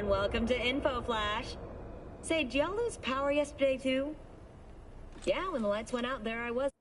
Welcome to Info Flash. Say, did y'all lose power yesterday too? Yeah, when the lights went out, there I was.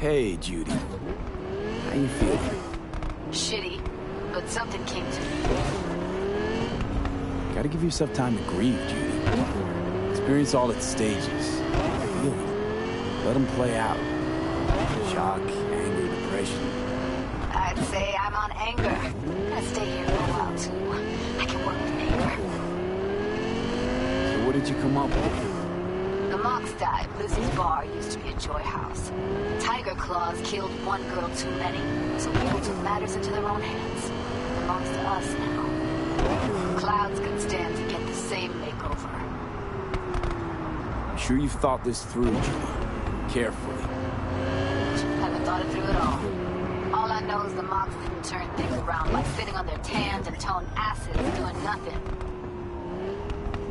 Hey, Judy. How you feeling? Shitty, but something came to me. Gotta give yourself time to grieve, Judy. Experience all its stages. Feel them. Let them play out. Shock, anger, depression. I'd say I'm on anger. I'll stay here for a while, too. I can work with anger. So what did you come up with? The Mox died. Lucy's bar used to be a joy house. Tiger Claws killed one girl too many, so people took matters into their own hands. It belongs to us now. Clouds can stand sure you've thought this through, Judy. Carefully. Haven't thought it through at all. All I know is the mobs didn't turn things around by sitting on their tans and towing acids and doing nothing.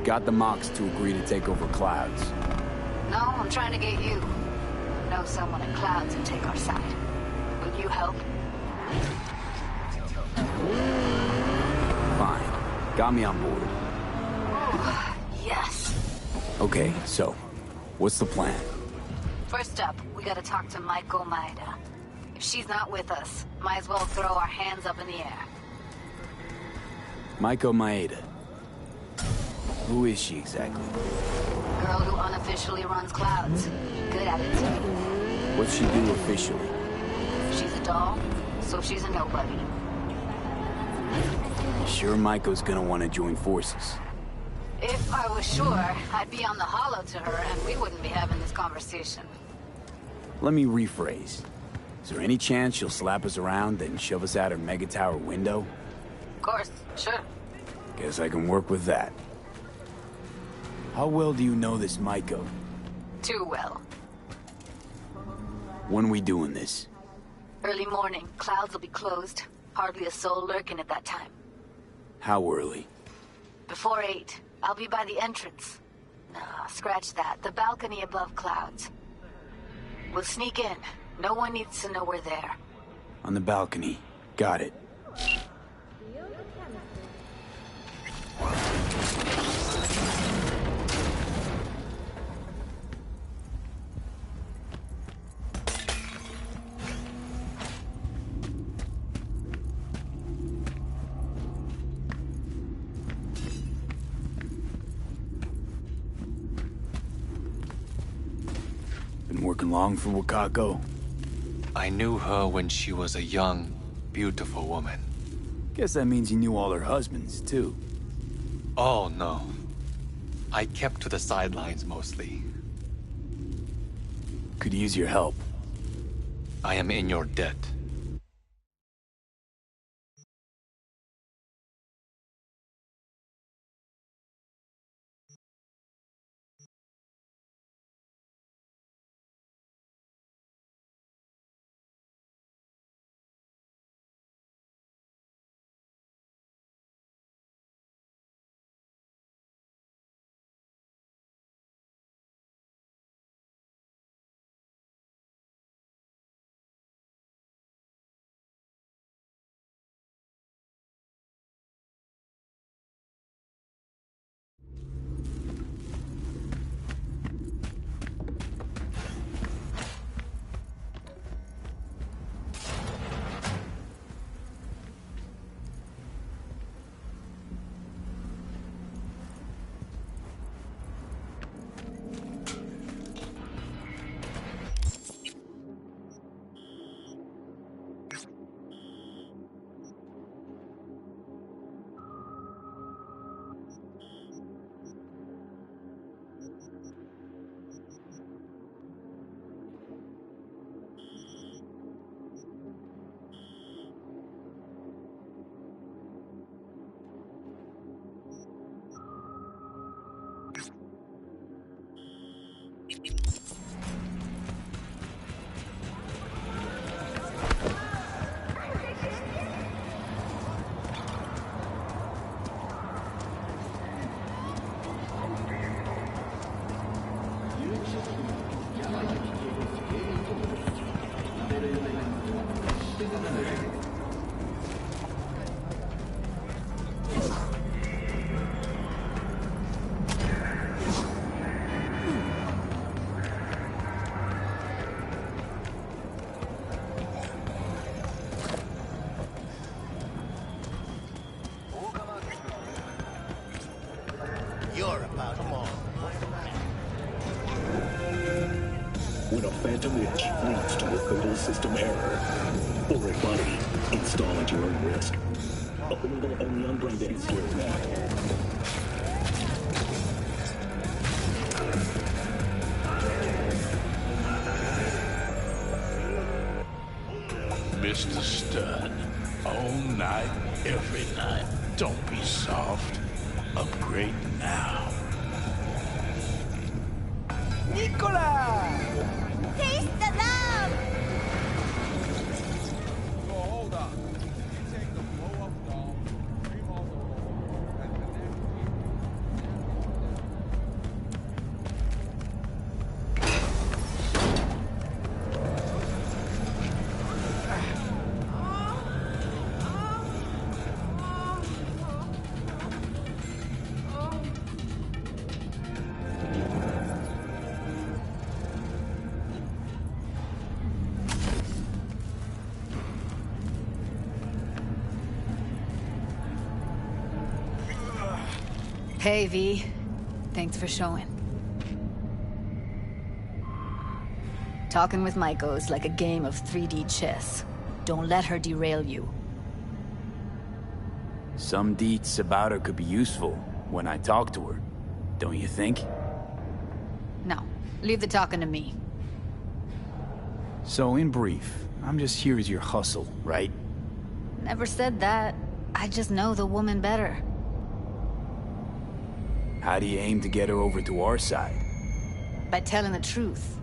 Got the Mox to agree to take over Clouds. No, I'm trying to get you. Know someone at Clouds who take our side. Will you help? Fine. Got me on board. Oh, yes. Okay, so, what's the plan? First up, we gotta talk to Maiko Maeda. If she's not with us, might as well throw our hands up in the air. Maiko Maeda. Who is she exactly? Girl who unofficially runs Clouds. Good at it, too. What's she do officially? She's a doll, so she's a nobody. You sure Maiko's gonna want to join forces? If I was sure, I'd be on the hollow to her and we wouldn't be having this conversation. Let me rephrase. Is there any chance she'll slap us around, then shove us out her mega tower window? Of course, sure. Guess I can work with that. How well do you know this Maiko? Too well. When we doing this? Early morning, Clouds will be closed. Hardly a soul lurking at that time. How early? Before 8, I'll be by the entrance. Nah, scratch that. The balcony above Clouds. We'll sneak in. No one needs to know we're there. On the balcony. Got it. Been working long for Wakako? I knew her when she was a young, beautiful woman. Guess that means you knew all her husbands, too. Oh, no. I kept to the sidelines mostly. Could use your help. I am in your debt. When a phantom itch leads to a fatal system error, or a buddy, install at your own risk. Available only on Braindead stores now. Mr. Stern, all night, every night. Don't be soft. Upgrade now. Nicola! Taste the love! So hold on. You take the blow-up doll, remodel the hole, and connect Hey, V. Thanks for showing. Talking with Maiko's like a game of 3D chess. Don't let her derail you. Some deets about her could be useful when I talk to her, don't you think? No, leave the talking to me. So, in brief, I'm just here as your hustle, right? Never said that. I just know the woman better. How do you aim to get her over to our side? By telling the truth.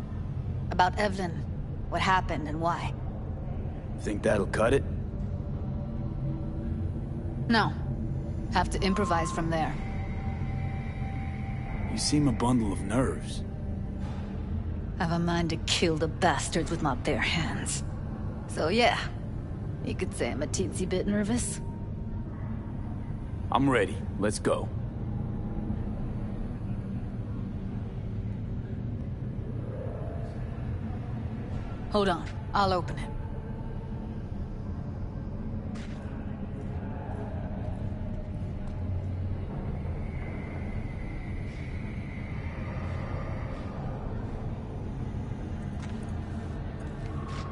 About Evelyn, what happened and why. Think that'll cut it? No. Have to improvise from there. You seem a bundle of nerves. I've a mind to kill the bastards with my bare hands. So yeah, you could say I'm a teensy bit nervous. I'm ready. Let's go. Hold on, I'll open it.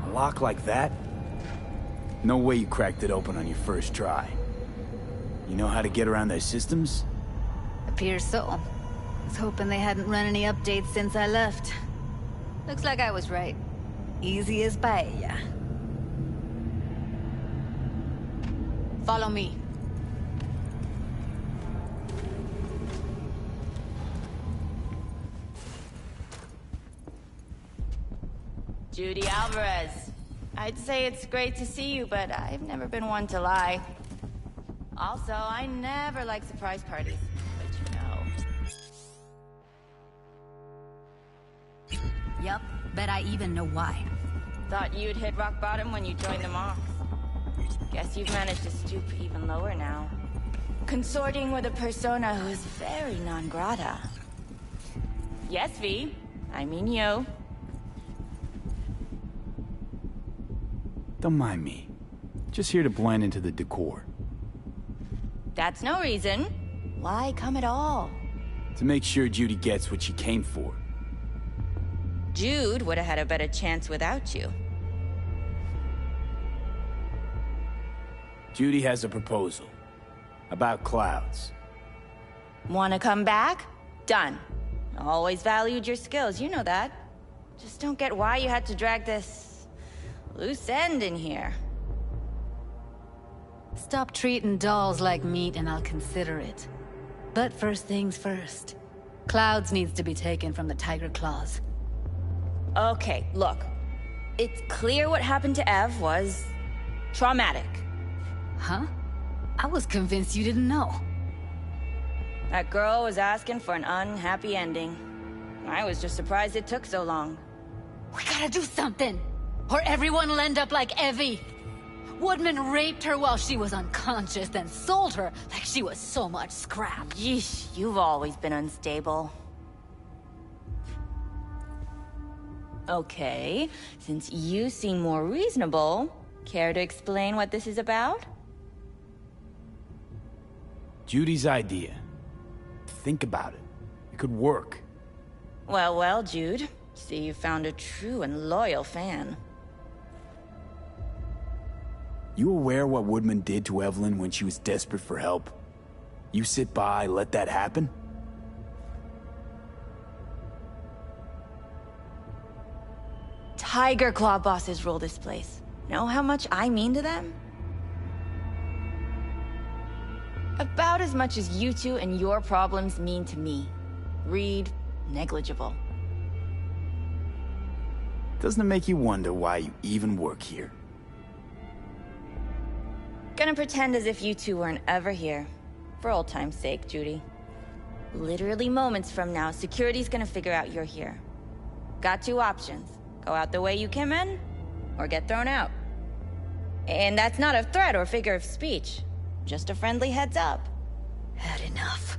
A lock like that? No way you cracked it open on your first try. You know how to get around their systems? Appears so. Was hoping they hadn't run any updates since I left. Looks like I was right. Easy as paella. Follow me. Judy Alvarez. I'd say it's great to see you, but I've never been one to lie. Also, I never like surprise parties, but you know. Yup, bet I even know why. Thought you'd hit rock bottom when you joined the Mox. Guess you've managed to stoop even lower now. Consorting with a persona who's very non grata. Yes, V. I mean you. Don't mind me. Just here to blend into the decor. That's no reason. Why come at all? To make sure Judy gets what she came for. Jude would have had a better chance without you. Judy has a proposal. About clouds. Wanna come back? Done. Always valued your skills, you know that. Just don't get why you had to drag this loose end in here. Stop treating dolls like meat and I'll consider it. But first things first. Clouds needs to be taken from the Tiger Claws. Okay, look. It's clear what happened to Ev was traumatic. Huh? I was convinced you didn't know. That girl was asking for an unhappy ending. I was just surprised it took so long. We gotta do something, or everyone will end up like Evie. Woodman raped her while she was unconscious, then sold her like she was so much scrap. Yeesh, you've always been unstable. Okay, since you seem more reasonable, care to explain what this is about? Judy's idea. Think about it. It could work. Well, well, Jude. See, you found a true and loyal fan. You aware what Woodman did to Evelyn when she was desperate for help? You sit by, let that happen? Tiger Claw bosses rule this place. Know how much I mean to them? About as much as you two and your problems mean to me. Read, negligible. Doesn't it make you wonder why you even work here? Gonna pretend as if you two weren't ever here. For old time's sake, Judy. Literally moments from now, security's gonna figure out you're here. Got two options. Go out the way you came in, or get thrown out. And that's not a threat or figure of speech. Just a friendly heads up. Had enough.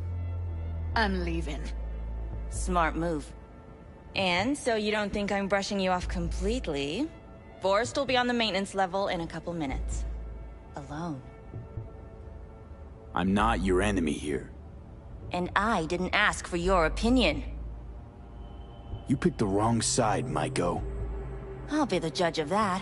I'm leaving. Smart move. And so you don't think I'm brushing you off completely, Forrest will be on the maintenance level in a couple minutes. Alone. I'm not your enemy here. And I didn't ask for your opinion. You picked the wrong side, Maiko. I'll be the judge of that.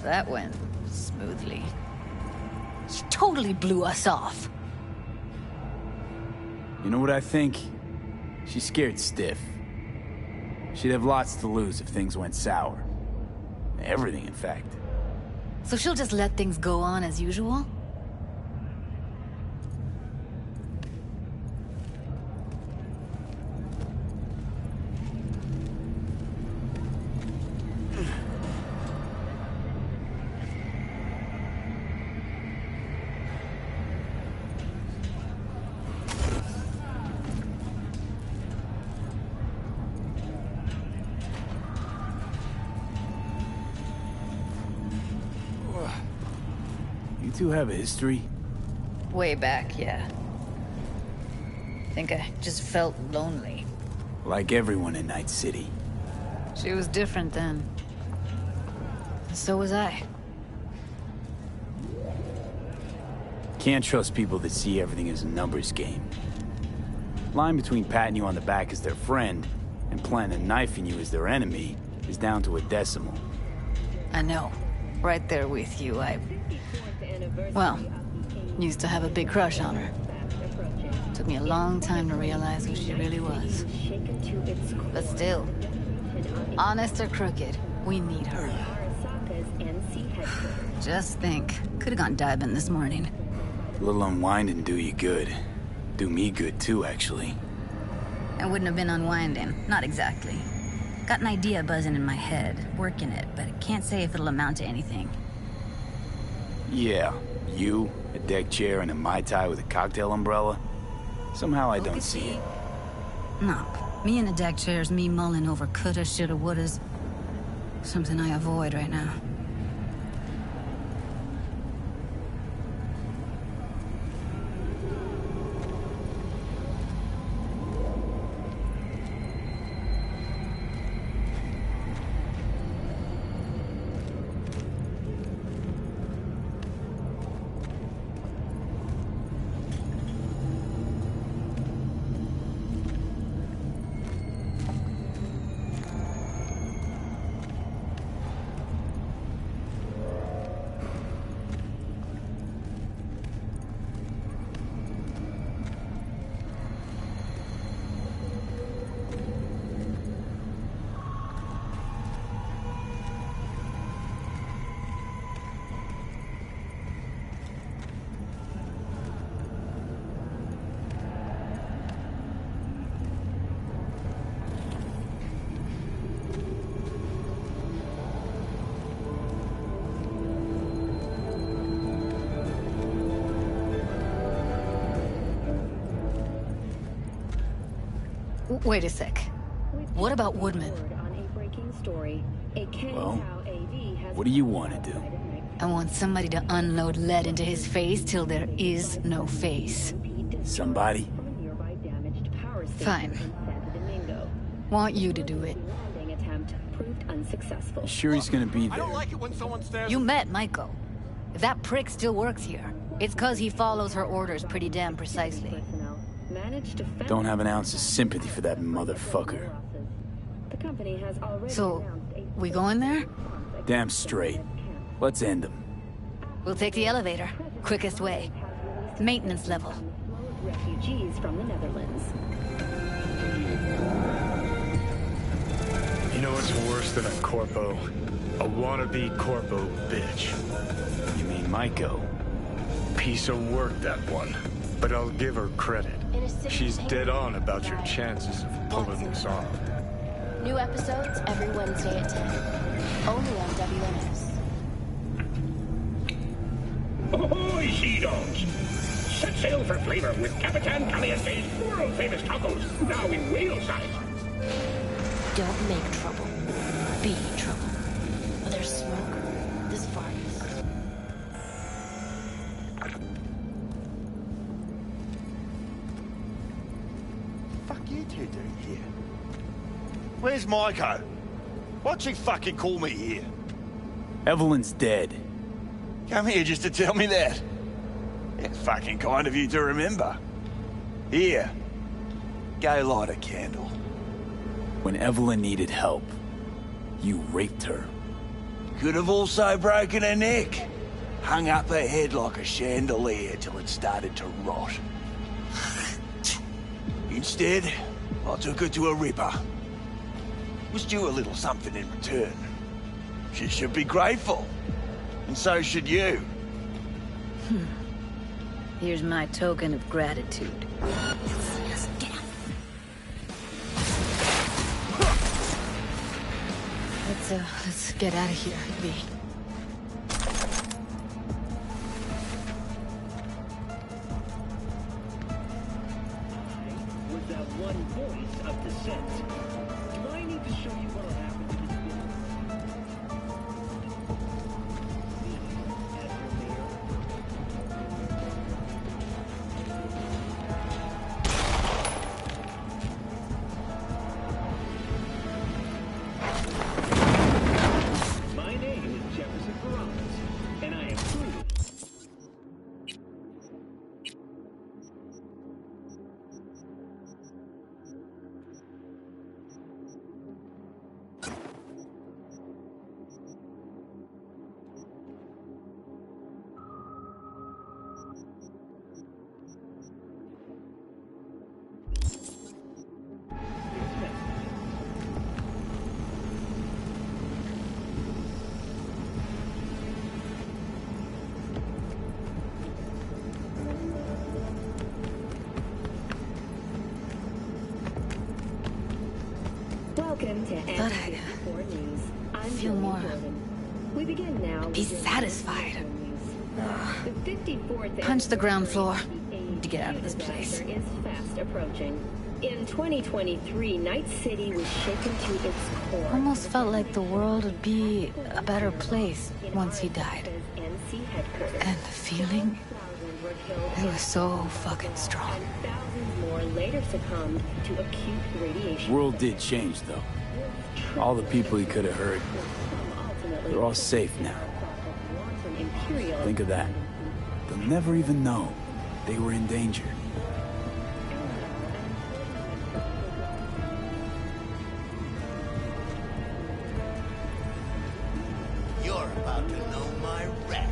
That went smoothly. She totally blew us off. You know what I think? She's scared stiff. She'd have lots to lose if things went sour. Everything, in fact. So she'll just let things go on as usual? You two have a history? Way back, yeah. Think I just felt lonely. Like everyone in Night City. She was different then. So was I. Can't trust people that see everything as a numbers game. Line between patting you on the back as their friend and planning on knifing you as their enemy is down to a decimal. I know. Right there with you, well, used to have a big crush on her. Took me a long time to realize who she really was. But still, honest or crooked, we need her. Just think, could have gone diving this morning. A little unwinding do you good. Do me good too, actually. I wouldn't have been unwinding, not exactly. Got an idea buzzing in my head, working it, but I can't say if it'll amount to anything. Yeah, you, a deck chair, and a Mai Tai with a cocktail umbrella? Somehow I don't see it. No, me in a deck chair's me mulling over coulda, shoulda, wouldas. Something I avoid right now. Wait a sec. What about Woodman? Well, what do you want to do? I want somebody to unload lead into his face till there is no face. Somebody? Fine. Want you to do it. You sure he's gonna be I there? don't like it when someone stares. You met Maiko. If that prick still works here, it's cause he follows her orders pretty damn precisely. Don't have an ounce of sympathy for that motherfucker. So, we going there? Damn straight. Let's end him. We'll take the elevator. Quickest way. Maintenance level. Refugees from the Netherlands. You know what's worse than a corpo? A wannabe corpo bitch. You mean Maiko? Piece of work, that one. But I'll give her credit. She's dead on about your chances of pulling this off. New episodes every Wednesday at 10. Only on WNS. Ahoy, sea dogs! Set sail for flavor with Capitan Caliente's world-famous tacos, now in whale size. Don't make trouble. Be trouble. Whether there's smoke, this virus. Fuck you two doing here? Where's Maiko? Why'd she fucking call me here? Evelyn's dead. Come here just to tell me that? It's fucking kind of you to remember. Here. Go light a candle. When Evelyn needed help, you raped her. Could have also broken her neck. Hung up her head like a chandelier till it started to rot. Instead, I took her to a ripper. Was due a little something in return. She should be grateful. And so should you. Here's my token of gratitude. Let's get out of here, V. With that one voice of dissent. Do I need to show you what'll happen to this Welcome to Thought I'd News. I'm feel Jillian more Jordan. We begin now. be with your satisfied. The 54th Punch the ground floor. anniversary To get out of this place. is fast approaching. In 2023, Night City was shaken to its core. Almost felt like the world would be a better place once he died. NC headquarters. And the feeling, it was so fucking strong. Thousands more later succumbed to acute radiation. World did change, though. All the people he could have hurt, they're all safe now. Think of that. They'll never even know they were in danger. You're about to know my wrath.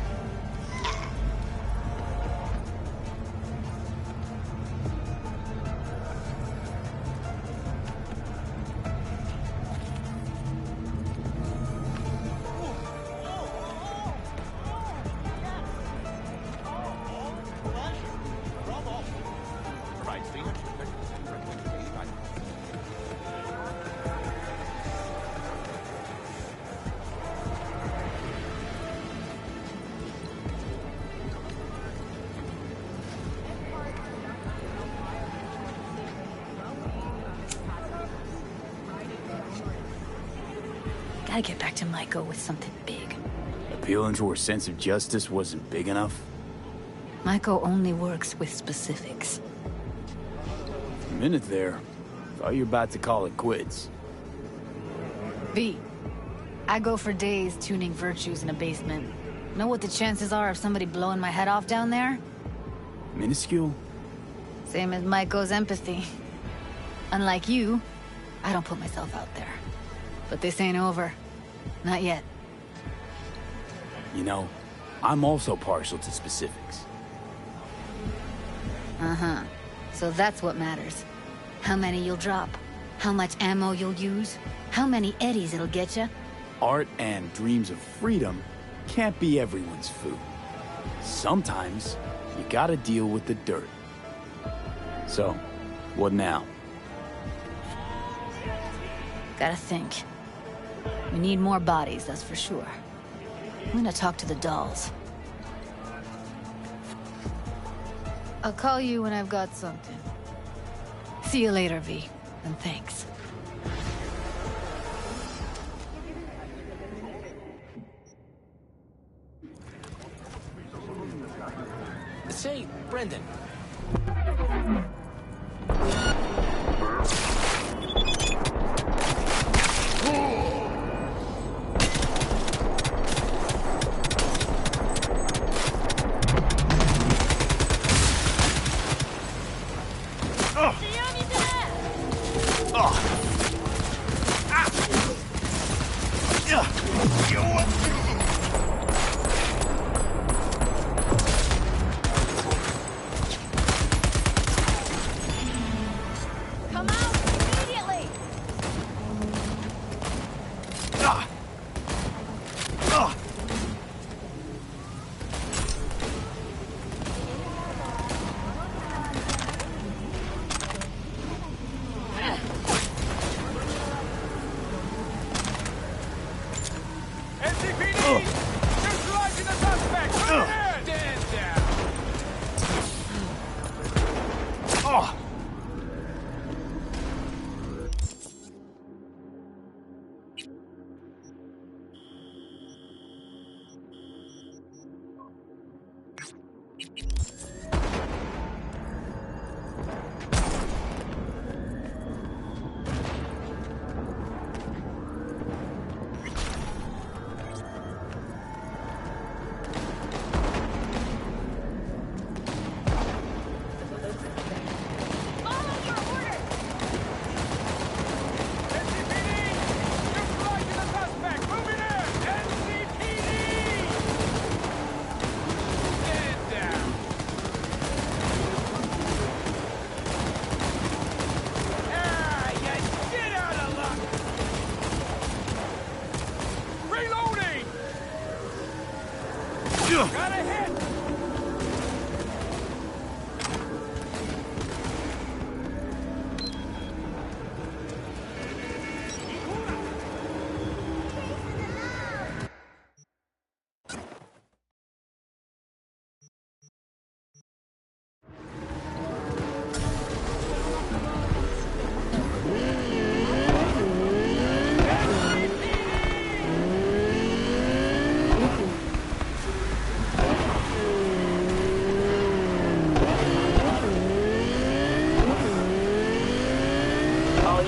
Gotta get back to Maiko with something big. appealing to her sense of justice wasn't big enough? Maiko only works with specifics. For a minute there, thought you were about to call it quits. V, I go for days tuning virtues in a basement. Know what the chances are of somebody blowing my head off down there? Minuscule? Same as Maiko's empathy. Unlike you, I don't put myself out there. But this ain't over. Not yet. You know, I'm also partial to specifics. Uh-huh. So that's what matters. How many you'll drop. How much ammo you'll use. How many eddies it'll get you. Art and dreams of freedom can't be everyone's food. Sometimes, you gotta deal with the dirt. So, what now? Gotta think. We need more bodies, that's for sure. I'm gonna talk to the dolls. I'll call you when I've got something. See you later, V. And thanks. Say, Brendan.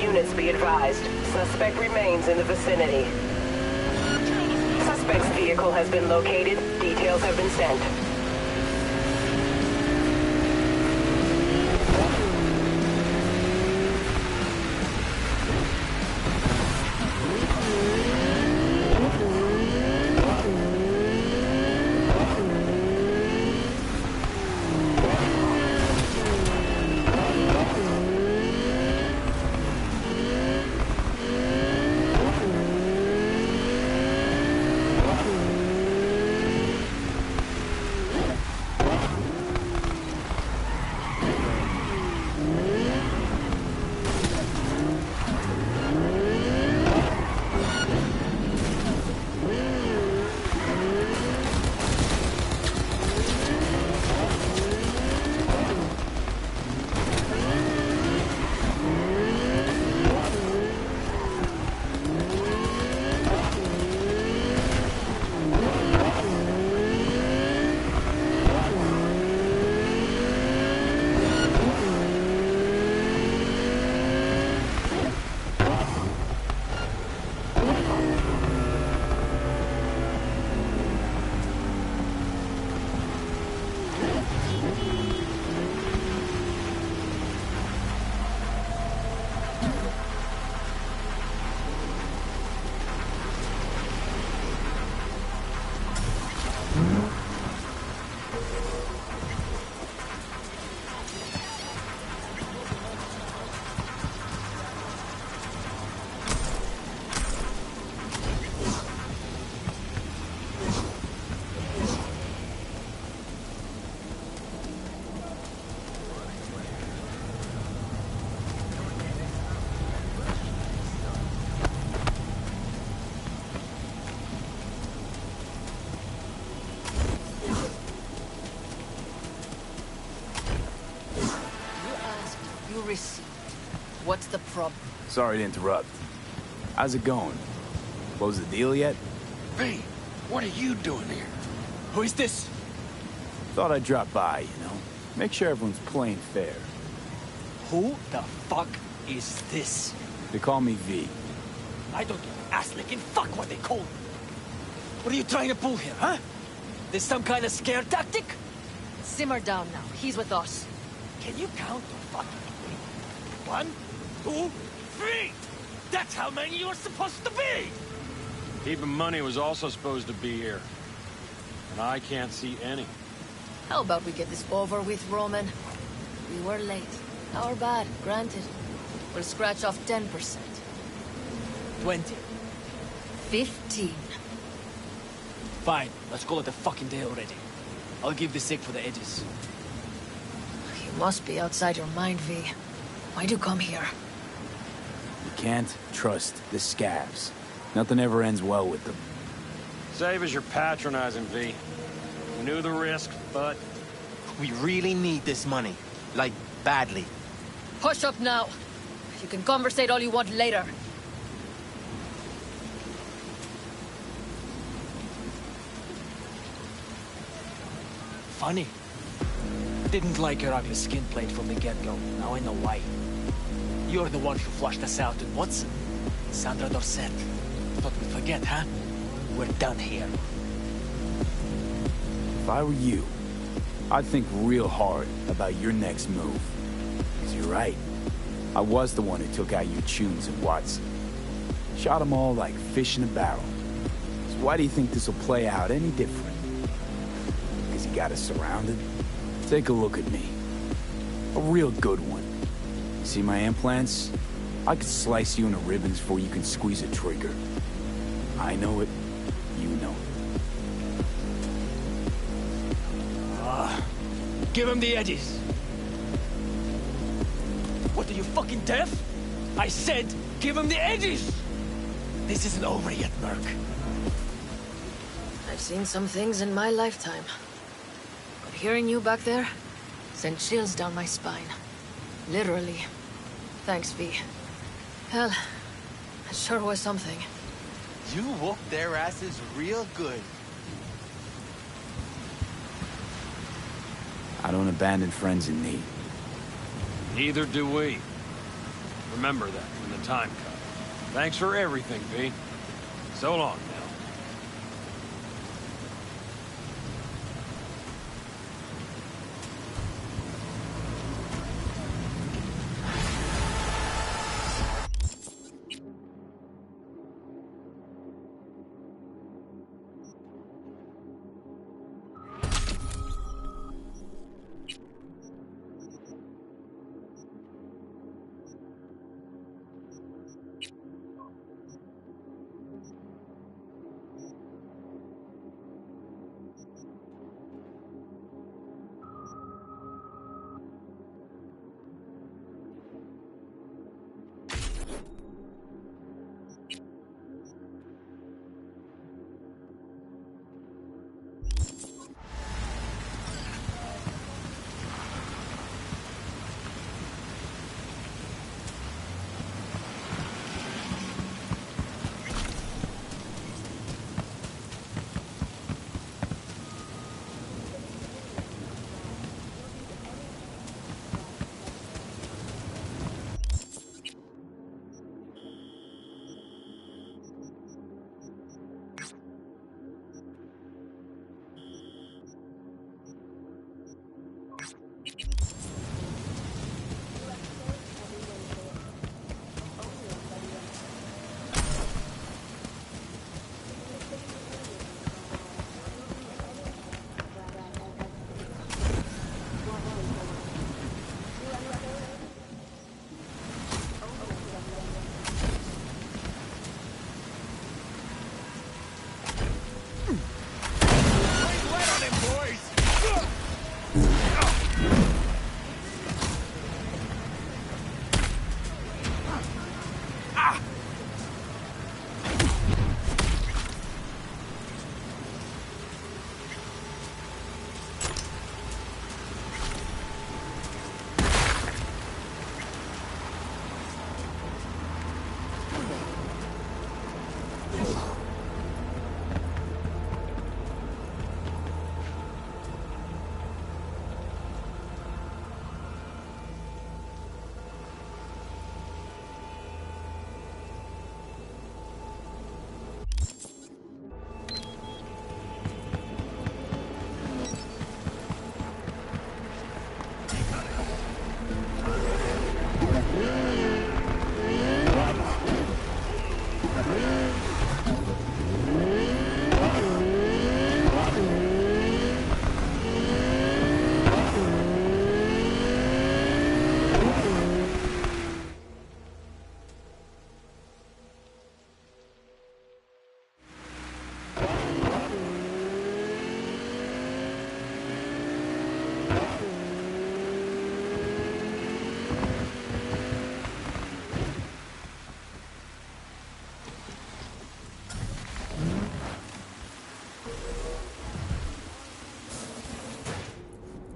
Units be advised. Suspect remains in the vicinity. Suspect's vehicle has been located. Details have been sent. the problem? Sorry to interrupt. How's it going? Close the deal yet? V, what are you doing here? Who is this? Thought I'd drop by, you know? Make sure everyone's playing fair. Who the fuck is this? They call me V. I don't give an ass licking fuck what they call me. What are you trying to pull here, huh? This some kind of scare tactic? Simmer down now. He's with us. Can you count to fucking 1, 2, 3? That's how many you're supposed to be! Even money was also supposed to be here. And I can't see any. How about we get this over with, Roman? We were late. Our bad, granted. We'll scratch off 10%. 20. 15. Fine, let's call it a fucking day already. I'll give the sick for the edges. You must be outside your mind, V. Why'd you come here? You can't trust the scavs. Nothing ever ends well with them. Save as you're patronizing, V. We knew the risk, but... We really need this money. Like, badly. Hush up now. You can conversate all you want later. Funny. Didn't like your ugly skin plate from the get-go. Now I know why. You're the one who flushed us out in Watson. Sandra Dorset. Thought we'd forget, huh? We're done here. If I were you, I'd think real hard about your next move. Because you're right. I was the one who took out your tunes in Watson. Shot them all like fish in a barrel. So why do you think this will play out any different? Because you got us surrounded? Take a look at me. A real good one. See my implants? I could slice you into ribbons before you can squeeze a trigger. I know it. You know it. Give him the edges. What, are you fucking deaf? I said, give him the edges! This isn't over yet, Merc. I've seen some things in my lifetime. But hearing you back there sent chills down my spine. Literally. Thanks, V. Hell, it sure was something. You whooped their asses real good. I don't abandon friends in need. Neither do we. Remember that when the time comes. Thanks for everything, V. So long now.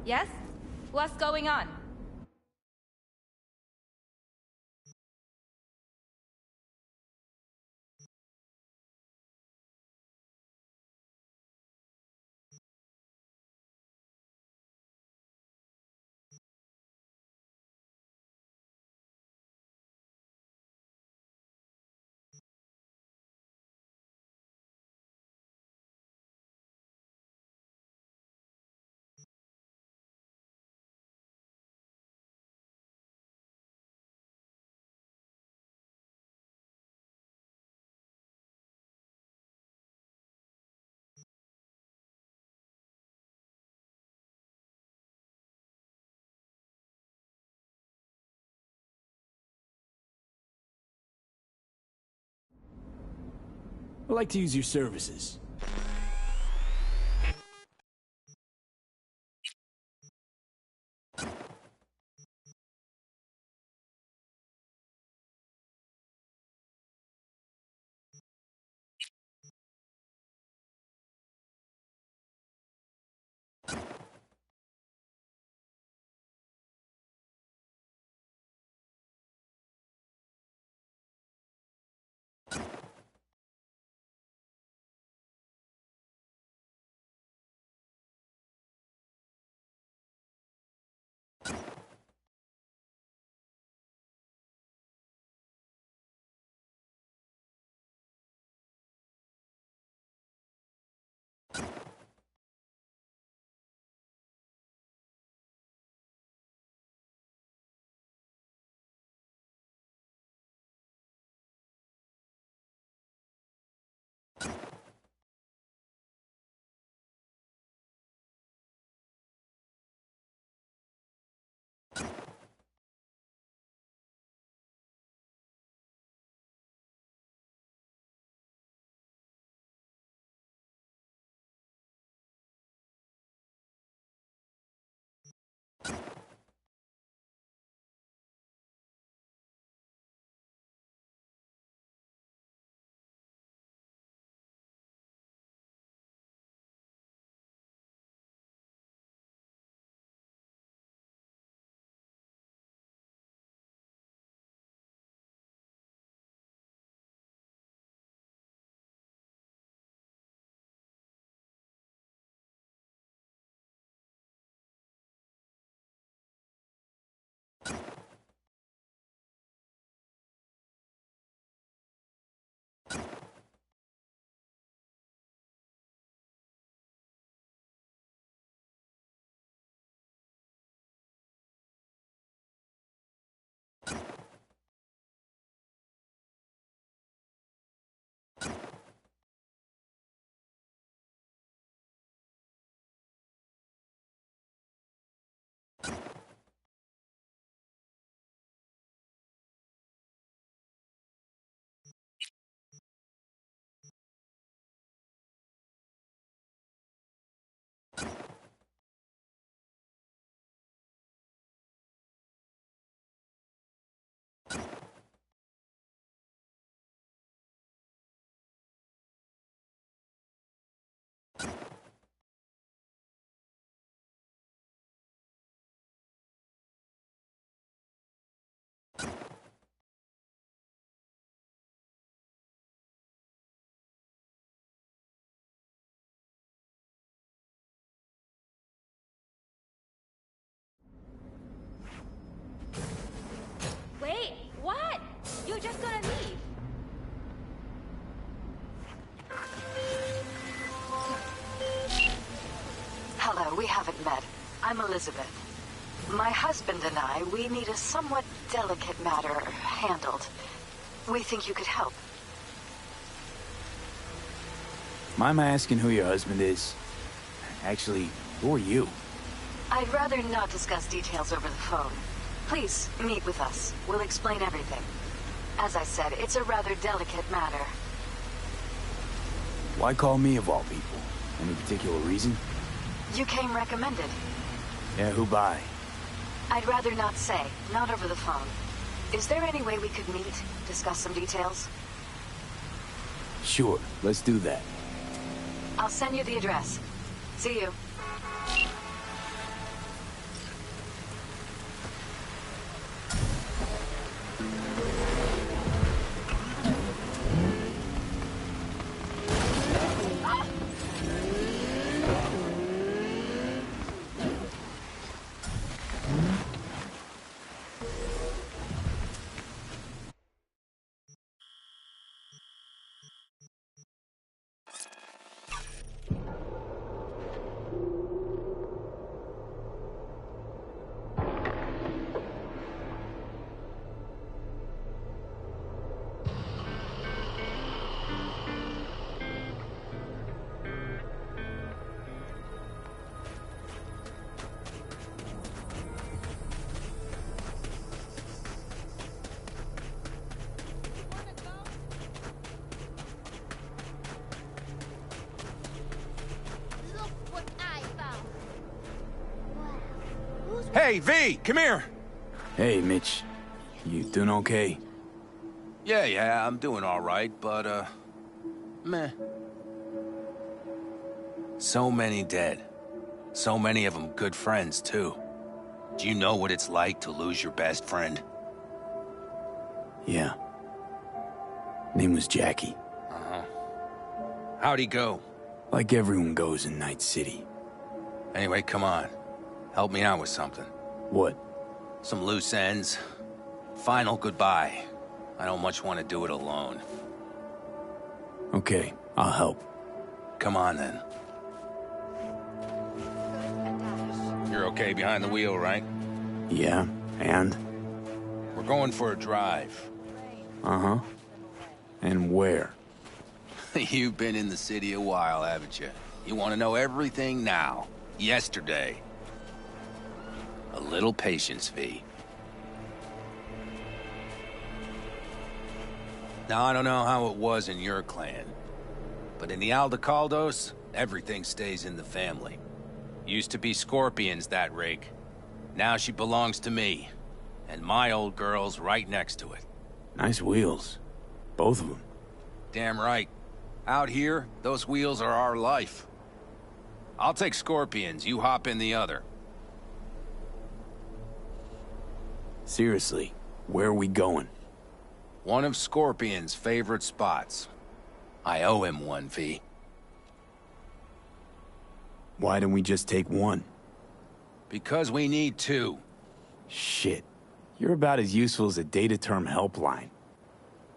Yes? What's going on? I'd like to use your services. we haven't met. I'm Elizabeth. My husband and I, we need a somewhat delicate matter handled. We think you could help. Mind my asking who your husband is? Actually, who are you? I'd rather not discuss details over the phone. Please, meet with us. We'll explain everything. As I said, it's a rather delicate matter. Why call me of all people? Any particular reason? You came recommended. Yeah, who by? I'd rather not say, not over the phone. Is there any way we could meet, discuss some details? Sure, let's do that. I'll send you the address. See you. Hey, V, come here. Hey, Mitch. You doing okay? Yeah, I'm doing all right, but, meh. So many dead. So many of them good friends, too. Do you know what it's like to lose your best friend? Yeah. Name was Jackie. Uh-huh. How'd he go? Like everyone goes in Night City. Anyway, come on. Help me out with something. What? Some loose ends. Final goodbye. I don't much want to do it alone. Okay, I'll help. Come on, then. You're okay behind the wheel, right? Yeah, and? We're going for a drive. Uh-huh. And where? You've been in the city a while, haven't you? You want to know everything now. Yesterday. A little patience, V. Now, I don't know how it was in your clan, but in the Aldecaldos, everything stays in the family. Used to be Scorpions, that rig. Now she belongs to me, and my old girl's right next to it. Nice wheels. Both of them. Damn right. Out here, those wheels are our life. I'll take Scorpions, you hop in the other. Seriously, where are we going? One of Scorpion's favorite spots. I owe him one, V. Why don't we just take one? Because we need two. Shit. You're about as useful as a data term helpline.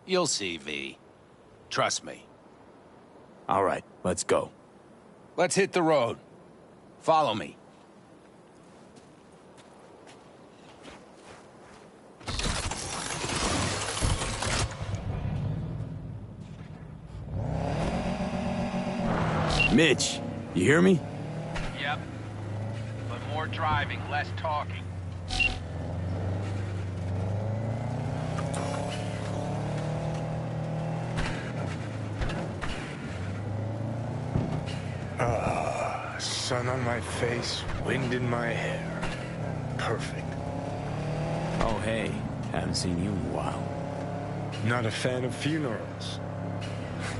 You'll see, V. Trust me. All right, let's go. Let's hit the road. Follow me. Mitch, you hear me? Yep. But more driving, less talking. Sun on my face, wind in my hair. Perfect. Oh, hey. Haven't seen you in a while. Not a fan of funerals.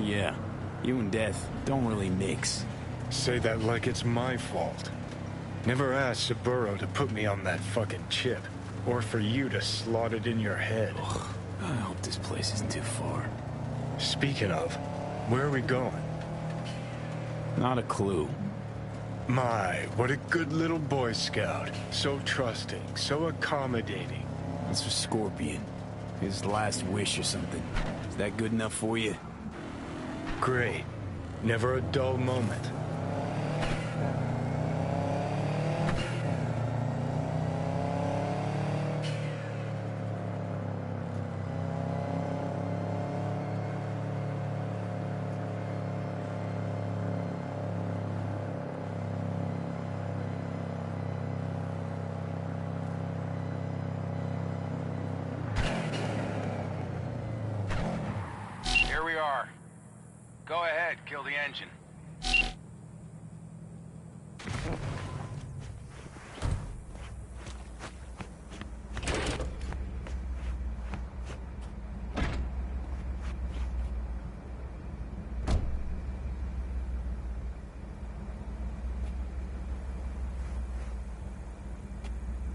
Yeah. You and death don't really mix. Say that like it's my fault. Never asked Saburo to put me on that fucking chip, or for you to slot it in your head. Ugh, I hope this place isn't too far. Speaking of, where are we going? Not a clue. My, what a good little Boy Scout. So trusting, so accommodating. That's for Scorpion. His last wish or something. Is that good enough for you? Great. Never a dull moment. we are. Go ahead, kill the engine.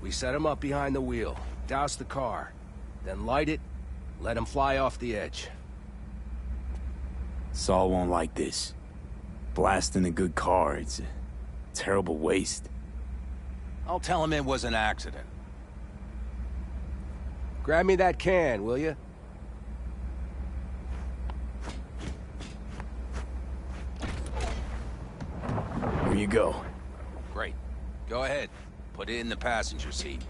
We set him up behind the wheel, douse the car, then light it, let him fly off the edge. Saul won't like this. Blasting a good car, it's a terrible waste. I'll tell him it was an accident. Grab me that can, will you? Here you go. Great. Go ahead. Put it in the passenger seat.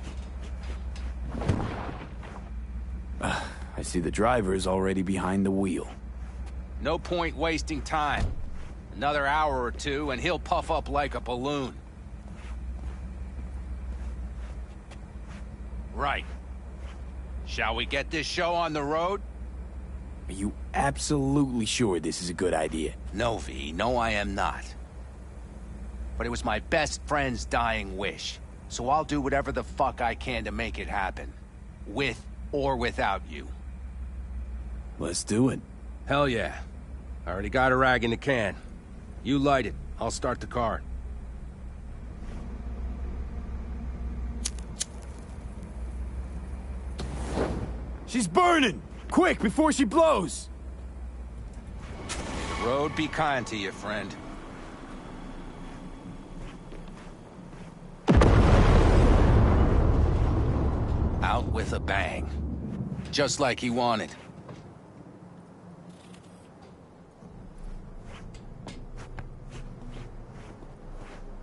I see the driver is already behind the wheel. No point wasting time. Another hour or two, and he'll puff up like a balloon. Right. Shall we get this show on the road? Are you absolutely sure this is a good idea? No, V. No, I am not. But it was my best friend's dying wish. So I'll do whatever the fuck I can to make it happen. With or without you. Let's do it. Hell yeah. I already got a rag in the can. You light it. I'll start the car. She's burning! Quick, before she blows! The road be kind to you, friend. Out with a bang. Just like he wanted.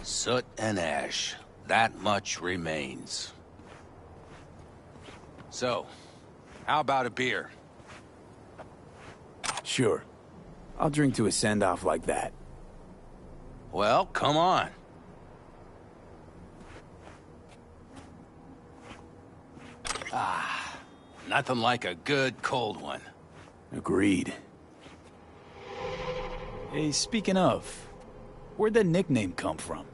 Soot and ash. That much remains. So, how about a beer? Sure. I'll drink to a send-off like that. Well, come on. Ah, nothing like a good cold one. Agreed. Hey, speaking of, where'd that nickname come from?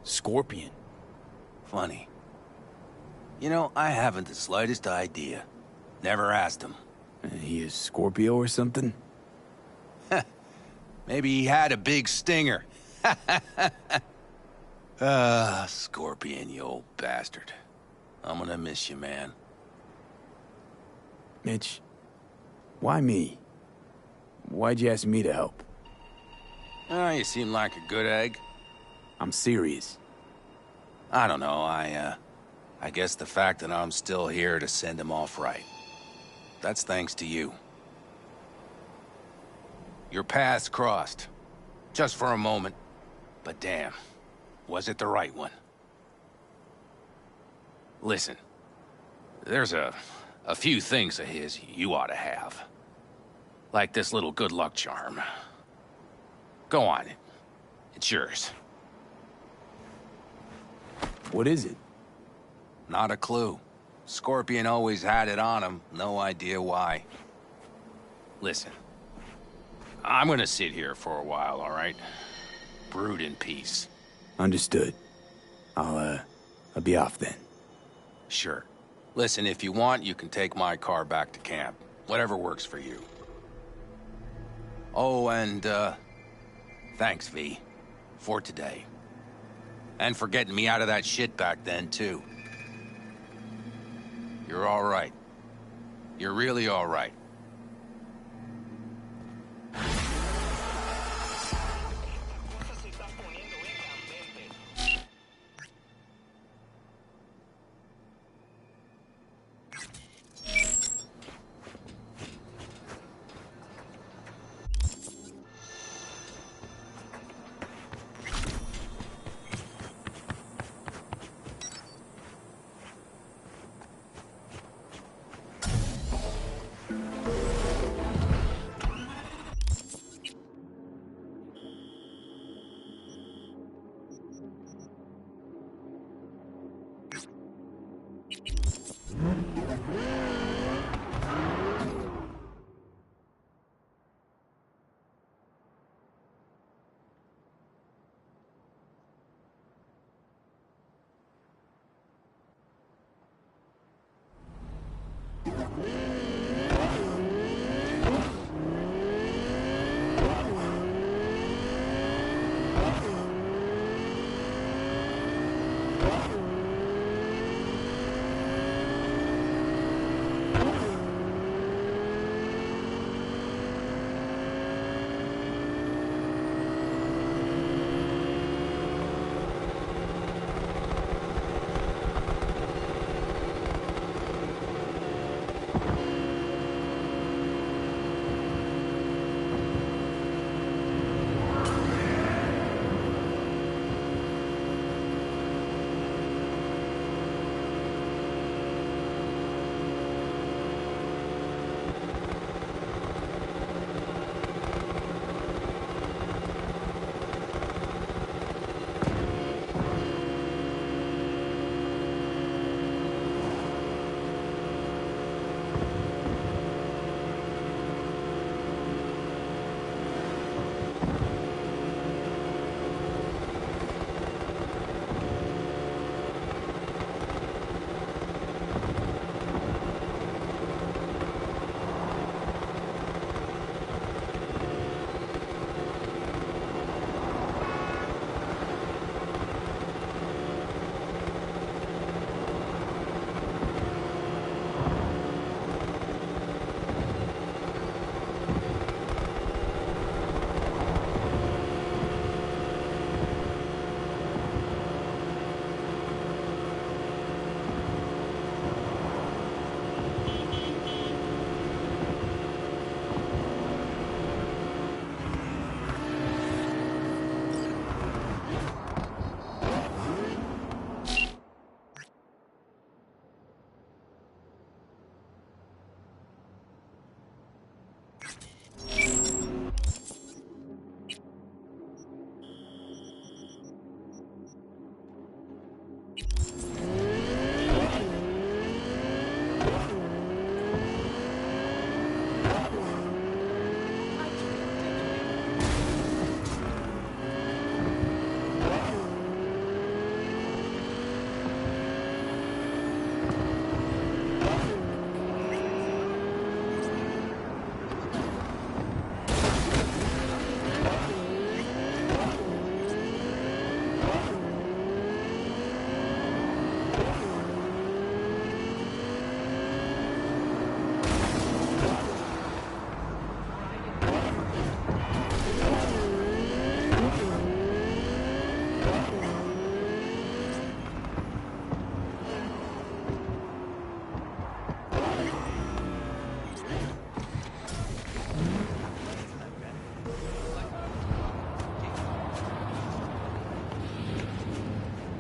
Scorpion. Funny. You know, I haven't the slightest idea. Never asked him. He is Scorpio or something? Maybe he had a big stinger. Scorpion, you old bastard. I'm gonna miss you, man. Mitch, why me? Why'd you ask me to help? You seem like a good egg. I'm serious. I don't know, I guess the fact that I'm still here to send him off right. That's thanks to you. Your paths crossed. Just for a moment. But damn, was it the right one? Listen, there's a few things of his you ought to have. Like this little good luck charm. Go on, it's yours. What is it? Not a clue. Scorpion always had it on him, no idea why. Listen, I'm gonna sit here for a while, all right? Brood in peace. Understood. I'll be off then. Sure. Listen, if you want, you can take my car back to camp. Whatever works for you. Oh, and, thanks, V. For today. And for getting me out of that shit back then, too. You're all right. You're really all right.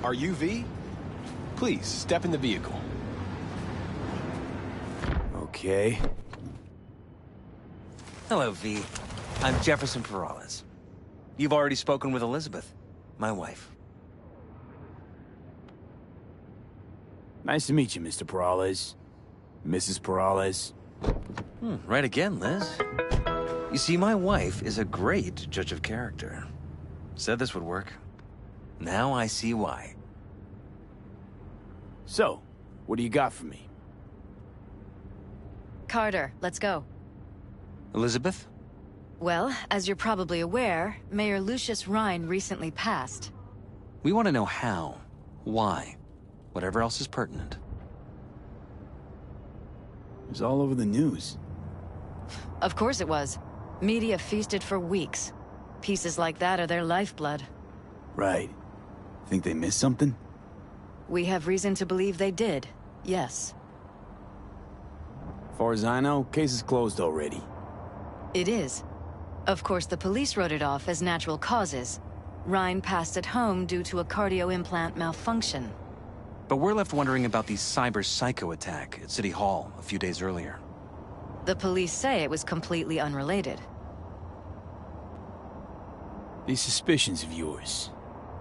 Are you V? Please, step in the vehicle. Okay. Hello, V. I'm Jefferson Peralez. You've already spoken with Elizabeth, my wife. Nice to meet you, Mr. Peralez. Mrs. Peralez. Right again, Liz. You see, my wife is a great judge of character. Said this would work. Now I see why. So, what do you got for me? Carter, let's go. Elizabeth? Well, as you're probably aware, Mayor Lucius Rhine recently passed. We want to know how, why, whatever else is pertinent. It was all over the news. Of course it was. Media feasted for weeks. Pieces like that are their lifeblood. Right. Think they missed something? We have reason to believe they did, yes. As far as I know, case is closed already. It is. Of course, the police wrote it off as natural causes. Rhine passed at home due to a cardio implant malfunction. But we're left wondering about the cyber psycho attack at City Hall a few days earlier. The police say it was completely unrelated. These suspicions of yours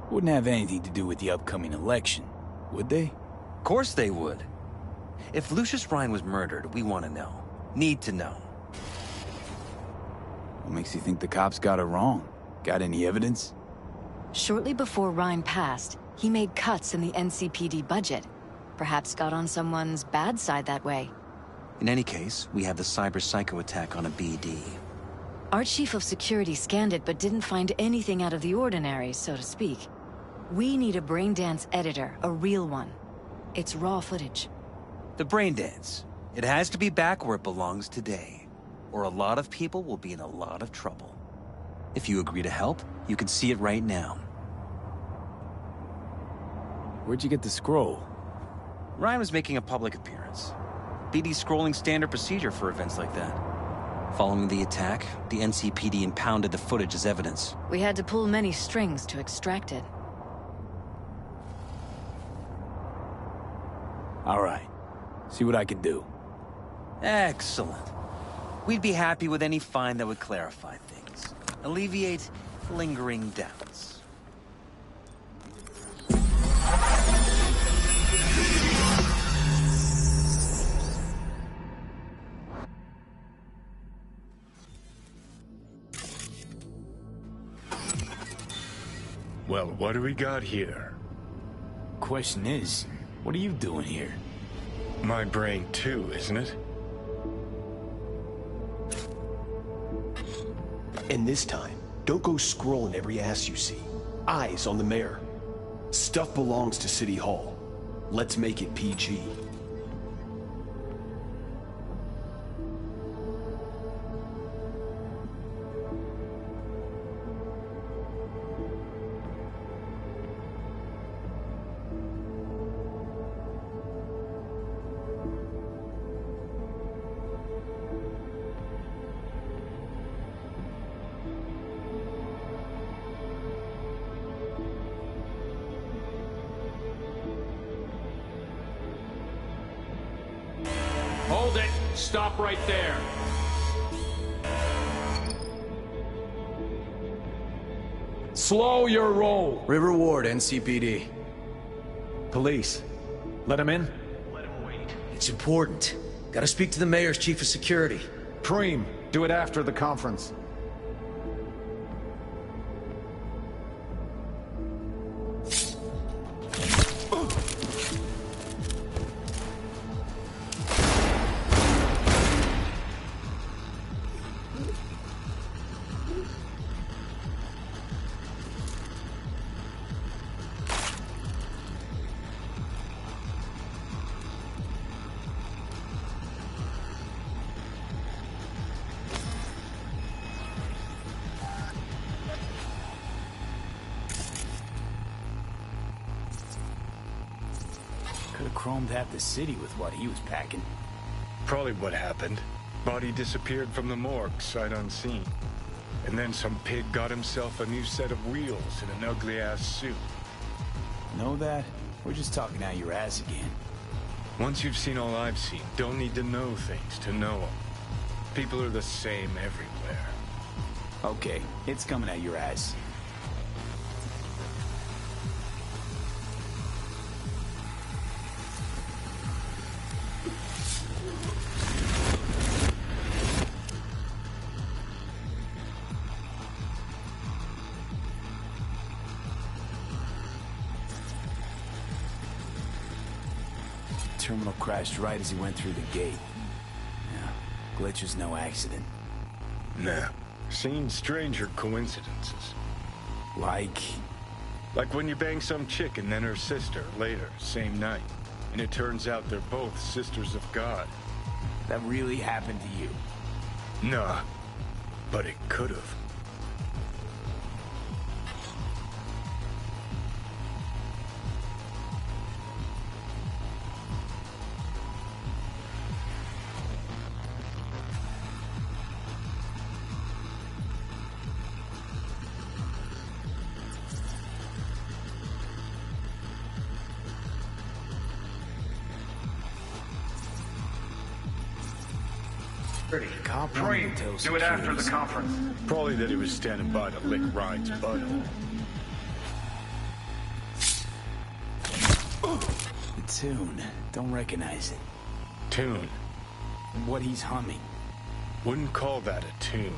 wouldn't have anything to do with the upcoming election, would they? Of course they would. If Lucius Rhine was murdered, we want to know. Need to know. What makes you think the cops got it wrong? Got any evidence? Shortly before Rhine passed, he made cuts in the NCPD budget. Perhaps got on someone's bad side that way. In any case, we have the cyber psycho attack on a BD. Our chief of security scanned it but didn't find anything out of the ordinary, so to speak. We need a braindance editor, a real one. It's raw footage. The braindance. It has to be back where it belongs today, or a lot of people will be in a lot of trouble. If you agree to help, you can see it right now. Where'd you get the scroll? Ryan was making a public appearance. BD scrolling standard procedure for events like that. Following the attack, the NCPD impounded the footage as evidence. We had to pull many strings to extract it. All right. See what I can do. Excellent. We'd be happy with any find that would clarify things. Alleviate lingering doubts. Well, what do we got here? Question is, what are you doing here? My brain too, isn't it? And this time, don't go scrolling every ass you see. Eyes on the mayor. Stuff belongs to City Hall. Let's make it PG. Hold it. Stop right there. Slow your roll. River Ward, NCPD. Police. Let him in? Let him wait. It's important. Gotta speak to the mayor's chief of security. Preem, do it after the conference. Could have chromed half the city with what he was packing. Probably what happened. Body disappeared from the morgue, sight unseen. And then some pig got himself a new set of wheels and an ugly-ass suit. Know that? We're just talking out your ass again. Once you've seen all I've seen, don't need to know things to know them. People are the same everywhere. Okay, it's coming out your ass. Terminal crashed right as he went through the gate. Yeah, glitch is no accident. Nah, seen stranger coincidences. Like when you bang some chick and then her sister later, same night. And it turns out they're both sisters of God. That really happened to you? Nah, but it could've. Preem, do it after the conference. Probably that he was standing by to lick Ryan's butthole. The tune. Don't recognize it. Tune? What he's humming. Wouldn't call that a tune.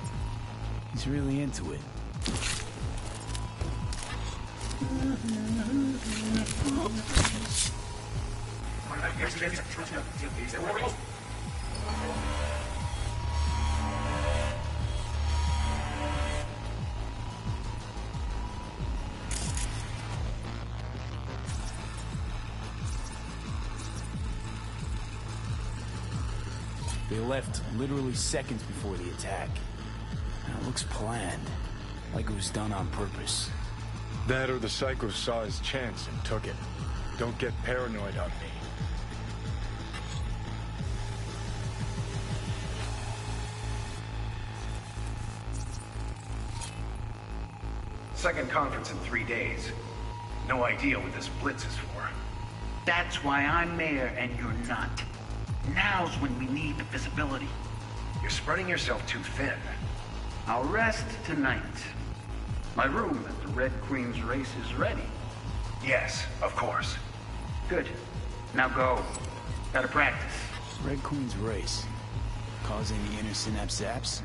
He's really into it. They left literally seconds before the attack. Now, it looks planned, like it was done on purpose. That or the psycho saw his chance and took it. Don't get paranoid on me. Second conference in 3 days. No idea what this blitz is for. That's why I'm mayor and you're not. Now's when we need the visibility. You're spreading yourself too thin. I'll rest tonight. My room at the Red Queen's race is ready. Yes, of course. Good. Now go. Gotta practice. Red Queen's race. Causing the inner synapse zaps?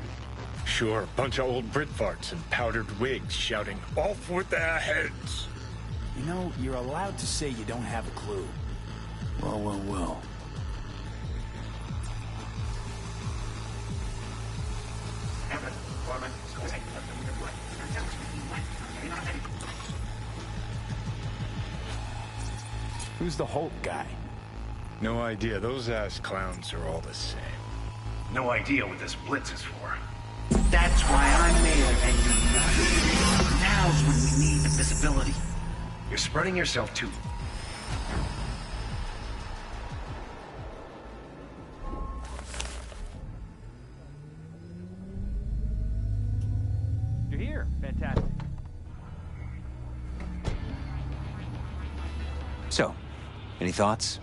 Sure, bunch of old Brit farts in powdered wigs shouting, "Off with their heads!" You know, you're allowed to say you don't have a clue. Well. Who's the Hulk guy? No idea. Those ass clowns are all the same. No idea what this blitz is for. That's why I'm mayor and you're not. Now's when we need the visibility. You're spreading yourself too... You're here. Fantastic. So, any thoughts?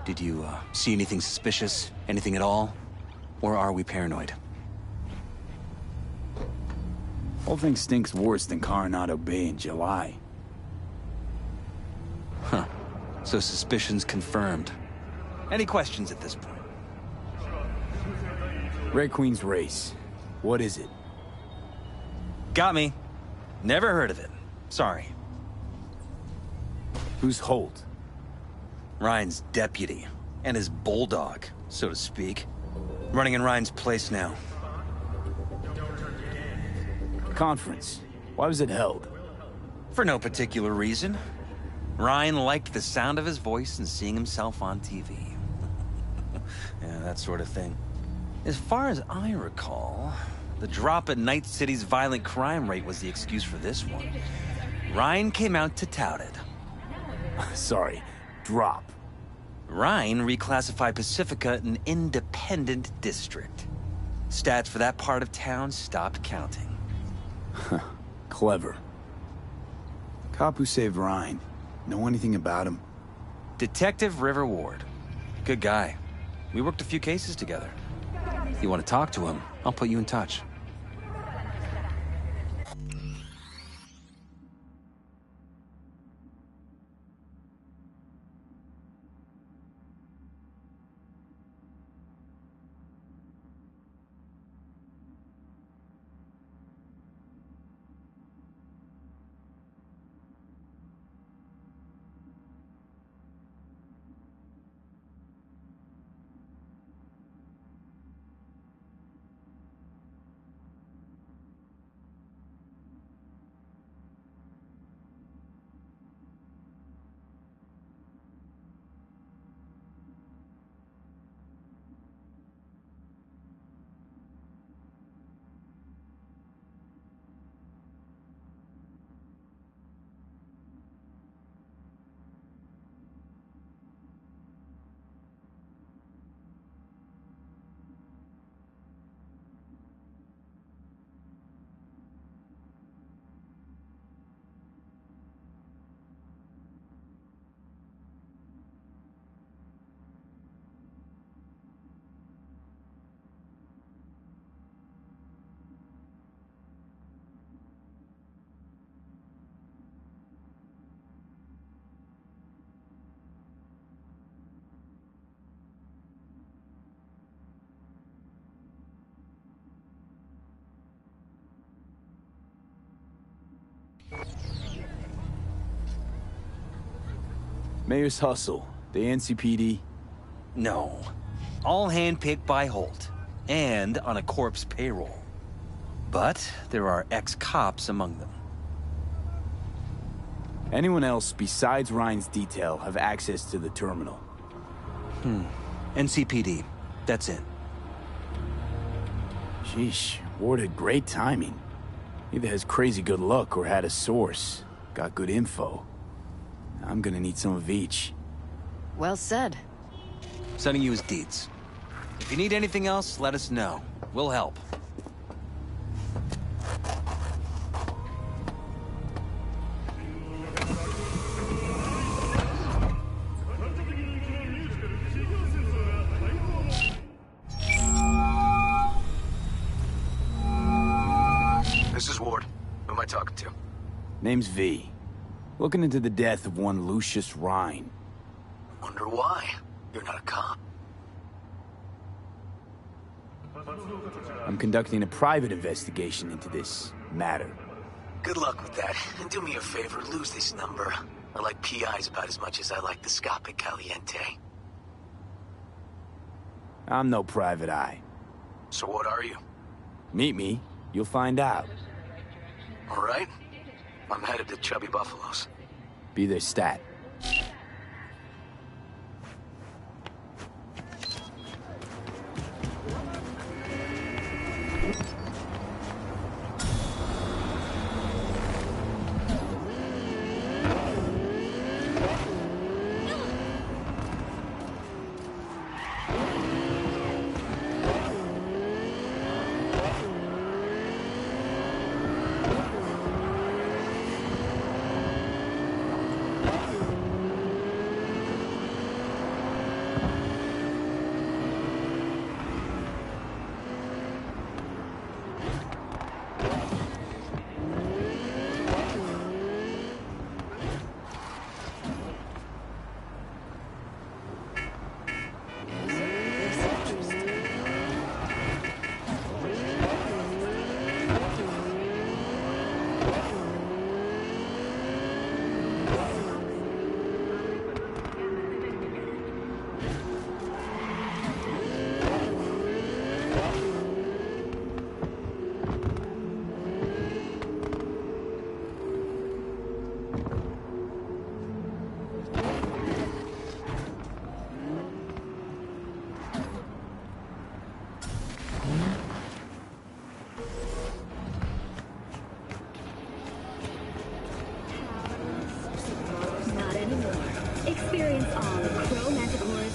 Did you see anything suspicious? Anything at all? Or are we paranoid? Whole thing stinks worse than Coronado Bay in July. Huh. So suspicions confirmed. Any questions at this point? Red Queen's race. What is it? Got me. Never heard of it. Sorry. Who's Holt? Ryan's deputy. And his bulldog, so to speak. Running in Ryan's place now. Conference. Why was it held? For no particular reason. Ryan liked the sound of his voice and seeing himself on TV. Yeah, that sort of thing. As far as I recall, the drop at Night City's violent crime rate was the excuse for this one. Ryan came out to tout it. Sorry, drop. Ryan reclassified Pacifica an independent district. Stats for that part of town stopped counting. Clever. Cop who saved Ryan. Know anything about him? Detective River Ward. Good guy. We worked a few cases together. If you want to talk to him, I'll put you in touch. Mayor's Hustle, the NCPD? No. All handpicked by Holt. And on a corpse payroll. But there are ex-cops among them. Anyone else besides Ryan's detail have access to the terminal? NCPD. That's it. Sheesh, Ward had great timing. Either has crazy good luck or had a source. Got good info. I'm gonna need some of each. Well said. Sending you his deeds. If you need anything else, let us know. We'll help. This is Ward. Who am I talking to? Name's V. Looking into the death of one Lucius Rhine. Wonder why. You're not a cop. I'm conducting a private investigation into this matter. Good luck with that. And do me a favor, lose this number. I like PIs about as much as I like the Scopic Caliente. I'm no private eye. So what are you? Meet me, you'll find out. All right. I'm headed to Chubby Buffaloes. Be their stat.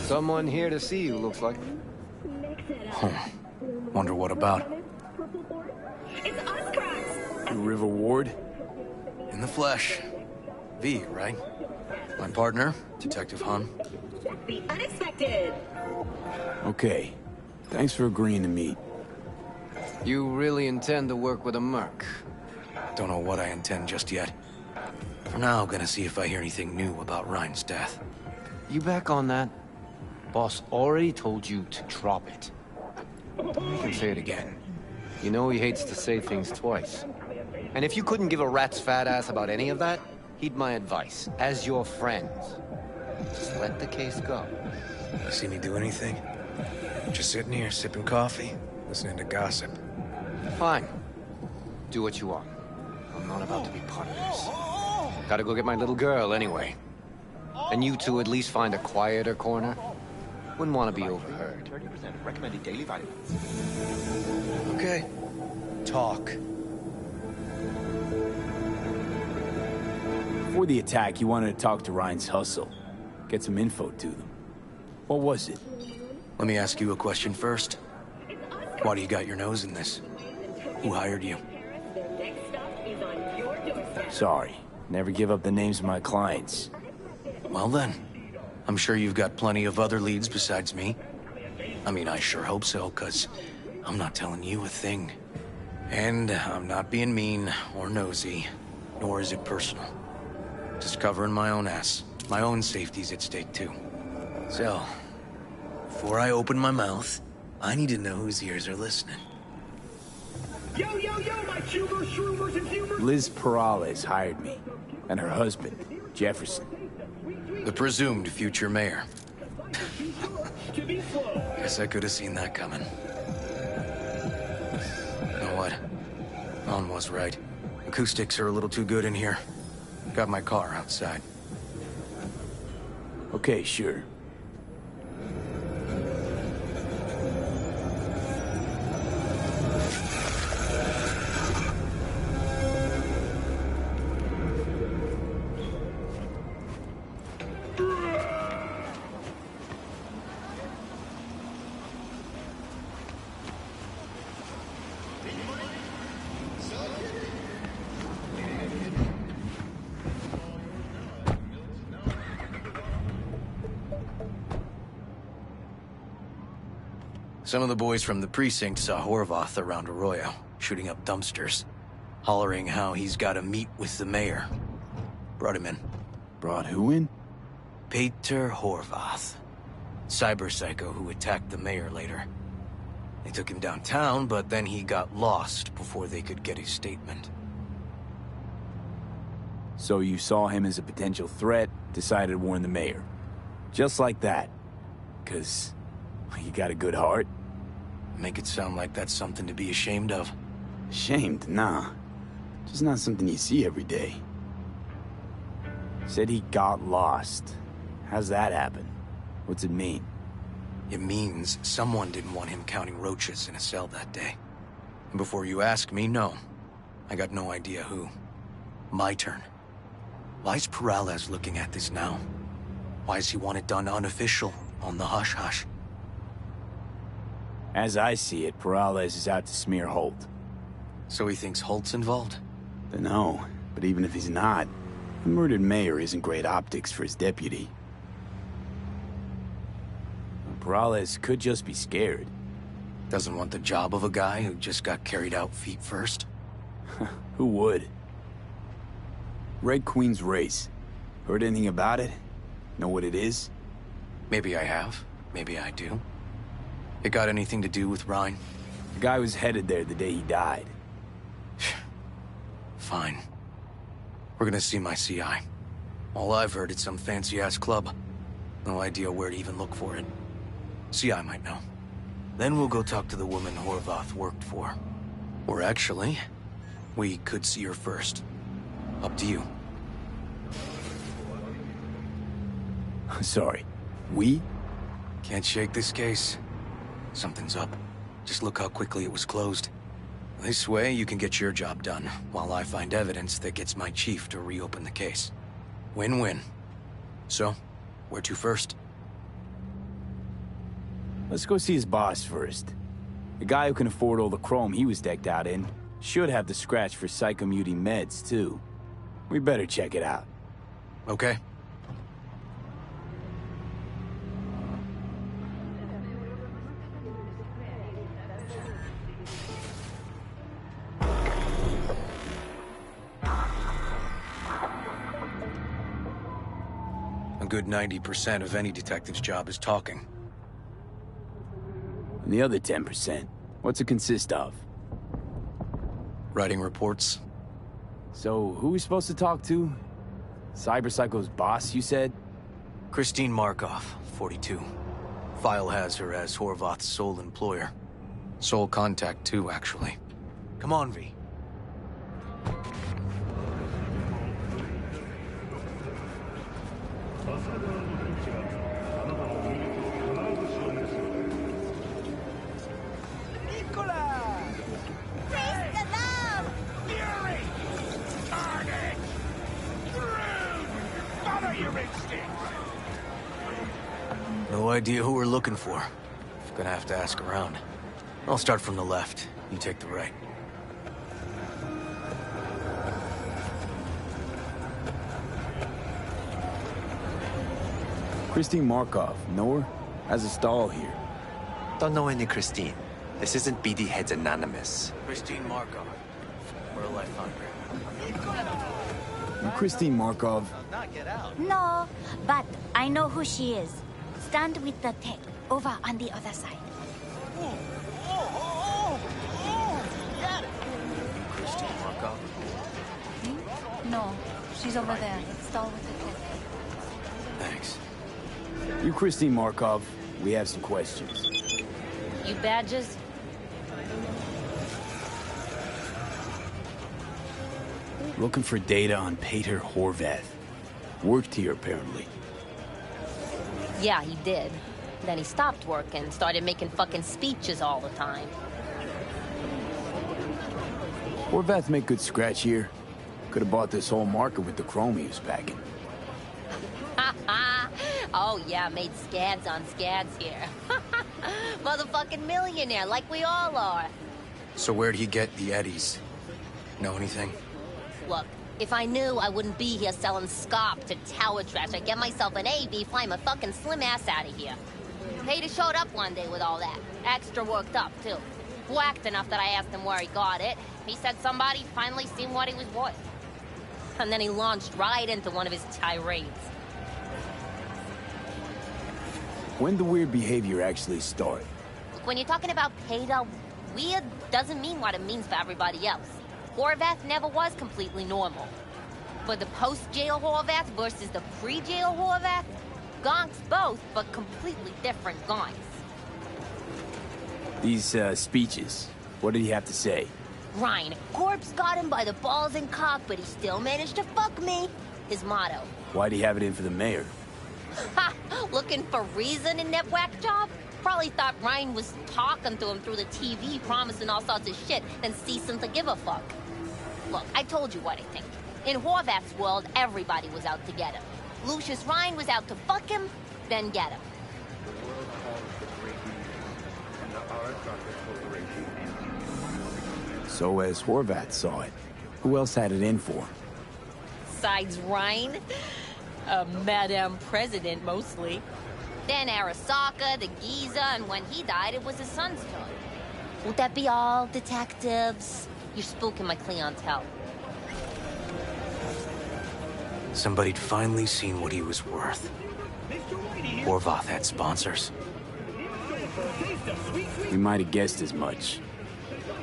Someone here to see you, looks like. Wonder what about? River Ward? In the flesh. V, right? My partner, Detective Han. The unexpected. Okay. Thanks for agreeing to meet. You really intend to work with a merc? Don't know what I intend just yet. For now, gonna see if I hear anything new about Ryan's death. You back on that? Boss already told you to drop it. You can say it again. You know he hates to say things twice. And if you couldn't give a rat's fat ass about any of that, heed my advice, as your friends. Just let the case go. You see me do anything? Just sitting here, sipping coffee, listening to gossip. Fine. Do what you want. I'm not about to be part of this. Gotta go get my little girl anyway. And you two at least find a quieter corner. Wouldn't want to be overheard. 30% recommended daily vitamins. Okay. Talk. Before the attack, you wanted to talk to Ryan's hustle. Get some info to them. What was it? Let me ask you a question first. Why do you got your nose in this? Who hired you? Sorry. Never give up the names of my clients. Well then, I'm sure you've got plenty of other leads besides me. I mean, I sure hope so, 'cause I'm not telling you a thing. And I'm not being mean or nosy, nor is it personal. Just covering my own ass. My own safety's at stake too. So, before I open my mouth, I need to know whose ears are listening. Yo, yo, yo, my tubers, shroomers, and humors! Liz Perales hired me. And her husband, Jefferson. The presumed future mayor. Guess I could have seen that coming. You know what? Ron was right. Acoustics are a little too good in here. Got my car outside. Okay, sure. Some of the boys from the precinct saw Horvath around Arroyo, shooting up dumpsters, hollering how he's got to meet with the mayor. Brought him in. Brought who in? Peter Horvath. Cyber psycho who attacked the mayor later. They took him downtown, but then he got lost before they could get his statement. So you saw him as a potential threat, decided to warn the mayor. Just like that. 'Cause you got a good heart. Make it sound like that's something to be ashamed of. Ashamed? Nah. Just not something you see every day. Said he got lost. How's that happen? What's it mean? It means someone didn't want him counting roaches in a cell that day. And before you ask me, no. I got no idea who. My turn. Why's Perales looking at this now? Why does he want it done unofficial, on the hush-hush? As I see it, Perales is out to smear Holt. So he thinks Holt's involved? Dunno, but even if he's not, the murdered mayor isn't great optics for his deputy. Perales could just be scared. Doesn't want the job of a guy who just got carried out feet first? Who would? Red Queen's race. Heard anything about it? Know what it is? Maybe I have. Maybe I do. It got anything to do with Ryan? The guy was headed there the day he died. Fine. We're gonna see my CI. All I've heard is some fancy-ass club. No idea where to even look for it. CI might know. Then we'll go talk to the woman Horvath worked for. Or actually, we could see her first. Up to you. Sorry. We? Can't shake this case. Something's up. Just look how quickly it was closed. This way, you can get your job done, while I find evidence that gets my chief to reopen the case. Win-win. So, where to first? Let's go see his boss first. The guy who can afford all the chrome he was decked out in should have the scratch for psychomuting meds, too. We better check it out. Okay. A good 90% of any detective's job is talking. And the other 10%, what's it consist of? Writing reports. So, who are we supposed to talk to? Cyberpsycho's boss, you said? Christine Markov, 42. File has her as Horvath's sole employer. Sole contact, too, actually. Come on, V. No idea who we're looking for. Gonna have to ask around. I'll start from the left. You take the right. Christine Markov, know her? Has a stall here. Don't know any Christine. This isn't BD Heads Anonymous. Christine Markov. Where'll I find her? You Christine Markov? No, but I know who she is. Stand with the tech, over on the other side. Christine Markov? No, she's over there. Stall with the tech. Thanks. You Christine Markov, we have some questions. You badges? Looking for data on Peter Horvath. Worked here, apparently. Yeah, he did. Then he stopped working, started making fucking speeches all the time. Horvath make good scratch here. Could have bought this whole market with the chrome he was packing. Oh yeah, made scads on scads here. Motherfucking millionaire, like we all are. So where'd he get the eddies? Know anything? Look, if I knew, I wouldn't be here selling scop to tower trash. I'd get myself an AB, fly my fucking slim ass out of here. Peter showed up one day with all that. Extra worked up, too. Whacked enough that I asked him where he got it. He said somebody finally seen what he was worth. And then he launched right into one of his tirades. When the weird behavior actually start? When you're talking about Peter, weird doesn't mean what it means for everybody else. Horvath never was completely normal. But the post-jail Horvath versus the pre-jail Horvath, gonks both, but completely different gonks. These, speeches, what did he have to say? Ryan, corpse got him by the balls and cock, but he still managed to fuck me. His motto. Why'd he have it in for the mayor? Ha! Looking for reason in that whack job? Probably thought Ryan was talking to him through the TV, promising all sorts of shit, then ceasing to give a fuck. Look, I told you what I think. In Horvath's world, everybody was out to get him. Lucius Ryan was out to fuck him, then get him. So as Horvath saw it, who else had it in for? Besides Ryan? Madam President, mostly. Then Arasaka, the Giza, and when he died, it was his son's turn. Would that be all, detectives? You're spooking my clientele. Somebody'd finally seen what he was worth. Horvath had sponsors. We might have guessed as much.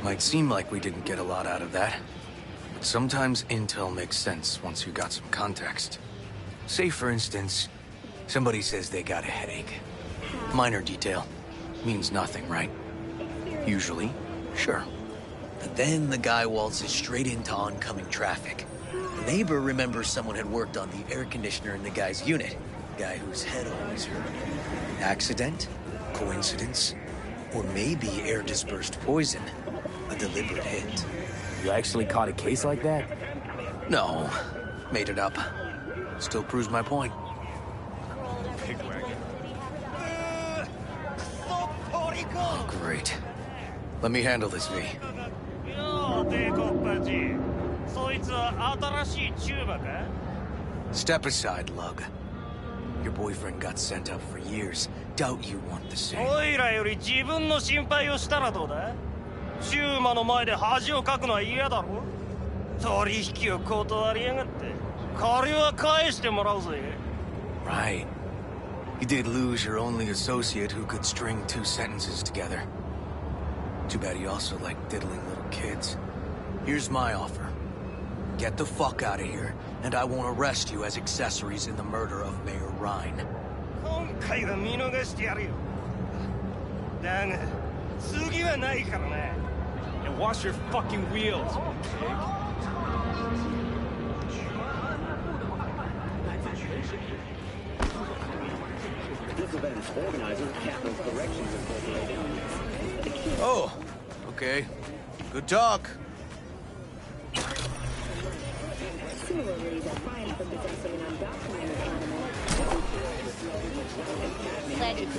Might seem like we didn't get a lot out of that. But sometimes intel makes sense once you got some context. Say, for instance, somebody says they got a headache. Minor detail. Means nothing, right? Usually, sure. But then the guy waltzes straight into oncoming traffic. The neighbor remembers someone had worked on the air conditioner in the guy's unit. The guy whose head always hurt. Accident? Coincidence? Or maybe air-dispersed poison. A deliberate hit. You actually caught a case like that? No. Made it up. Still proves my point. Oh, great. Let me handle this, V. Step aside, Lug. Your boyfriend got sent up for years. Doubt you want the same. おいらより自分の心配をしたらどうだ？シューマの前で恥をかくのは嫌だろ？取引を断りやがって。借りは返してもらうぜ。Right. You did lose your only associate who could string 2 sentences together. Too bad he also liked diddling little kids. Here's my offer. Get the fuck out of here, and I won't arrest you as accessories in the murder of Mayor Rhine. 今回は見逃してやるよ。だが、次はないからな。And wash your fucking wheels, pig. This event's organizer, Capital Corrections Incorporated. Oh, okay. Good talk. Similarly, the fine for possessing an undocumented animal. Legend.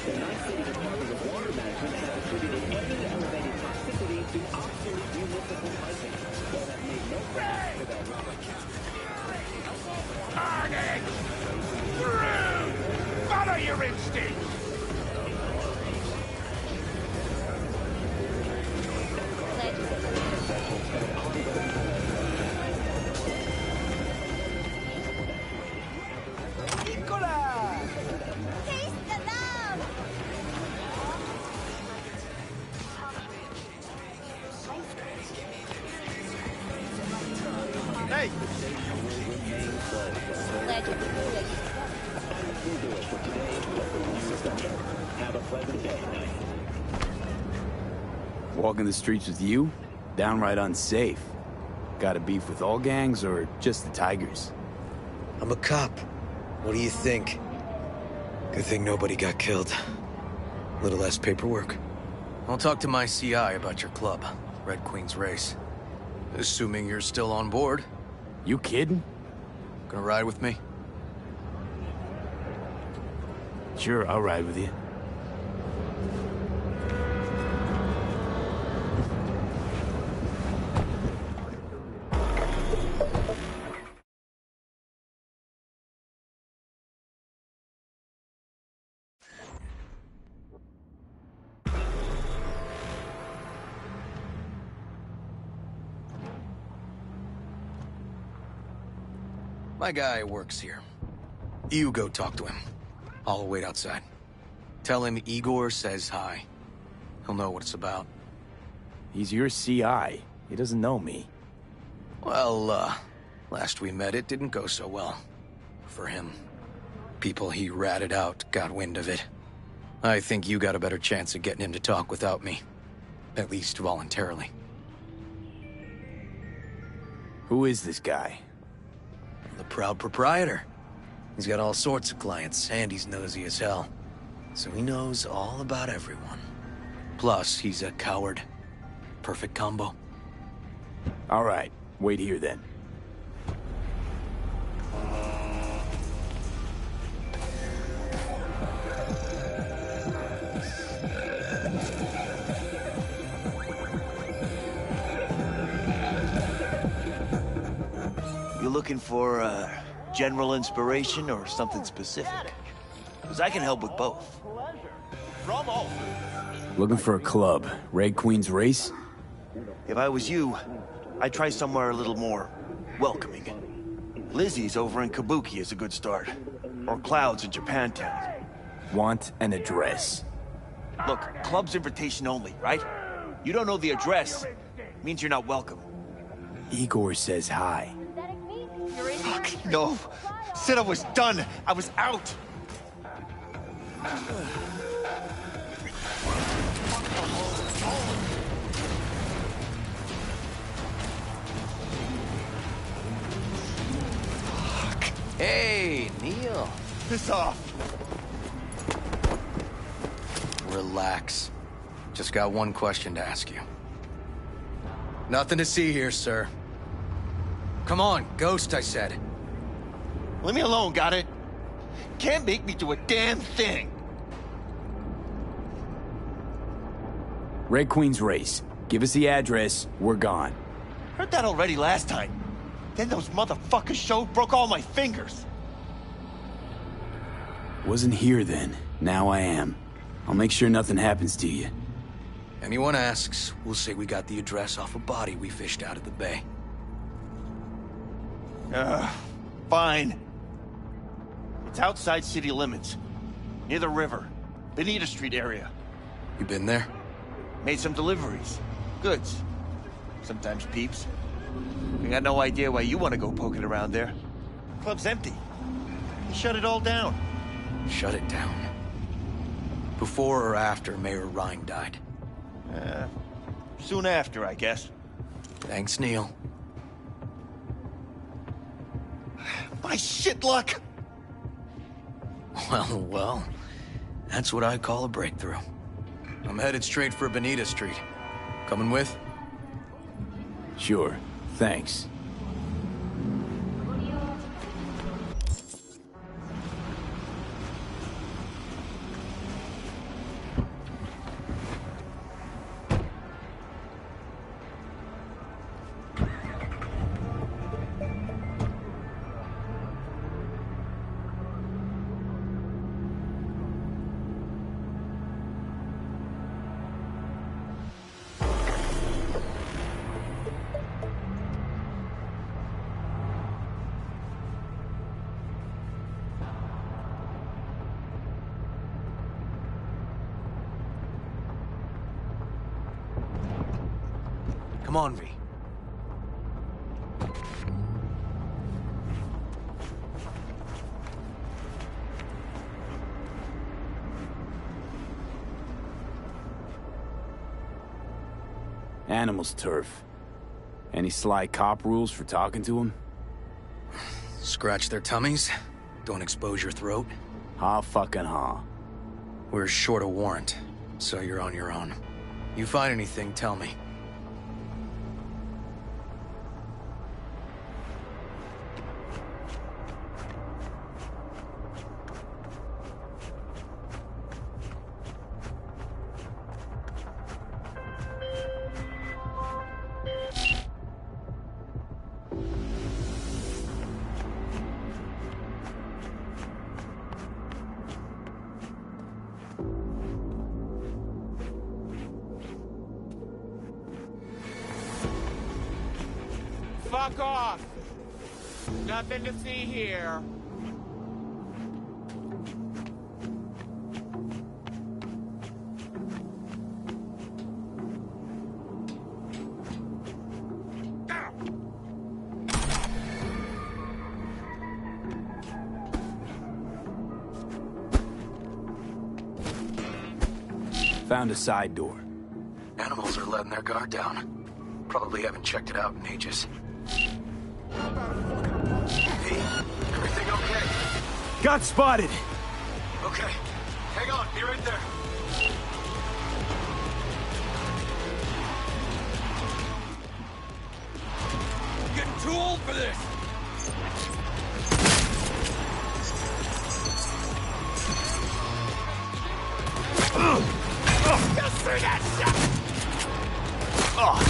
The Night City Department of Water Management has attributed any elevated toxicity to obsolete municipal piping. While that made no sense to their Follow your instincts! Hey! Have a pleasant day. Walking the streets with you? Downright unsafe. Got a beef with all gangs or just the Tigers? I'm a cop. What do you think? Good thing nobody got killed. A little less paperwork. I'll talk to my CI about your club, Red Queen's Race. Assuming you're still on board. You kidding? Gonna ride with me? Sure, I'll ride with you. My guy works here. You go talk to him. I'll wait outside. Tell him Igor says hi. He'll know what it's about. He's your CI. He doesn't know me. Well, last we met, it didn't go so well. For him. People he ratted out got wind of it. I think you got a better chance of getting him to talk without me. At least voluntarily. Who is this guy? The proud proprietor. He's got all sorts of clients, and he's nosy as hell. So he knows all about everyone. Plus, he's a coward. Perfect combo. All right, wait here then. You looking for general inspiration or something specific? Because I can help with both. Looking for a club. Red Queen's Race? If I was you, I'd try somewhere a little more welcoming. Lizzie's over in Kabuki is a good start. Or Cloud's in Japantown. Want an address. Look, club's invitation only, right? You don't know the address. Means you're not welcome. Igor says hi. Fuck, no. Said I was done. I was out. Hey, Neil. Piss off. Relax. Just got one question to ask you. Nothing to see here, sir. Come on, Ghost, I said. Leave me alone, got it? Can't make me do a damn thing. Red Queen's Race. Give us the address, we're gone. Heard that already last time. Then those motherfuckers showed, broke all my fingers. Wasn't here then. Now I am. I'll make sure nothing happens to you. Anyone asks, we'll say we got the address off a body we fished out of the bay. Fine. It's outside city limits. Near the river. Bonita Street area. You been there? Made some deliveries. Goods. Sometimes peeps. I got no idea why you want to go poking around there. Club's empty. They shut it all down. Shut it down. Before or after Mayor Rhine died? Soon after, I guess. Thanks, Neil. My shit luck! Well, that's what I call a breakthrough. I'm headed straight for Bonita Street. Coming with? Sure. Thanks. Come on, V. Animals turf. Any sly cop rules for talking to him? Scratch their tummies. Don't expose your throat. Ha fucking ha. We're short a warrant, so you're on your own. You find anything, tell me. Fuck off! Nothing to see here. Found a side door. Animals are letting their guard down. Probably haven't checked it out in ages. Hey, everything okay? Got spotted! Okay. Hang on, be right there. I'm getting too old for this! Just see that shit! Come on.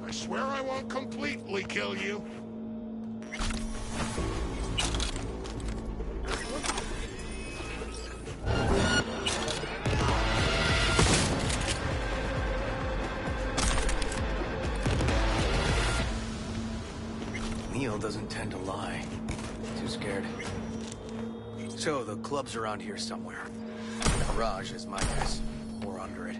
I swear I won't completely kill you. doesn't tend to lie. Too scared. So, the club's around here somewhere. The garage is my guess. Or under it.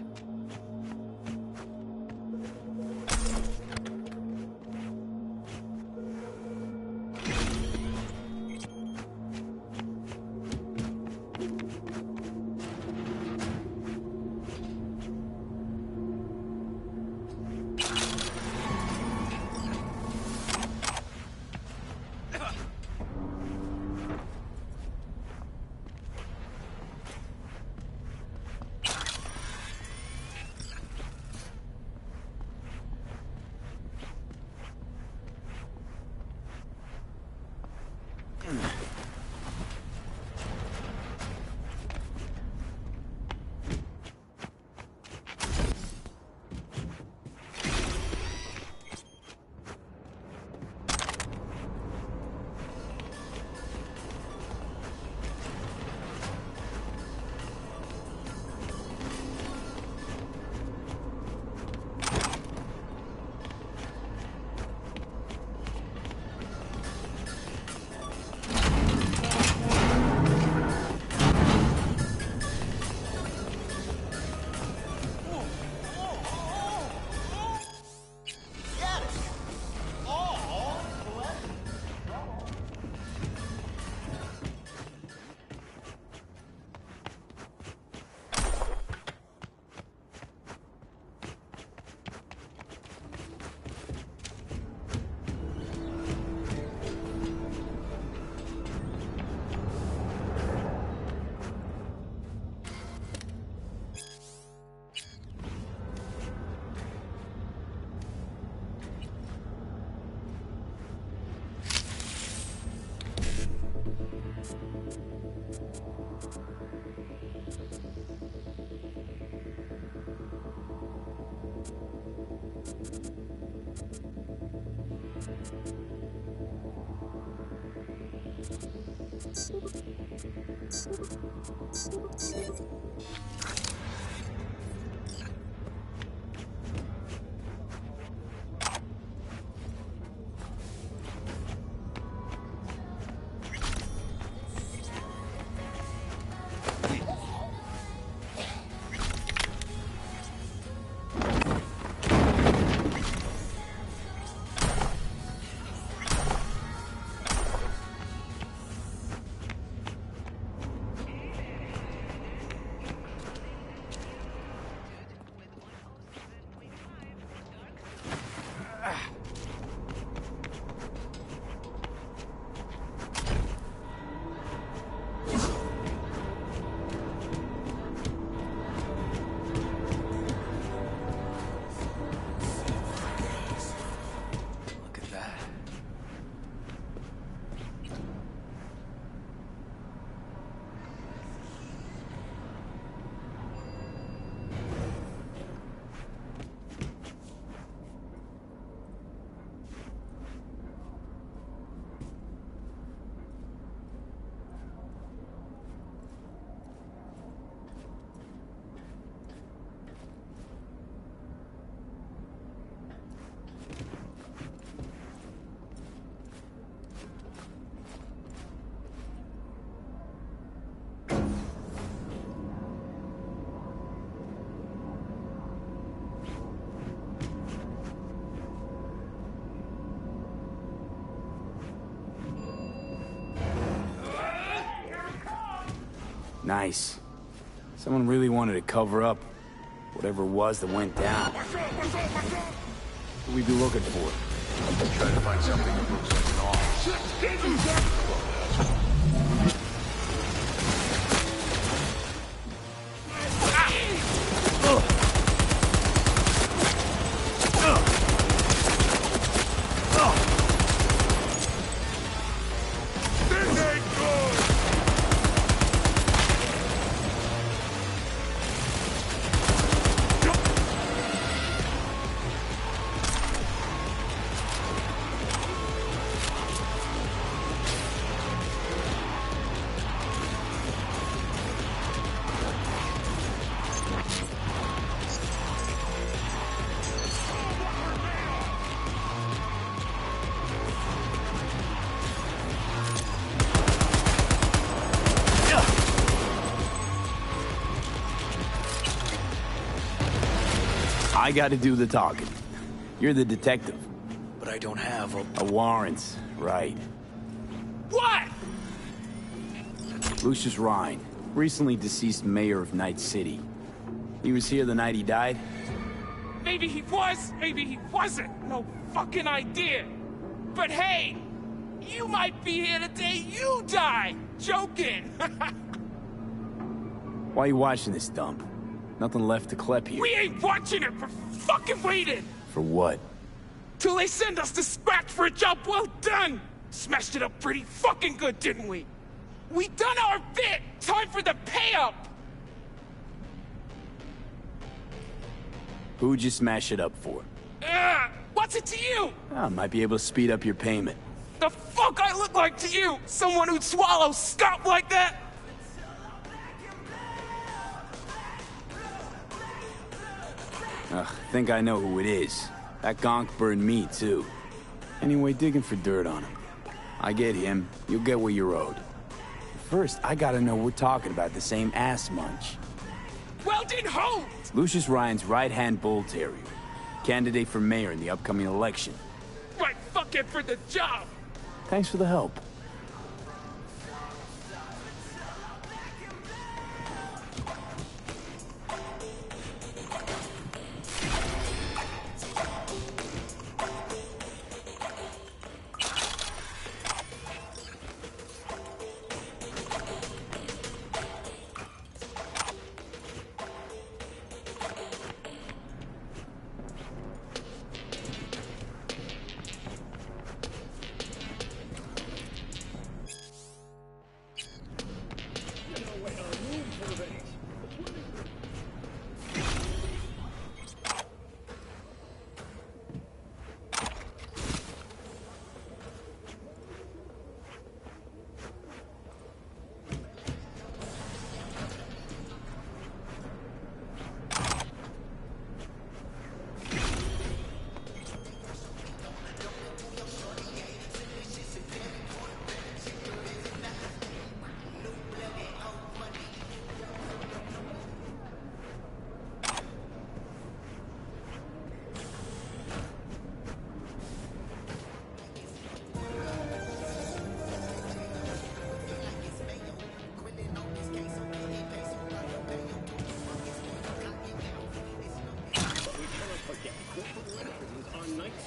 Nice. Someone really wanted to cover up whatever it was that went down. What we be looking for? Try to find something that looks like an arm. I gotta do the talking. You're the detective. But I don't have a warrant, right? What? Lucius Rhine, recently deceased mayor of Night City. He was here the night he died? Maybe he was, maybe he wasn't. No fucking idea. But hey, you might be here the day you die. Joking. Why are you watching this dump? Nothing left to clep here. We ain't watching it. We're fucking waiting. For what? Till they send us the scratch for a job well done. Smashed it up pretty fucking good, didn't we? We done our bit. Time for the pay-up. Who'd you smash it up for? What's it to you? I might be able to speed up your payment. The fuck I look like to you? Someone who'd swallow scop like that? Think I know who it is. That gonk burned me, too. Anyway, digging for dirt on him. I get him, you'll get what you're owed. First, I gotta know we're talking about the same ass munch. Weldon Holt! Lucius Ryan's right-hand bull terrier. Candidate for mayor in the upcoming election. Right fucking for the job! Thanks for the help.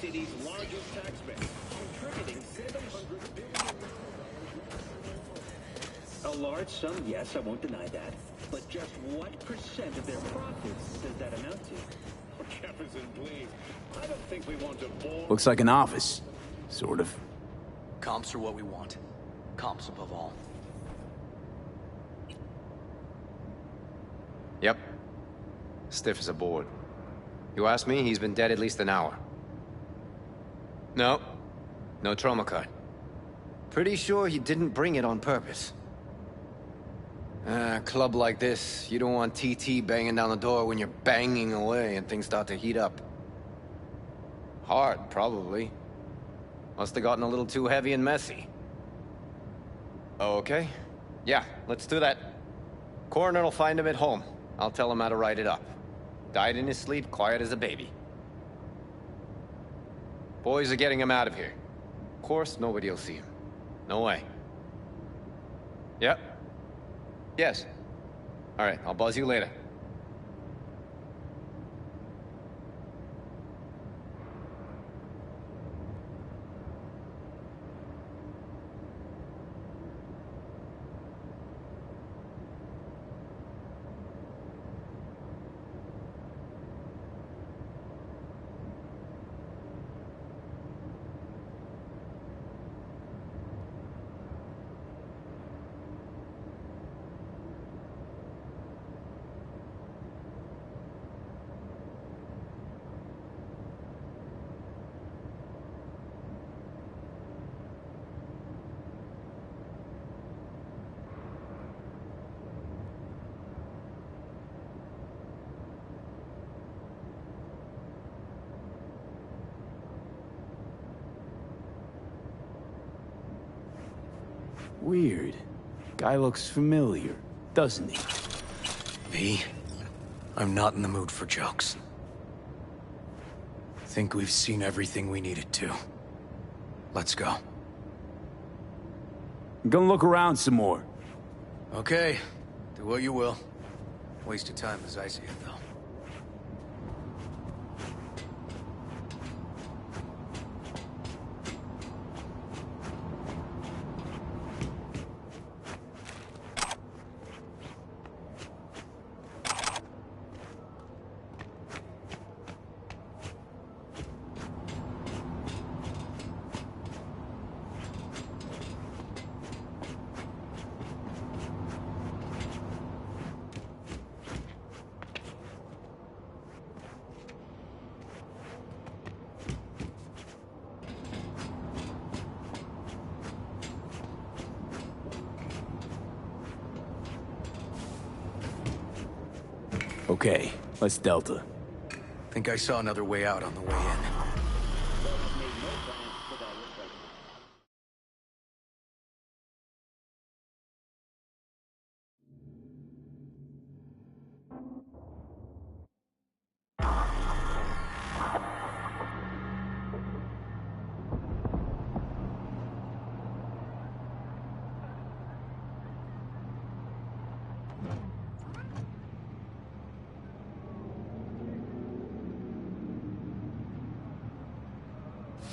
City's largest taxpayer, contributing $700 billion. A large sum, yes, I won't deny that. But just what percent of their profits does that amount to? Oh, Jefferson, please. I don't think we want to bore... Looks like an office. Sort of. Comps are what we want. Comps above all. Yep. Stiff as a board. You ask me, he's been dead at least an hour. No. No trauma card. Pretty sure he didn't bring it on purpose. A club like this, you don't want TT banging down the door when you're banging away and things start to heat up. Hard, probably. Must have gotten a little too heavy and messy. Okay. Yeah, let's do that. Coroner will find him at home. I'll tell him how to write it up. Died in his sleep, quiet as a baby. Boys are getting him out of here. Of course, nobody will see him. No way. Yep. Yes. All right, I'll buzz you later. Weird. Guy looks familiar, doesn't he? Me? I'm not in the mood for jokes. think we've seen everything we needed to. Let's go. I'm gonna look around some more. Okay, do what you will. Waste of time as I see it, though. Okay, let's Delta. Think I saw another way out on the way in.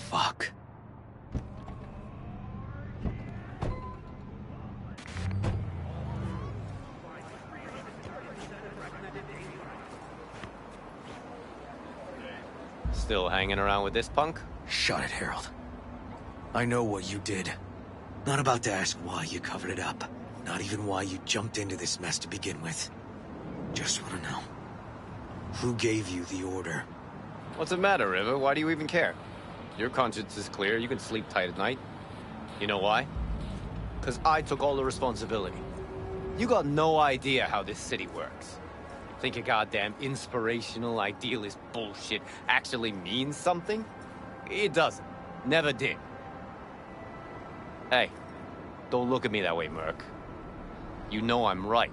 Fuck. Still hanging around with this punk? Shut it, Harold. I know what you did. Not about to ask why you covered it up. Not even why you jumped into this mess to begin with. Just want to know. Who gave you the order? What's the matter, River? Why do you even care? Your conscience is clear. You can sleep tight at night. You know why? Because I took all the responsibility. You got no idea how this city works. Think a goddamn inspirational, idealist bullshit actually means something? It doesn't. Never did. Hey, don't look at me that way, Merc. You know I'm right.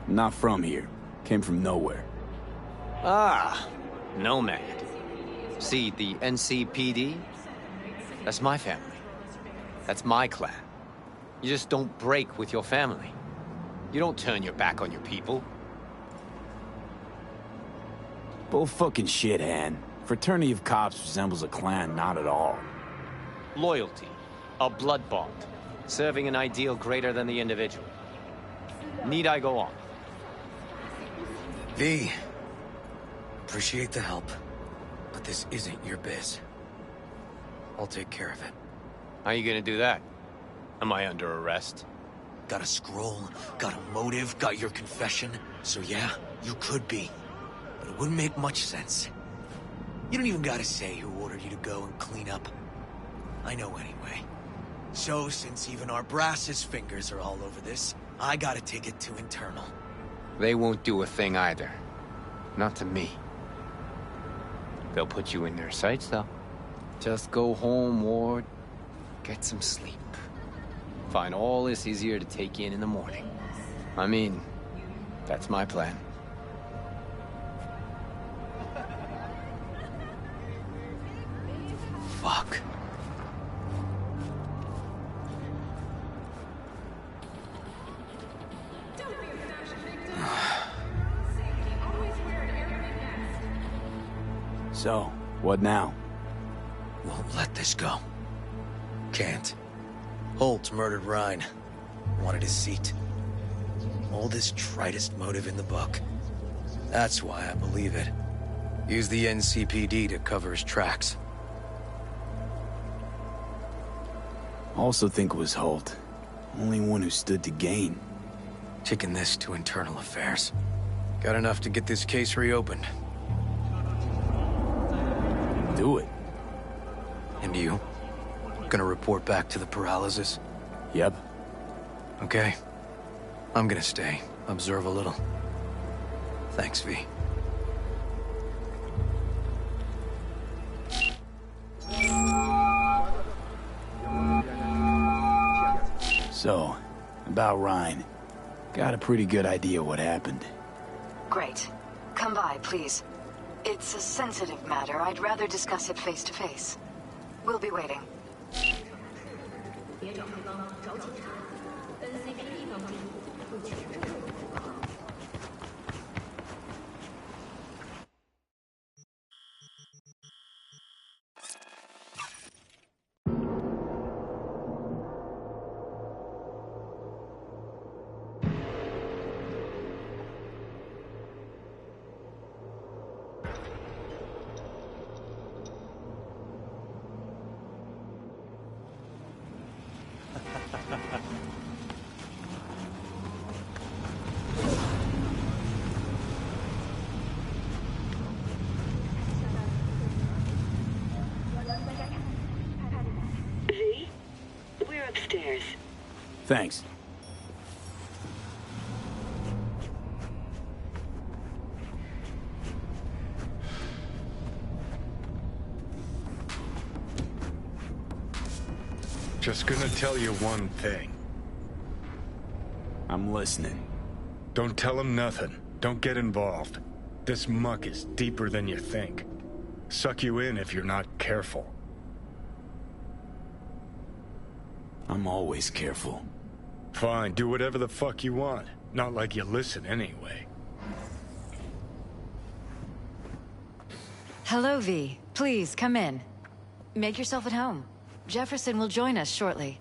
Not from here. Came from nowhere. Ah, nomad. See, the NCPD? That's my family. That's my clan. You just don't break with your family. You don't turn your back on your people. Bull fucking shit, Han. Fraternity of cops resembles a clan, not at all. Loyalty. A blood bond. Serving an ideal greater than the individual. Need I go on? V. Appreciate the help. But this isn't your biz. I'll take care of it. How you gonna do that? Am I under arrest? Got a scroll, got a motive, got your confession. So yeah, you could be. But it wouldn't make much sense. You don't even gotta say who ordered you to go and clean up. I know anyway. So, since even our brass's fingers are all over this, I gotta take it to internal. They won't do a thing either. Not to me. They'll put you in their sights, though. Just go home, Ward. Get some sleep. Find all this easier to take in the morning. I mean, that's my plan. Fuck. So, what now? Won't let this go. Can't. Holt murdered Ryan. Wanted his seat. Oldest, tritest motive in the book. That's why I believe it. Use the NCPD to cover his tracks. Also think it was Holt. Only one who stood to gain. Taking this to internal affairs. Got enough to get this case reopened. Do it. And you? Gonna report back to the paralysis? Yep. Okay. I'm gonna stay. Observe a little. Thanks, V. So, about Ryan. Got a pretty good idea what happened. Great. Come by, please. It's a sensitive matter. I'd rather discuss it face to face. We'll be waiting. V, we're upstairs. Thanks. Just gonna tell you one thing. I'm listening. Don't tell him nothing. Don't get involved. This muck is deeper than you think. Suck you in if you're not careful. I'm always careful. Fine, do whatever the fuck you want. Not like you listen anyway. Hello, V. Please, come in. Make yourself at home. Jefferson will join us shortly.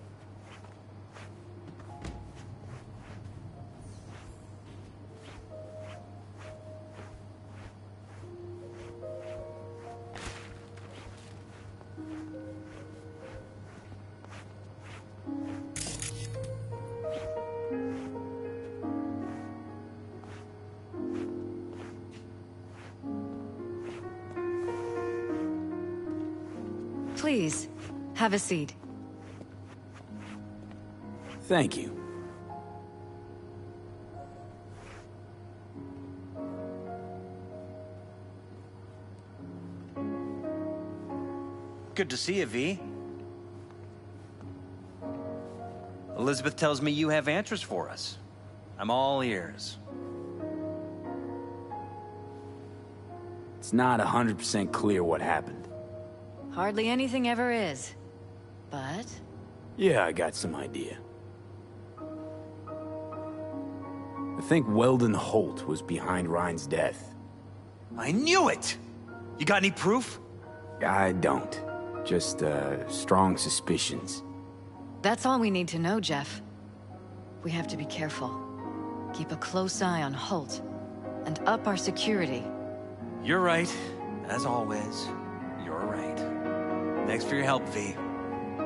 Please, have a seat. Thank you. Good to see you, V. Elizabeth tells me you have answers for us. I'm all ears. It's not 100% clear what happened. Hardly anything ever is. But... Yeah, I got some idea. I think Weldon Holt was behind Ryan's death. I knew it! You got any proof? I don't. Just, strong suspicions. that's all we need to know, Jeff. We have to be careful. Keep a close eye on Holt. And up our security. You're right. As always, you're right. Thanks for your help, V.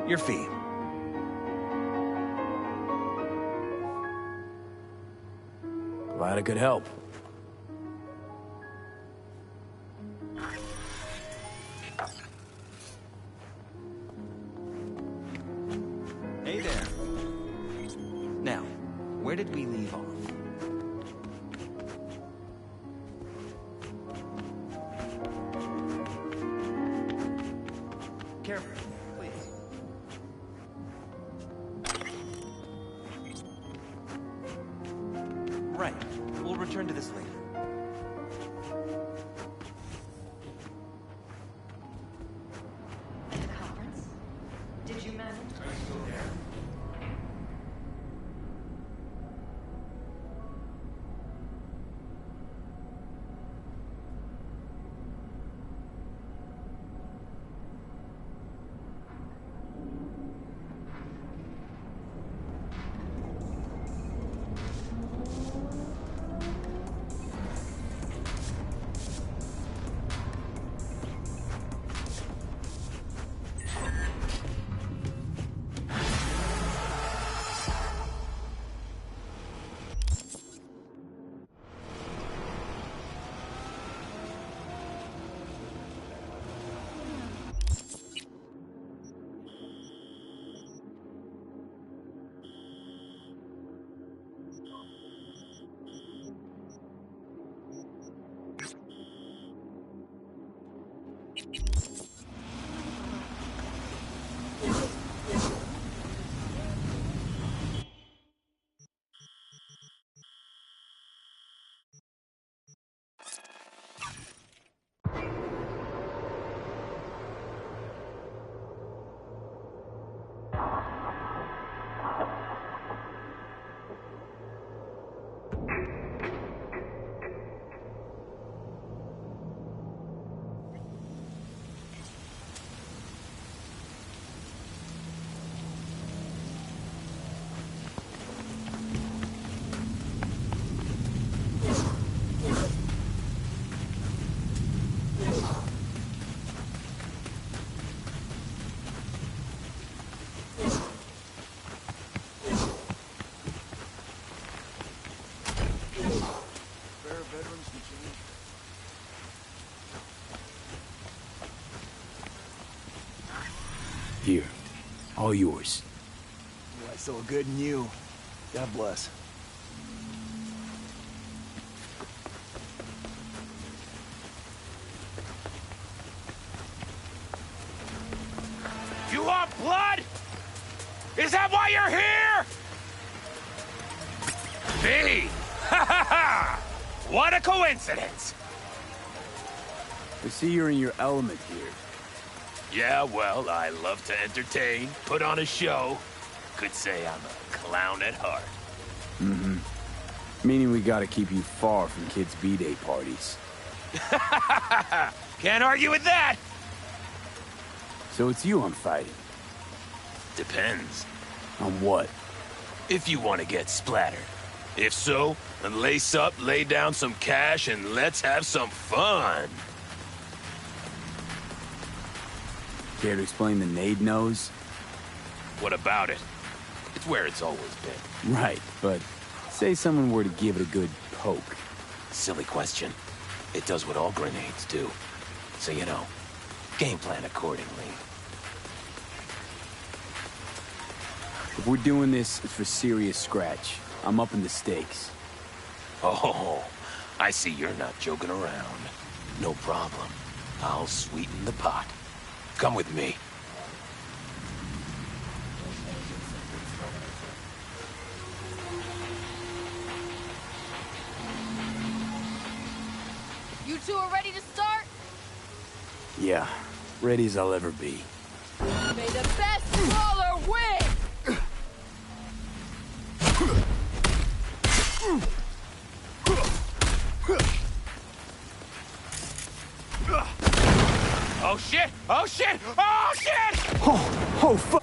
Your fee. Glad I could help. Hey there. Now, where did we leave off? Careful, please. Right. We'll return to this later. Did you manage? I'm still there. Here. All yours. I saw good in you. God bless. You want blood? Is that why you're here? V! Ha ha ha! What a coincidence! I see you're in your element here. Yeah, well, I love to entertain, put on a show. Could say I'm a clown at heart. Mm-hmm. Meaning we gotta keep you far from kids' B-Day parties. Can't argue with that! So it's you I'm fighting. Depends. On what? If you want to get splattered. If so, then lace up, lay down some cash, and let's have some fun. Care to explain the nade nose? What about it? It's where it's always been. Right, but say someone were to give it a good poke. Silly question. It does what all grenades do. So, you know, game plan accordingly. If we're doing this, it's for serious scratch. I'm upping the stakes. Oh, I see you're not joking around. No problem. I'll sweeten the pot. Come with me. You two are ready to start? Yeah, ready as I'll ever be. May the best brawler win! Oh shit! Oh shit! Oh shit! Oh, fuck!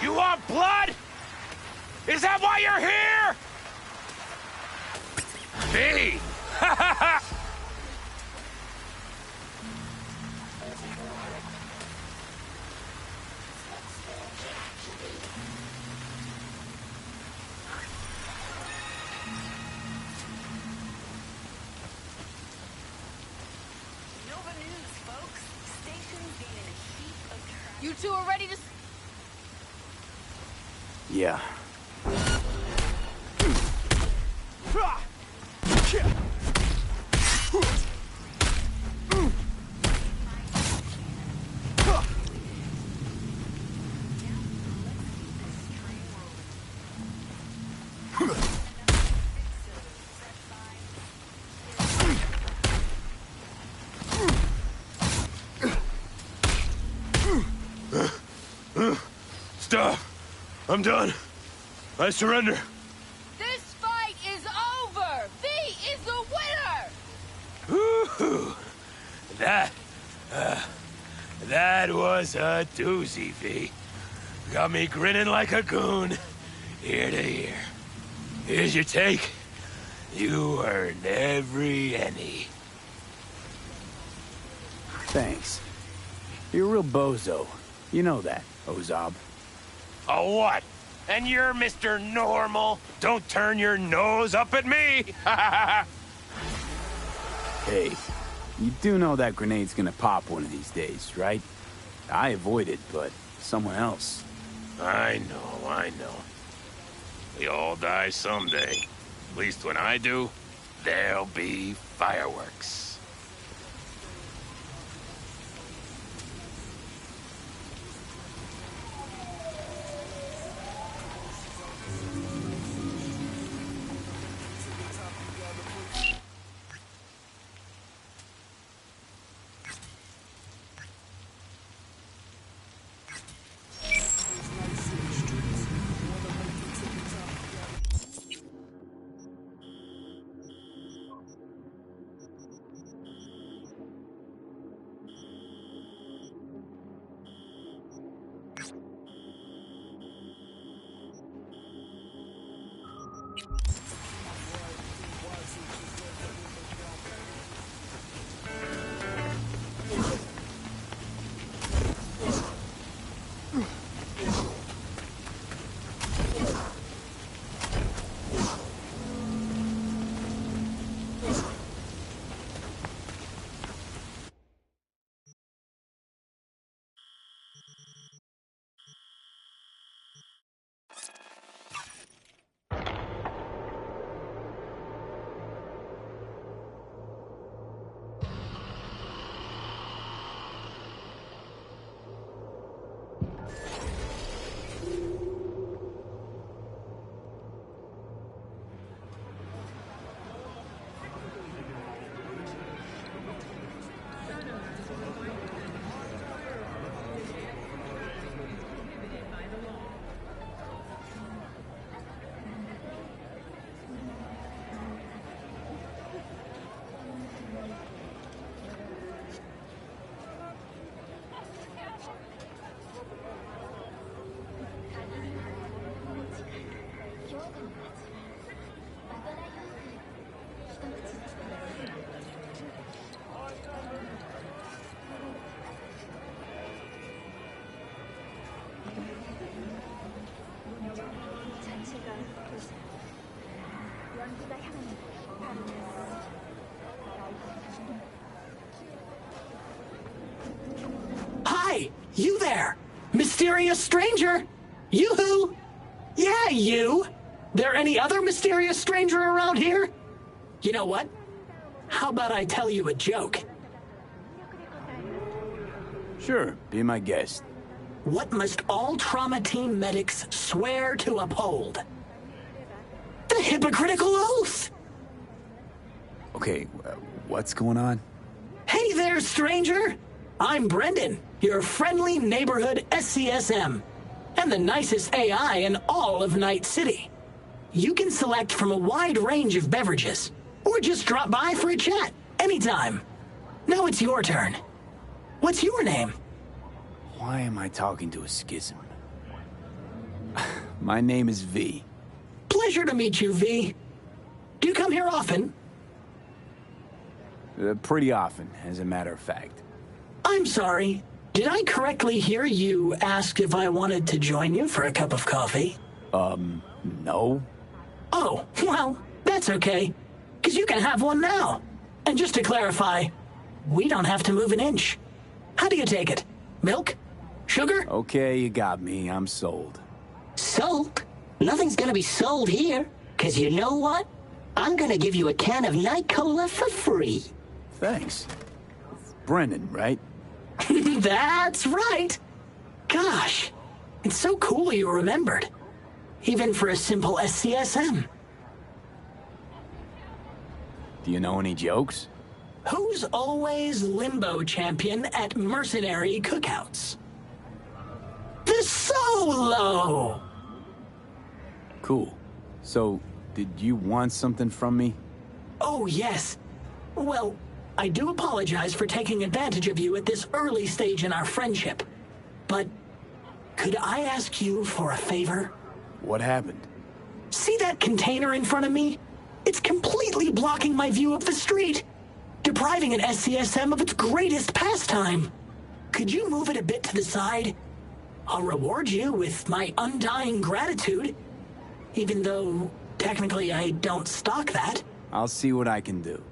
You want blood? Is that why you're here? V! Ha ha ha! You two are ready to... Yeah. Stop! I'm done. I surrender. This fight is over! V is the winner! Woo-hoo. That was a doozy, V. Got me grinning like a goon, ear to ear. Here's your take. You earned every penny. Thanks. You're a real bozo. You know that, Ozab. Oh, what? And you're Mr. Normal? Don't turn your nose up at me! Hey, you do know that grenade's gonna pop one of these days, right? I avoid it, but someone else. I know. We all die someday. At least when I do, there'll be fireworks. Hi, you there, mysterious stranger. Yoo-hoo! Yeah, you. There any other mysterious stranger around here? You know what? How about I tell you a joke? Sure, be my guest. What must all trauma team medics swear to uphold? The hypocritical oath! Okay, what's going on? Hey there, stranger! I'm Brendan, your friendly neighborhood SCSM, and the nicest AI in all of Night City. You can select from a wide range of beverages, or just drop by for a chat, anytime. Now it's your turn. What's your name? Why am I talking to a schism? My name is V. Pleasure to meet you, V. Do you come here often? Pretty often, as a matter of fact. I'm sorry. Did I correctly hear you ask if I wanted to join you for a cup of coffee? No. Oh, well, that's okay. Because you can have one now. And just to clarify, we don't have to move an inch. How do you take it? Milk? Sugar? Okay, you got me. I'm sold. Sold? Nothing's gonna be sold here. Because you know what? I'm gonna give you a can of Night Cola for free. Thanks. Brendan, right? That's right. Gosh, it's so cool you remembered. Even for a simple SCSM. Do you know any jokes? Who's always limbo champion at mercenary cookouts? The Solo! Cool. So, did you want something from me? Oh, yes. Well, I do apologize for taking advantage of you at this early stage in our friendship. But could I ask you for a favor? What happened? See that container in front of me? It's completely blocking my view of the street, depriving an SCSM of its greatest pastime. Could you move it a bit to the side? I'll reward you with my undying gratitude, even though technically I don't stock that. I'll see what I can do.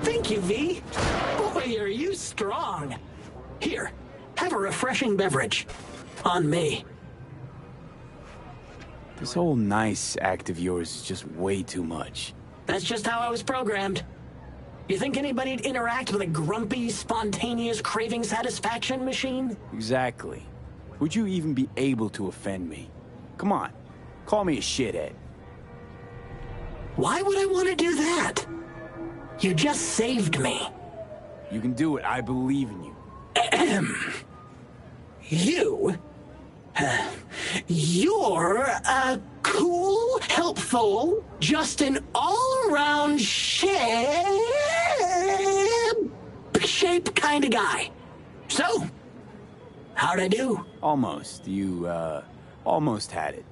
Thank you, V. Boy, are you strong. Here, have a refreshing beverage. On me. This whole nice act of yours is just way too much. That's just how I was programmed. You think anybody'd interact with a grumpy, spontaneous craving satisfaction machine? Exactly. Would you even be able to offend me? Come on, call me a shithead. Why would I want to do that? You just saved me. You can do it. I believe in you. You? You're a cool, helpful, just an all-around shape kind of guy. So, how'd I do? Almost. You, almost had it.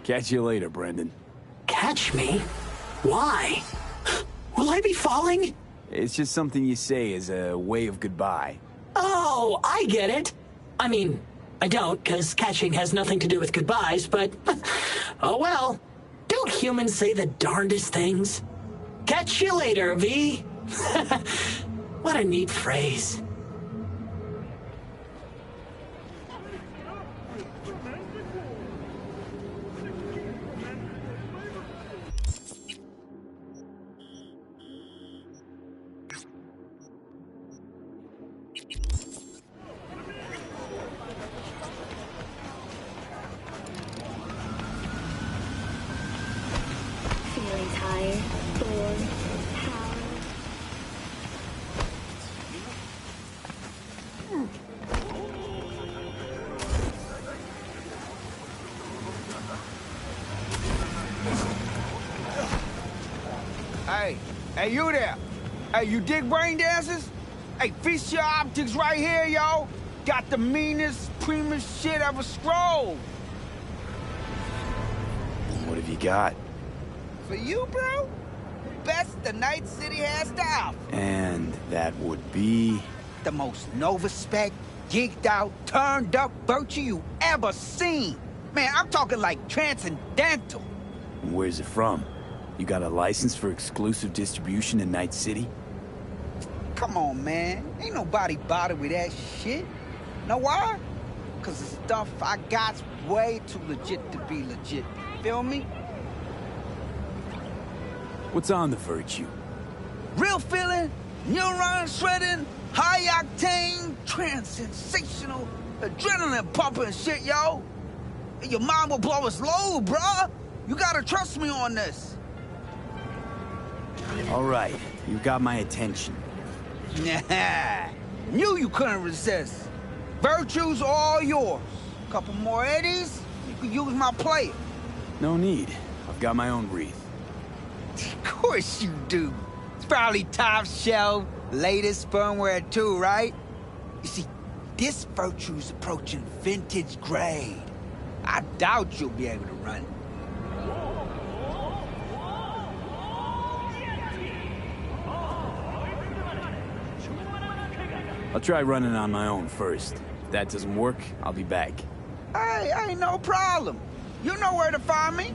Catch you later, Brendan. Catch me? Why? Will I be falling? It's just something you say as a way of goodbye. Oh, I get it. I mean, I don't, because catching has nothing to do with goodbyes, but... oh well. Don't humans say the darndest things? Catch you later, V. What a neat phrase. Feeling tired, bored, tired. Hey, you there? Hey, you dig brain dances? Hey, feast your optics right here, yo. Got the meanest, primest shit ever scrolled. What have you got? For you, bro? best the Night City has to offer. And that would be... The most Nova-spec, geeked out, turned up virtue you ever seen. Man, I'm talking like transcendental. Where's it from? You got a license for exclusive distribution in Night City? Come on, man. Ain't nobody bothered with that shit. Know why? Cause the stuff I got's way too legit to be legit. Feel me? What's on the Virtue? Real feeling, neuron shredding, high octane, trans-sensational, adrenaline pumping shit, yo. Your mind will blow its load, bruh. You gotta trust me on this. All right, you got my attention. Nah, knew you couldn't resist. Virtue's all yours. Couple more eddies, you can use my player. No need. I've got my own wreath. Of course you do. It's probably top shelf, latest firmware too, right? You see, this Virtue's approaching vintage grade. I doubt you'll be able to run it. I'll try running on my own first. If that doesn't work, I'll be back. Hey, ain't no problem. You know where to find me.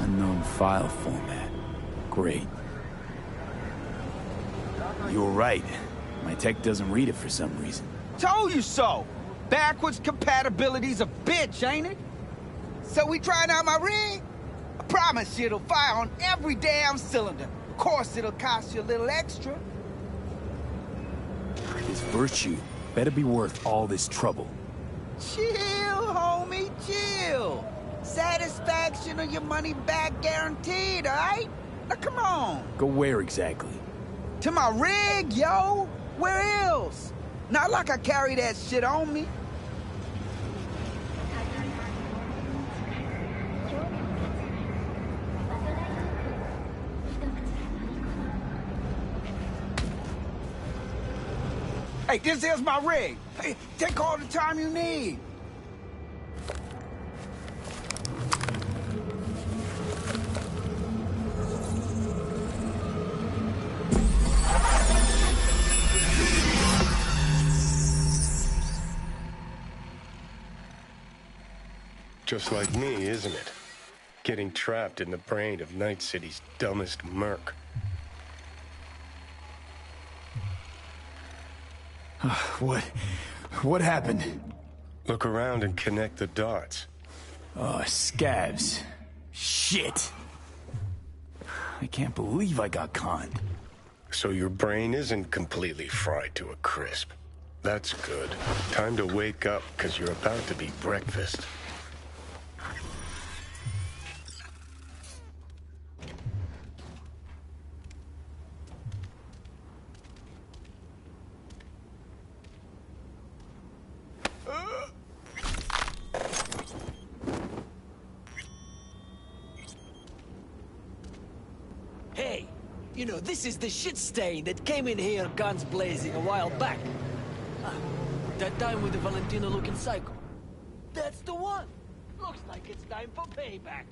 Unknown file format. Great. You were right. My tech doesn't read it for some reason. Told you so. Backwards compatibility's a bitch, ain't it? So we trying out my rig? I promise you it'll fire on every damn cylinder. Of course it'll cost you a little extra. This Virtue better be worth all this trouble. Chill, homie, chill. Satisfaction of your money back guaranteed, alright? Now come on. Go where exactly? To my rig, yo. Where else? Not like I carry that shit on me. Hey, this is my rig. Hey, take all the time you need. Just like me, isn't it? Getting trapped in the brain of Night City's dumbest merc. What happened? Look around and connect the dots. Oh, scabs. Shit. I can't believe I got conned. So your brain isn't completely fried to a crisp. That's good. Time to wake up, because you're about to be breakfast. Hey, you know, this is the shit stain that came in here guns blazing a while back. That time with the Valentino-looking psycho. That's the one! Looks like it's time for payback.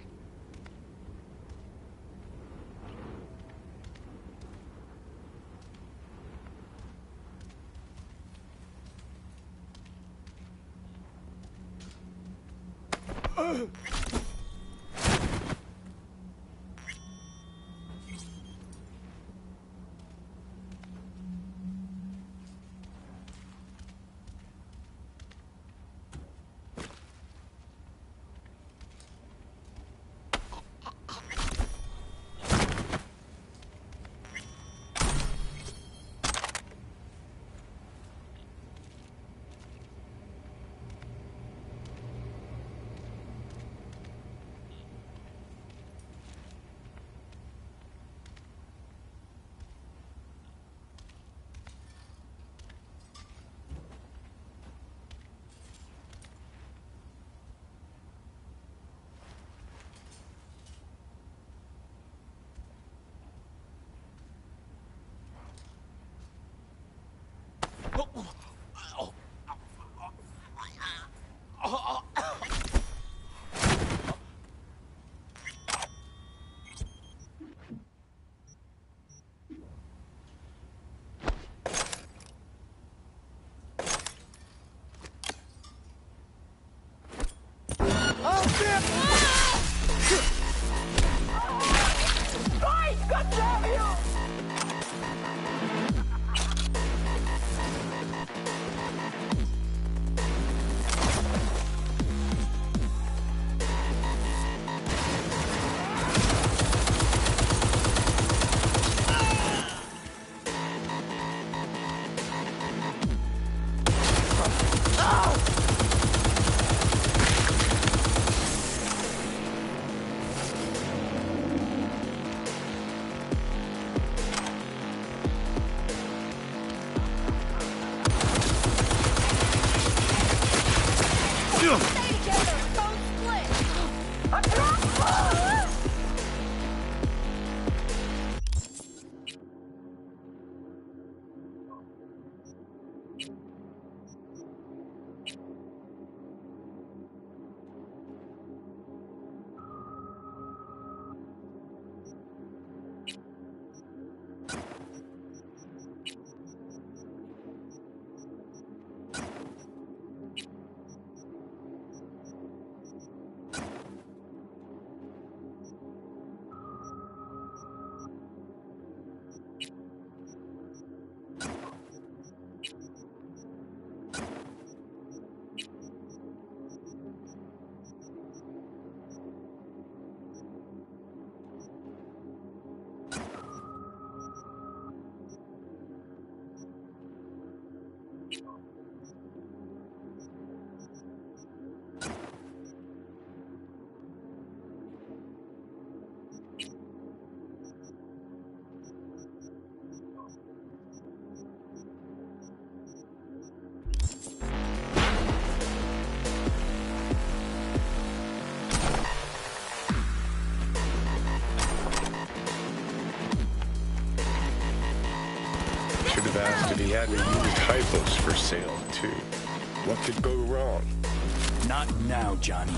together! Don't split! Should have asked if he had any used hypos for sale, too. What could go wrong? Not now, Johnny.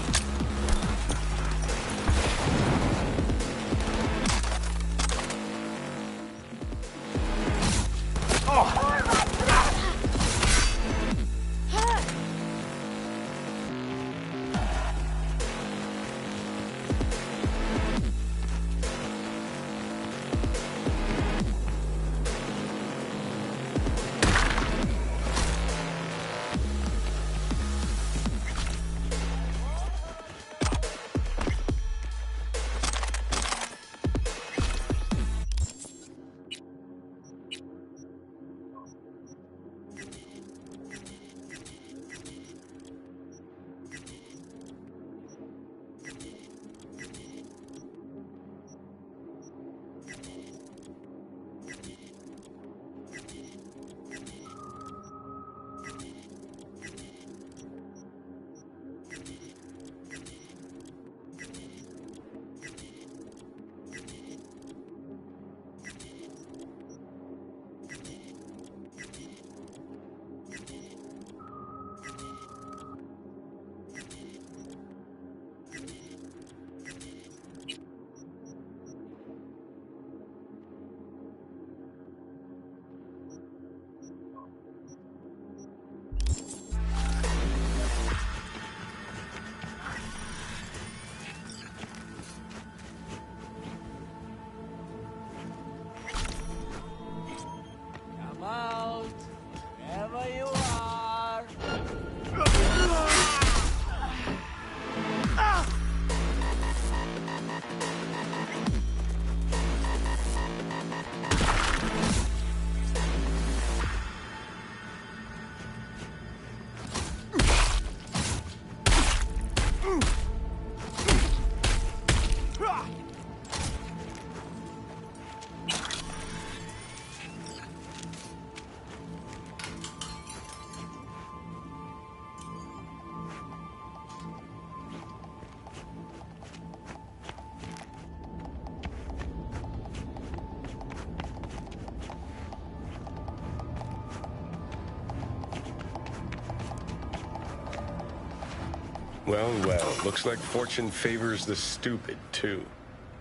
Well, well, looks like fortune favors the stupid, too.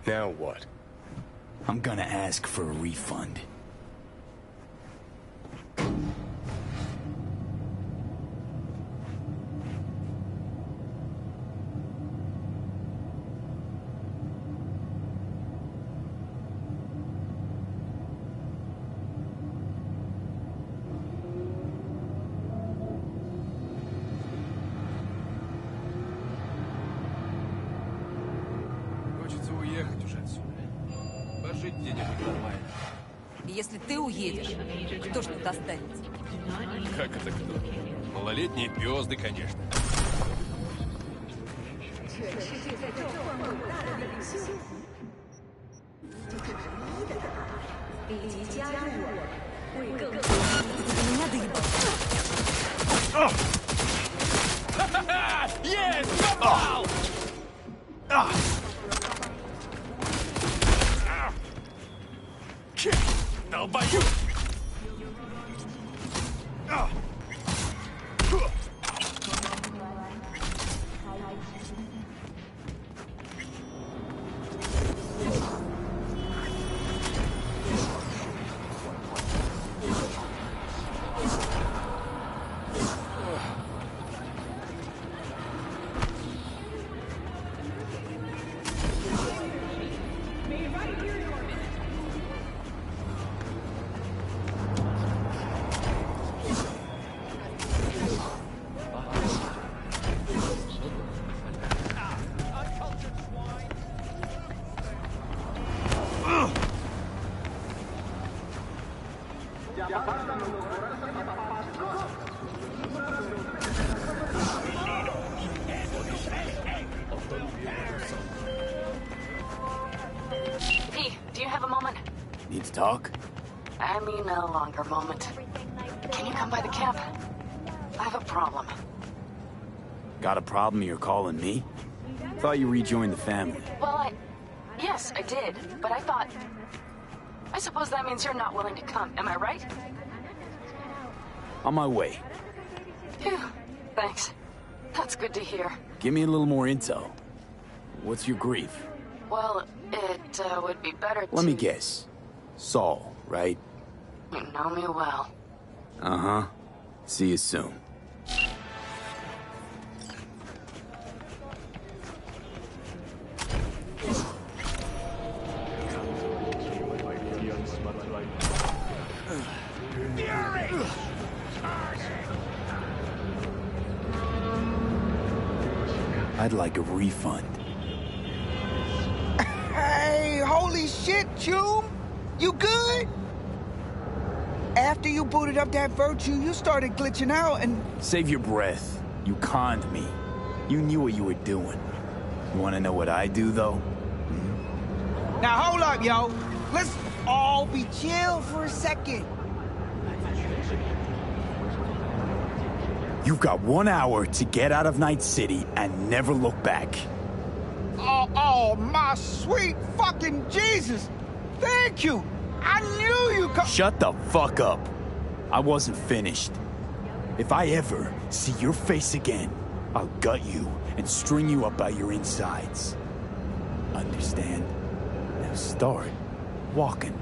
Now what? I'm gonna ask for a refund. Хочется уехать уже отсюда. Пожить где-нибудь нормально. Если ты уедешь, кто ж тут останется? Как это кто? Малолетние пёзды, конечно. Меня доебал. Yes! Somehow! Now by you! P, do you have a moment? Need to talk? I mean a longer moment. Can you come by the camp? I have a problem. Got a problem you're calling me? Thought you rejoined the family. Well, yes, I did, but I thought... I suppose that means you're not willing to come, am I right? On my way. Phew, thanks. That's good to hear. Give me a little more intel. What's your grief? Well, it would be better to... Let me guess. Saul, right? You know me well. Uh-huh. See you soon. I'd like a refund. Hey, holy shit, Chum! You good? After you booted up that virtue, you started glitching out and... Save your breath. You conned me. You knew what you were doing. You want to know what I do, though? Now hold up, yo. Let's all be chill for a second. You've got 1 hour to get out of Night City and never look back. Oh, my sweet fucking Jesus! Thank you! I knew you could... Shut the fuck up. I wasn't finished. If I ever see your face again, I'll gut you and string you up by your insides. Understand? Now start walking.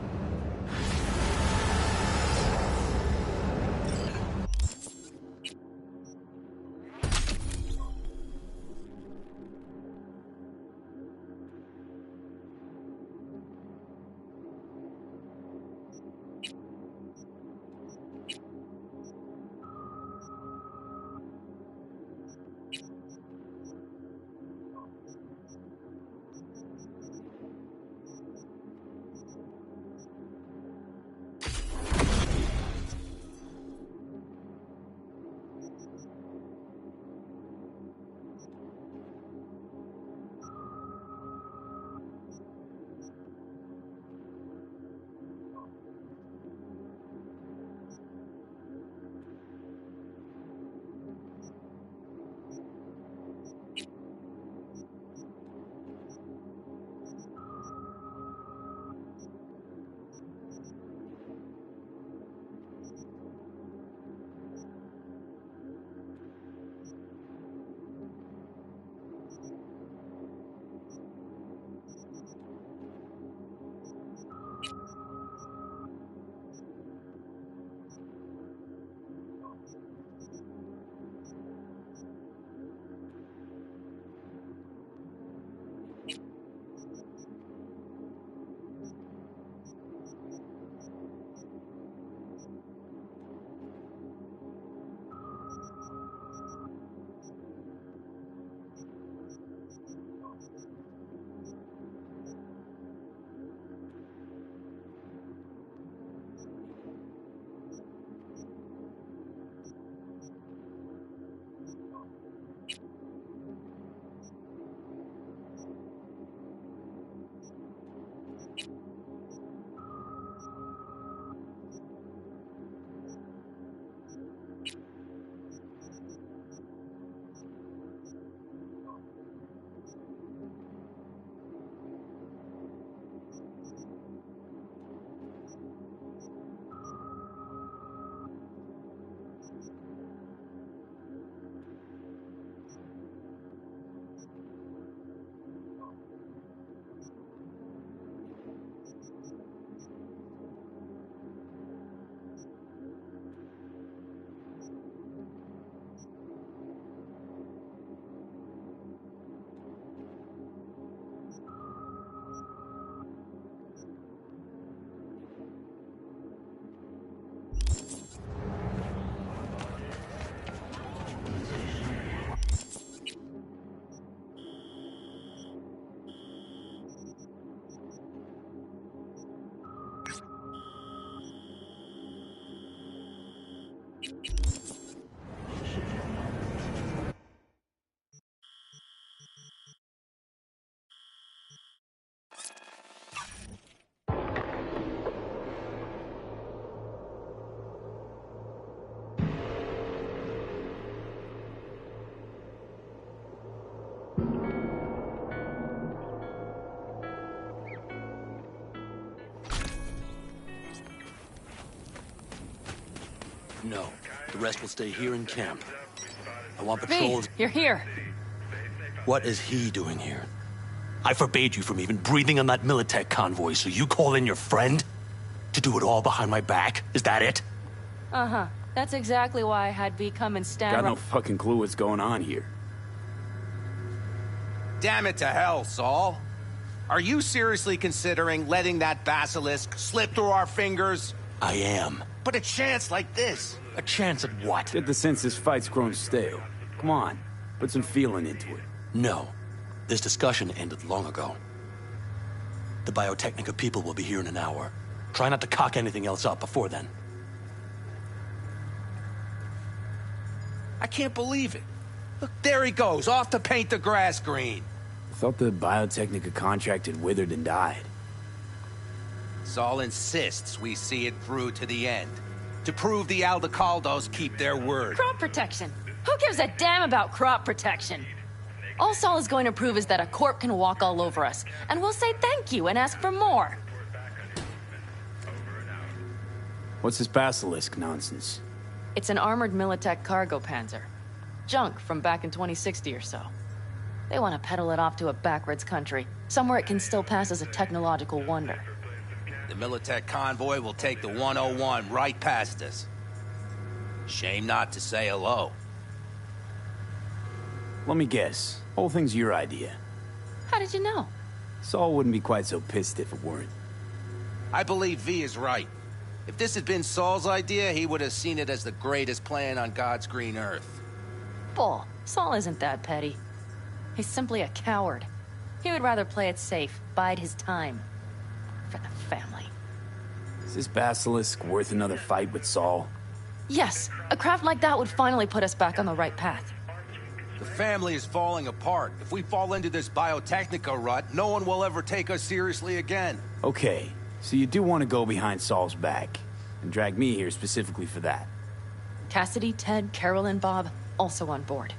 No. The rest will stay here in camp. I want V, patrols. you're here. What is he doing here? I forbade you from even breathing on that Militech convoy, so you call in your friend? To do it all behind my back? Is that it? Uh-huh. That's exactly why I had V come and stand Got no fucking clue what's going on here. Damn it to hell, Saul. Are you seriously considering letting that basilisk slip through our fingers? I am. But a chance like this. A chance at what? Get the sense this fight's grown stale. Come on, put some feeling into it. No. This discussion ended long ago. The Biotechnica people will be here in an hour. Try not to cock anything else up before then. I can't believe it. Look, there he goes, off to paint the grass green. I thought the Biotechnica contract had withered and died. Saul insists we see it through to the end. To prove the Aldecaldos keep their word. Crop protection. Who gives a damn about crop protection? All Saul is going to prove is that a corp can walk all over us, and we'll say thank you and ask for more. What's this basilisk nonsense? It's an armored Militech cargo panzer. Junk from back in 2060 or so. They want to peddle it off to a backwards country, somewhere it can still pass as a technological wonder. The Militech convoy will take the 101 right past us. Shame not to say hello. Let me guess. Whole thing's your idea. How did you know? Saul wouldn't be quite so pissed if it weren't. I believe V is right. If this had been Saul's idea, he would have seen it as the greatest plan on God's green earth. Bull. Saul isn't that petty. He's simply a coward. He would rather play it safe, bide his time. For the family. Is this basilisk worth another fight with Saul? Yes, a craft like that would finally put us back on the right path. The family is falling apart. If we fall into this Biotechnica rut, no one will ever take us seriously again. Okay, so you do want to go behind Saul's back, and drag me here specifically for that. Cassidy, Ted, Carol, and Bob, also on board.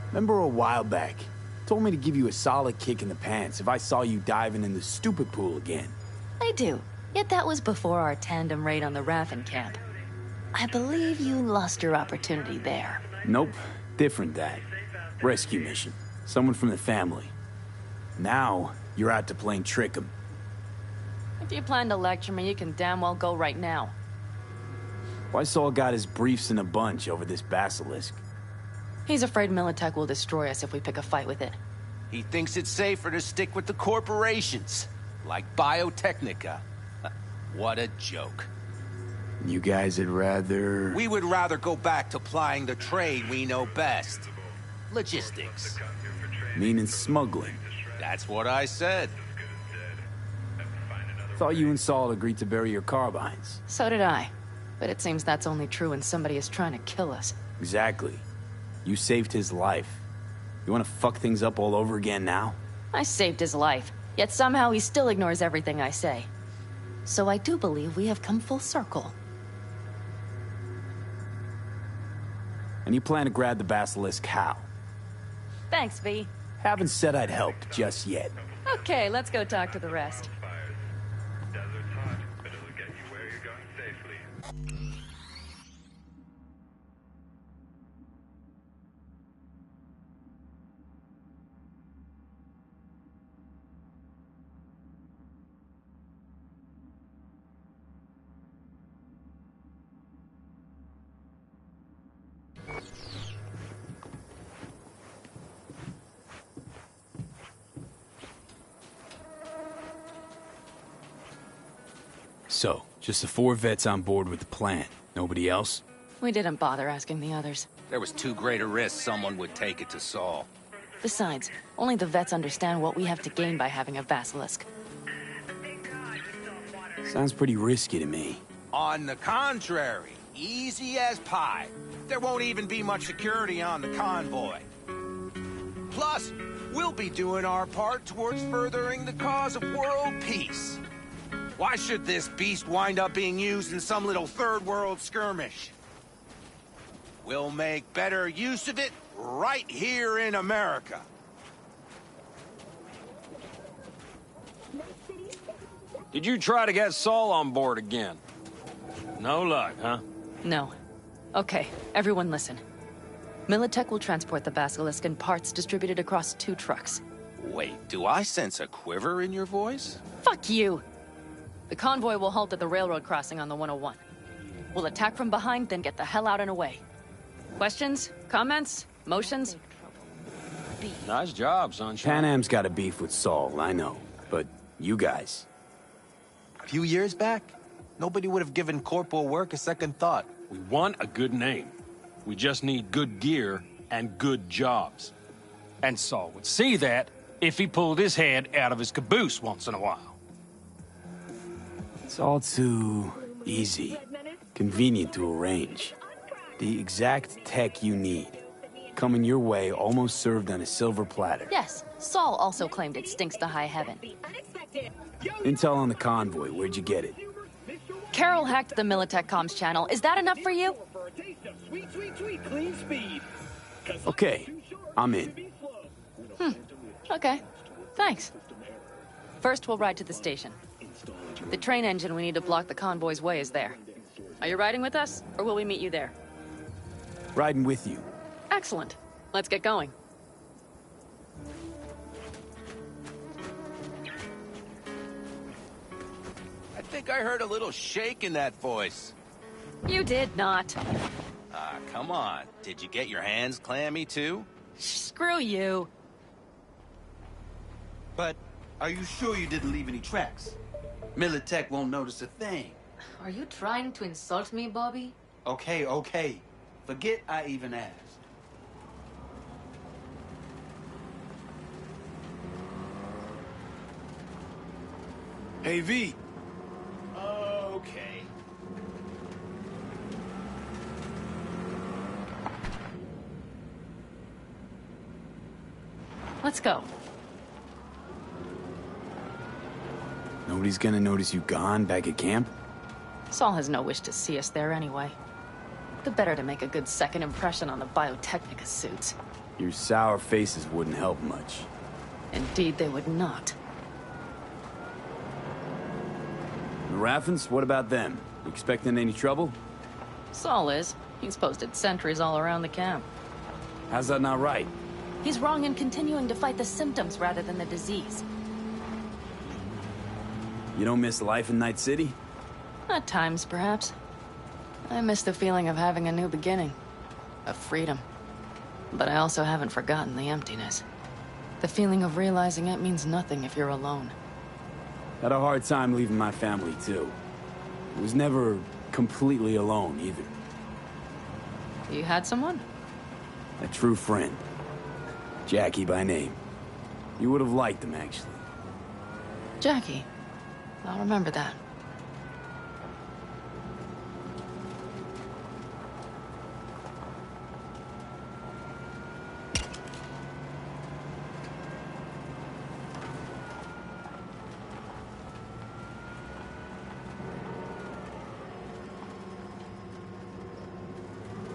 Remember a while back, told me to give you a solid kick in the pants if I saw you diving in the stupid pool again. I do, yet that was before our tandem raid on the Raffen camp. I believe you lost your opportunity there. Nope, different that. Rescue mission. Someone from the family. Now, you're out to plain trick 'em. If you plan to lecture me, you can damn well go right now. Why Saul got his briefs in a bunch over this basilisk? He's afraid Militech will destroy us if we pick a fight with it. He thinks it's safer to stick with the corporations, like Biotechnica. What a joke. You guys would rather... We would rather go back to plying the trade we know best. Logistics. Meaning smuggling. That's what I said. Thought you and Saul agreed to bury your carbines. So did I. But it seems that's only true when somebody is trying to kill us. Exactly. You saved his life. You want to fuck things up all over again now? I saved his life, yet somehow he still ignores everything I say. So I do believe we have come full circle. And you plan to grab the basilisk how? Thanks, V. Haven't said I'd help just yet. Okay, let's go talk to the rest. So, just the 4 vets on board with the plan. Nobody else? We didn't bother asking the others. There was too great a risk someone would take it to Saul. Besides, only the vets understand what we have to gain by having a basilisk. Sounds pretty risky to me. On the contrary, easy as pie. There won't even be much security on the convoy. Plus, we'll be doing our part towards furthering the cause of world peace. Why should this beast wind up being used in some little third world skirmish? We'll make better use of it right here in America. Did you try to get Saul on board again? No luck, huh? No. Okay, everyone listen. Militech will transport the Basilisk in parts distributed across 2 trucks. Wait, do I sense a quiver in your voice? Fuck you! The convoy will halt at the railroad crossing on the 101. We'll attack from behind, then get the hell out and away. Questions? Comments? Motions? Nice job, Sunshine. Pan Am's got a beef with Saul, I know. But you guys... A few years back, nobody would have given corporal work a second thought. We want a good name. We just need good gear and good jobs. And Saul would see that if he pulled his head out of his caboose once in a while. It's all too easy. Convenient to arrange. The exact tech you need. Coming your way, almost served on a silver platter. Yes, Saul also claimed it stinks to high heaven. Intel on the convoy, where'd you get it? Carol hacked the Militech comms channel. Is that enough for you? Okay, I'm in. Okay. Thanks. First, we'll ride to the station. The train engine we need to block the convoy's way is there. Are you riding with us, or will we meet you there? Riding with you. Excellent. Let's get going. I think I heard a little shake in that voice. You did not. Ah, come on. Did you get your hands clammy, too? Screw you. But are you sure you didn't leave any tracks? Militech won't notice a thing. Are you trying to insult me, Bobby? Okay, okay. Forget I even asked. Hey, V. Okay. Let's go. Nobody's gonna notice you gone back at camp? Saul has no wish to see us there anyway. The better to make a good second impression on the Biotechnica suits. Your sour faces wouldn't help much. Indeed, they would not. The Raffens, what about them? You expecting any trouble? Saul is. He's posted sentries all around the camp. How's that not right? He's wrong in continuing to fight the symptoms rather than the disease. You don't miss life in Night City? At times, perhaps. I miss the feeling of having a new beginning. Of freedom. But I also haven't forgotten the emptiness. The feeling of realizing it means nothing if you're alone. Had a hard time leaving my family, too. I was never completely alone, either. You had someone? A true friend. Jackie by name. You would have liked him, actually. Jackie. I'll remember that.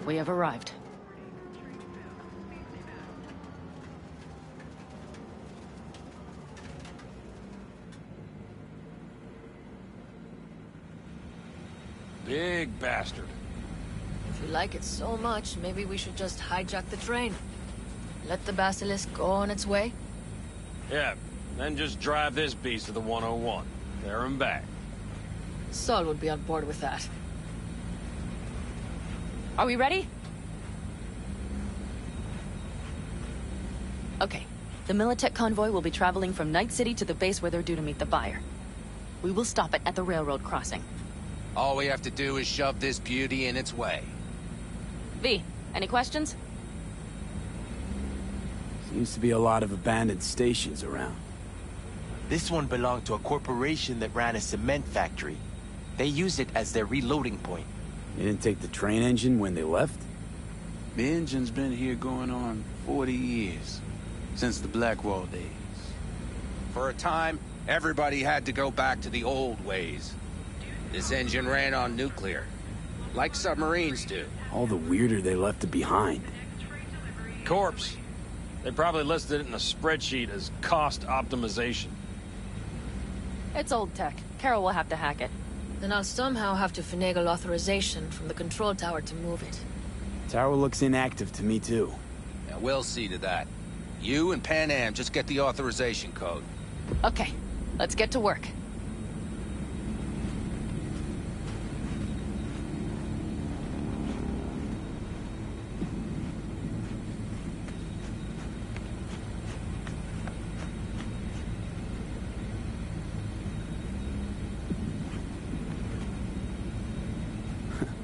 We have arrived. Big bastard. If you like it so much, maybe we should just hijack the train. Let the Basilisk go on its way. Yeah, then just drive this beast to the 101. There and back. Saul would be on board with that. Are we ready? Okay. The Militech convoy will be traveling from Night City to the base where they're due to meet the buyer. We will stop it at the railroad crossing. All we have to do is shove this beauty in its way. V, any questions? Seems to be a lot of abandoned stations around. This one belonged to a corporation that ran a cement factory. They use it as their reloading point. They didn't take the train engine when they left? The engine's been here going on 40 years. Since the Blackwall days. For a time, everybody had to go back to the old ways. This engine ran on nuclear, like submarines do. All the weirder they left it behind. Corpse. They probably listed it in a spreadsheet as cost optimization. It's old tech. Carol will have to hack it. Then I'll somehow have to finagle authorization from the control tower to move it. Tower looks inactive to me, too. Yeah, we'll see to that. You and Pan Am just get the authorization code. Okay, let's get to work.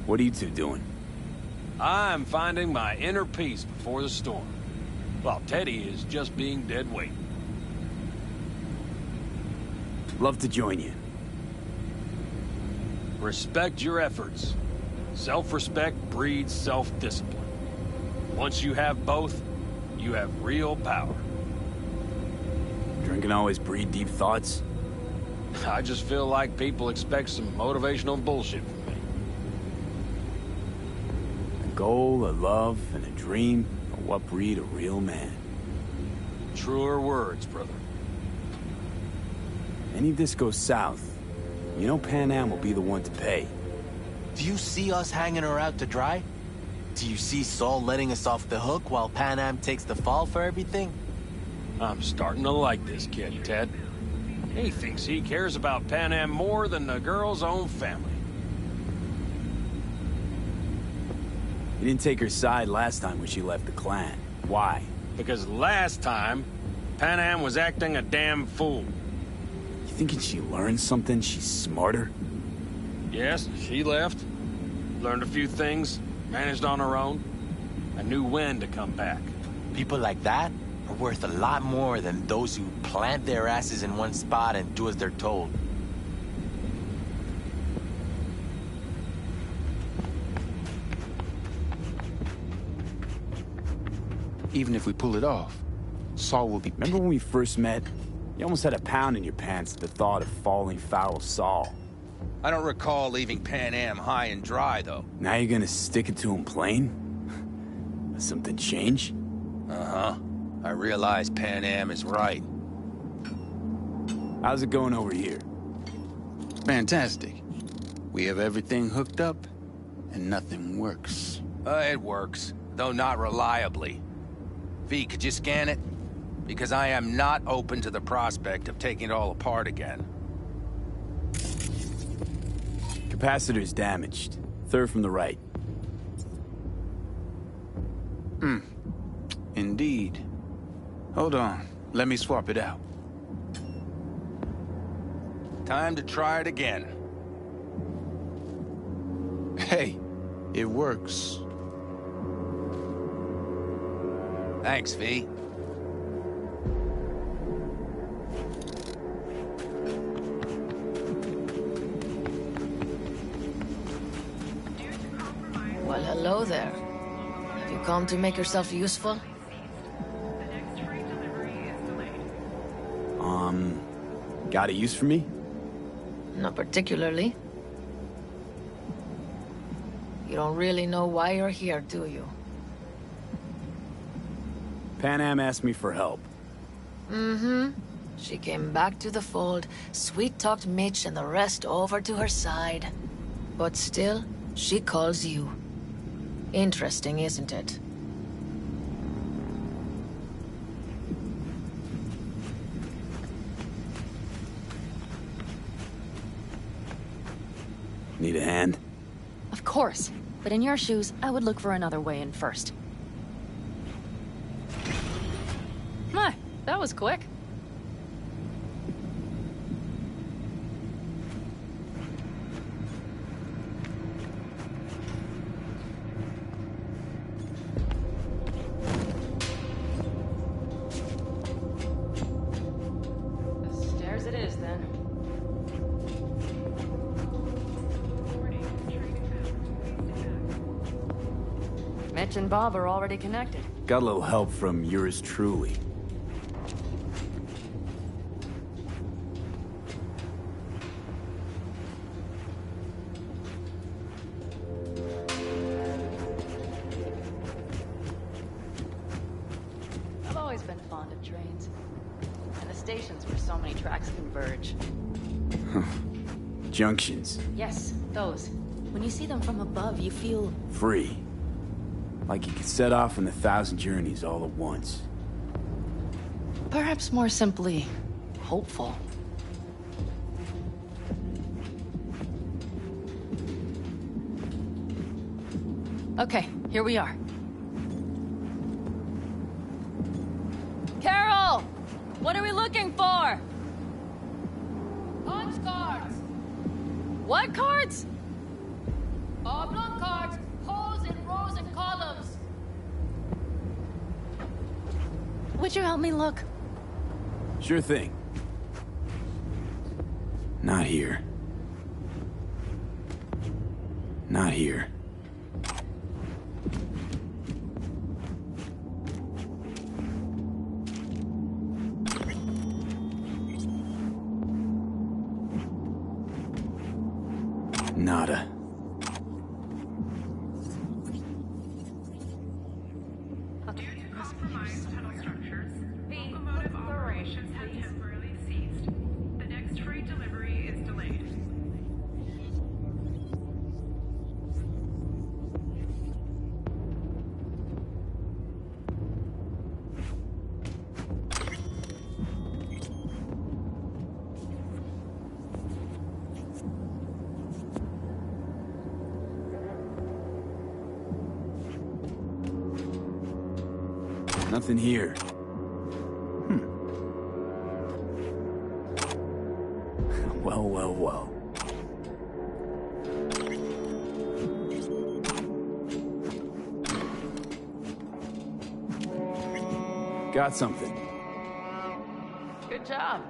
What are you two doing? I'm finding my inner peace before the storm, while Teddy is just being dead weight. Love to join you. Respect your efforts. Self-respect breeds self-discipline. Once you have both, you have real power. Drinking always breed deep thoughts? I just feel like people expect some motivational bullshit from me. A goal, a love, and a dream are what breed a real man. Truer words, brother. Any of this goes south, you know Pan Am will be the one to pay. Do you see us hanging her out to dry? Do you see Saul letting us off the hook while Pan Am takes the fall for everything? I'm starting to like this kid, Ted. He thinks he cares about Pan Am more than the girl's own family. You didn't take her side last time when she left the clan. Why? Because last time, Pan Am was acting a damn fool. You thinking she learned something? She's smarter? Yes, she left. Learned a few things, managed on her own. I knew when to come back. People like that are worth a lot more than those who plant their asses in one spot and do as they're told. Even if we pull it off, Saul will be... Remember when we first met? You almost had a pound in your pants at the thought of falling foul of Saul. I don't recall leaving Pan Am high and dry, though. Now you're gonna stick it to him plain? Has something changed? Uh-huh. I realize Pan Am is right. How's it going over here? Fantastic. We have everything hooked up, and nothing works. It works, though not reliably. V, could you scan it? Because I am not open to the prospect of taking it all apart again. Capacitor's damaged. Third from the right. Indeed. Hold on. Let me swap it out. Time to try it again. Hey, it works. Thanks, V. Well, hello there. Have you come to make yourself useful? Got a use for me? Not particularly. You don't really know why you're here, do you? Pan Am asked me for help. Mm-hmm. She came back to the fold, sweet-talked Mitch and the rest over to her side. But still, she calls you. Interesting, isn't it? Need a hand? Of course. But in your shoes, I would look for another way in first. My, that was quick. Stairs it is, then. Mitch and Bob are already connected. Got a little help from yours truly. I've always been fond of trains. And the stations where so many tracks converge. Junctions. Yes, those. When you see them from above, you feel... Free. Like you could set off on 1,000 journeys all at once. perhaps more simply, hopeful. Okay, here we are. Carol! What are we looking for? Punch cards! What cards? Oblong cards, holes in rows and columns. Would you help me look? Sure thing. Not here. Not here. Nada. Due to compromised tunnel structures, locomotive operations have temporarily ceased. The next freight delivery is delayed. Nothing here. Well, well, well. Got something. Good job.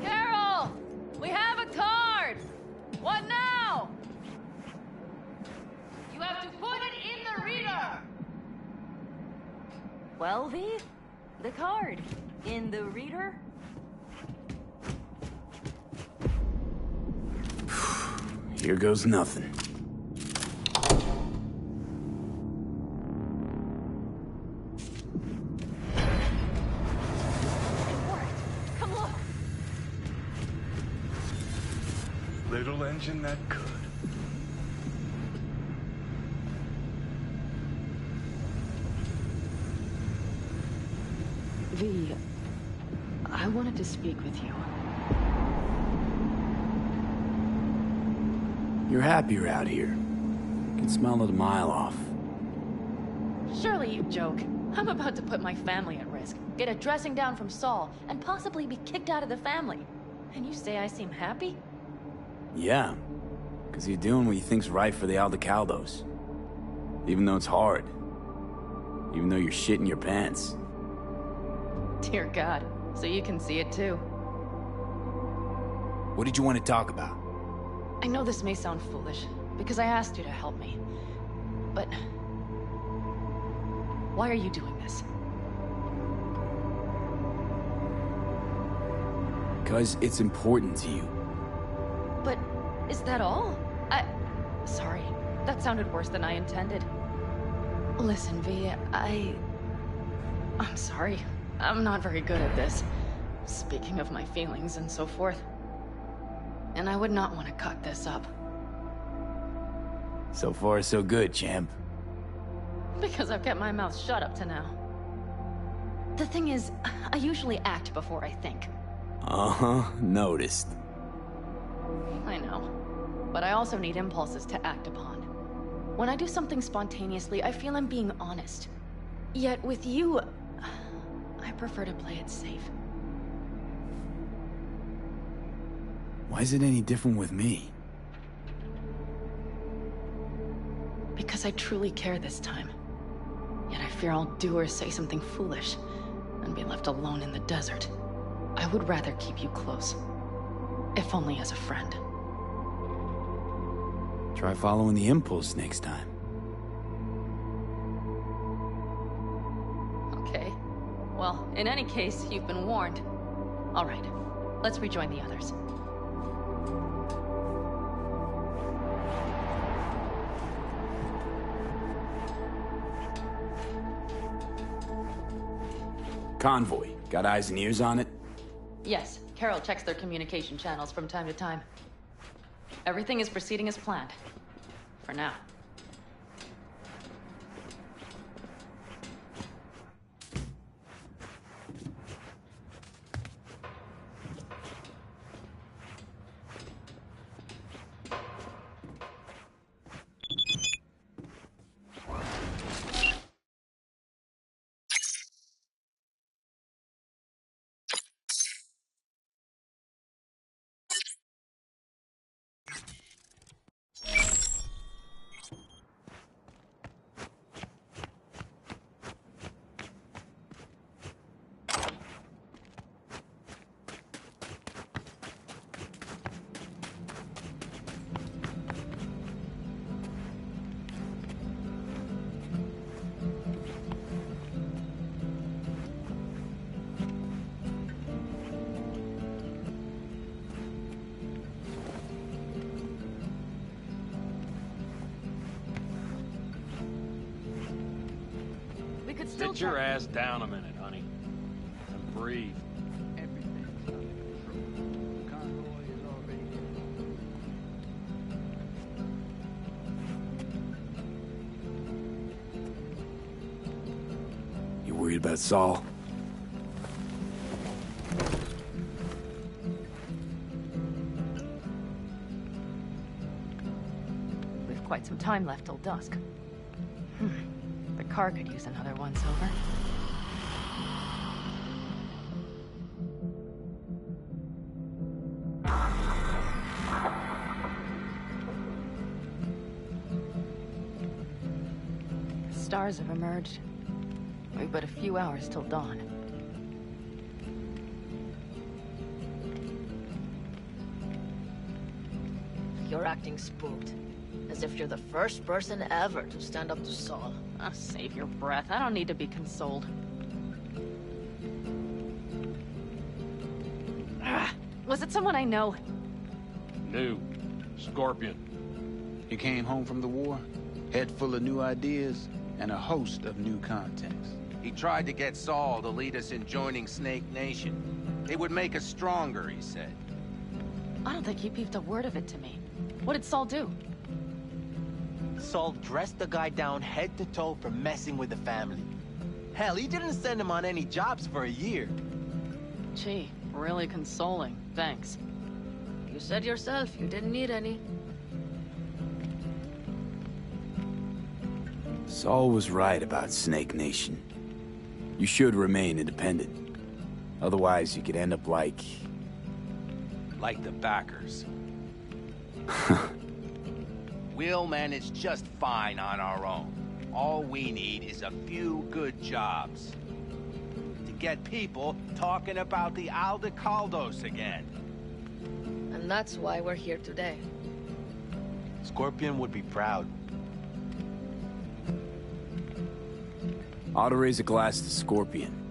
Carol! We have a card! What now? You have to put it in the reader. Well, V, the card in the reader. Here goes nothing. Come look! Little engine that could. V, I wanted to speak with you. You're happier out here. Can smell it a mile off. Surely you joke. I'm about to put my family at risk, get a dressing down from Saul, and possibly be kicked out of the family. And you say I seem happy? Yeah, because you're doing what you think's right for the Aldecaldos. Even though it's hard. Even though you're shitting your pants. Dear God, so you can see it too. What did you want to talk about? I know this may sound foolish, because I asked you to help me. But... why are you doing this? Because it's important to you. But is that all? Sorry, that sounded worse than I intended. Listen, V, I'm sorry. I'm not very good at this. Speaking of my feelings and so forth. And I would not want to cut this up. So far, so good, champ. Because I've kept my mouth shut up to now. The thing is, I usually act before I think. Uh-huh, noticed. I know. But I also need impulses to act upon. When I do something spontaneously, I feel I'm being honest. Yet with you, I prefer to play it safe. Why is it any different with me? Because I truly care this time. Yet I fear I'll do or say something foolish and be left alone in the desert. I would rather keep you close. If only as a friend. Try following the impulse next time. Okay. Well, in any case, you've been warned. All right. Let's rejoin the others. Convoy. Got eyes and ears on it? Yes, Carol checks their communication channels from time to time. Everything is proceeding as planned. For now. Sit your ass down a minute, honey. And breathe. You worried about Saul? We've quite some time left till dusk. The car could use another once-over. The stars have emerged. We've but a few hours till dawn. You're acting spooked. As if you're the first person ever to stand up to Saul. Oh, save your breath. I don't need to be consoled. Was it someone I know? New. Scorpion. You came home from the war, head full of new ideas, and a host of new contacts. He tried to get Saul to lead us in joining Snake Nation. It would make us stronger, he said. I don't think he peeped a word of it to me. What did Saul do? Saul dressed the guy down head to toe for messing with the family. Hell, he didn't send him on any jobs for a year. Gee, really consoling. Thanks. You said yourself you didn't need any. Saul was right about Snake Nation. You should remain independent. Otherwise, you could end up like... Like the backers. We'll manage just fine on our own. All we need is a few good jobs. To get people talking about the Aldecaldos again. And that's why we're here today. Scorpion would be proud. Ought to raise a glass to Scorpion.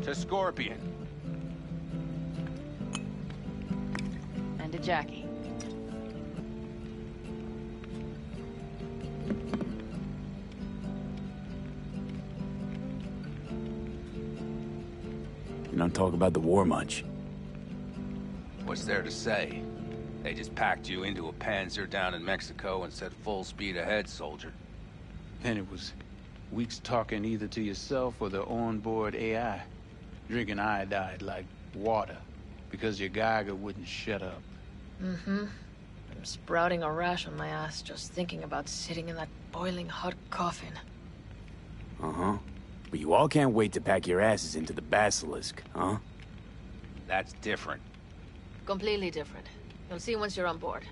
To Scorpion. And to Jackie. You don't talk about the war much. What's there to say? They just packed you into a Panzer down in Mexico and said full speed ahead, soldier. And it was weeks talking either to yourself or the onboard AI. Drinking iodide like water, because your Geiger wouldn't shut up. Mm-hmm. I'm sprouting a rash on my ass just thinking about sitting in that boiling hot coffin. Uh-huh. But you all can't wait to pack your asses into the Basilisk, huh? That's different. Completely different. You'll see once you're on board.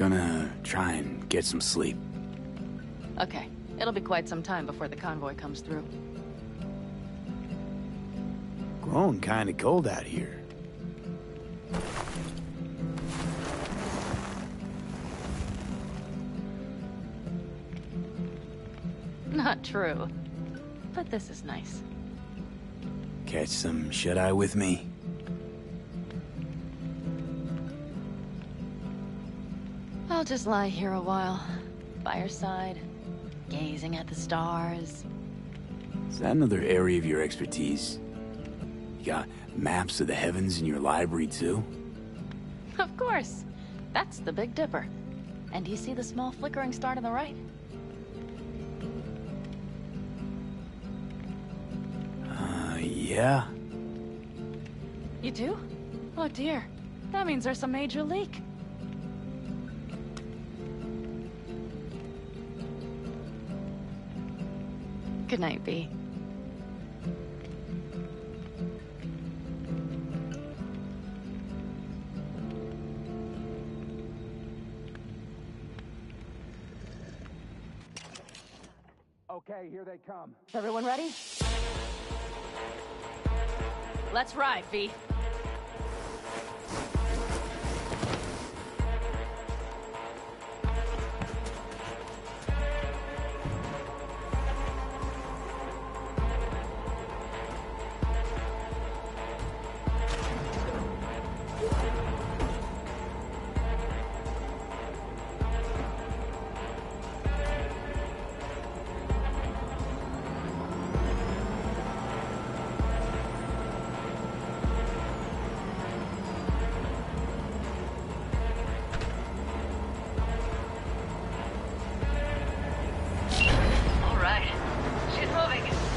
Gonna try and get some sleep. Okay, it'll be quite some time before the convoy comes through. Growing kinda cold out here. Not true. But this is nice. Catch some shut-eye with me? I'll just lie here a while, by your side, gazing at the stars. Is that another area of your expertise? You got maps of the heavens in your library, too? Of course. That's the Big Dipper. And do you see the small flickering star to the right? Yeah? You do? Oh dear. That means there's a major leak. Good night, V. Okay, here they come. Everyone ready? Let's ride, V.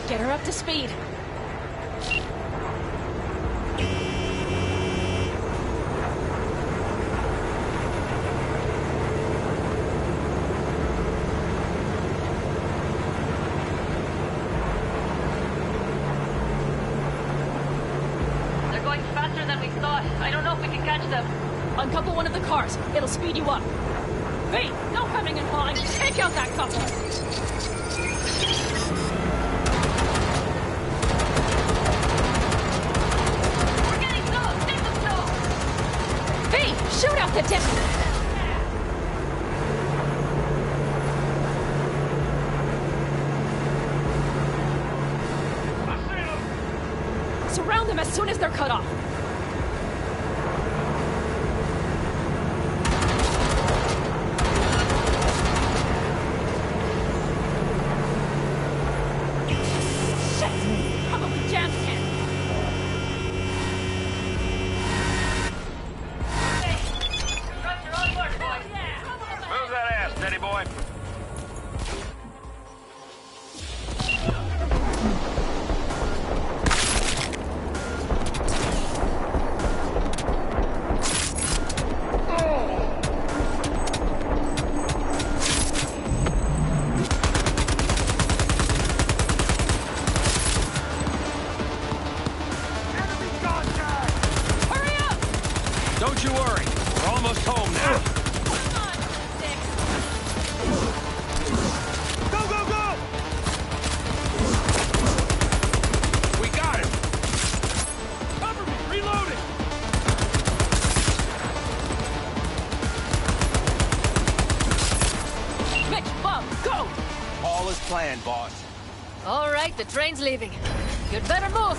Get her up to speed. They're going faster than we thought. I don't know if we can catch them. Uncouple one of the cars. It'll speed you up. Hey, no coming in line. Take out that couple. Shoot out the tip! Surround them as soon as they're cut off. Shit! Probably jammed him. Move that ass, steady boy. Hurry up! Don't you worry. We're almost home now. Go, go, go! We got him! Cover me! Reloading! Mitch, Bob, go! All is planned, boss. All right, the train's leaving. You'd better move.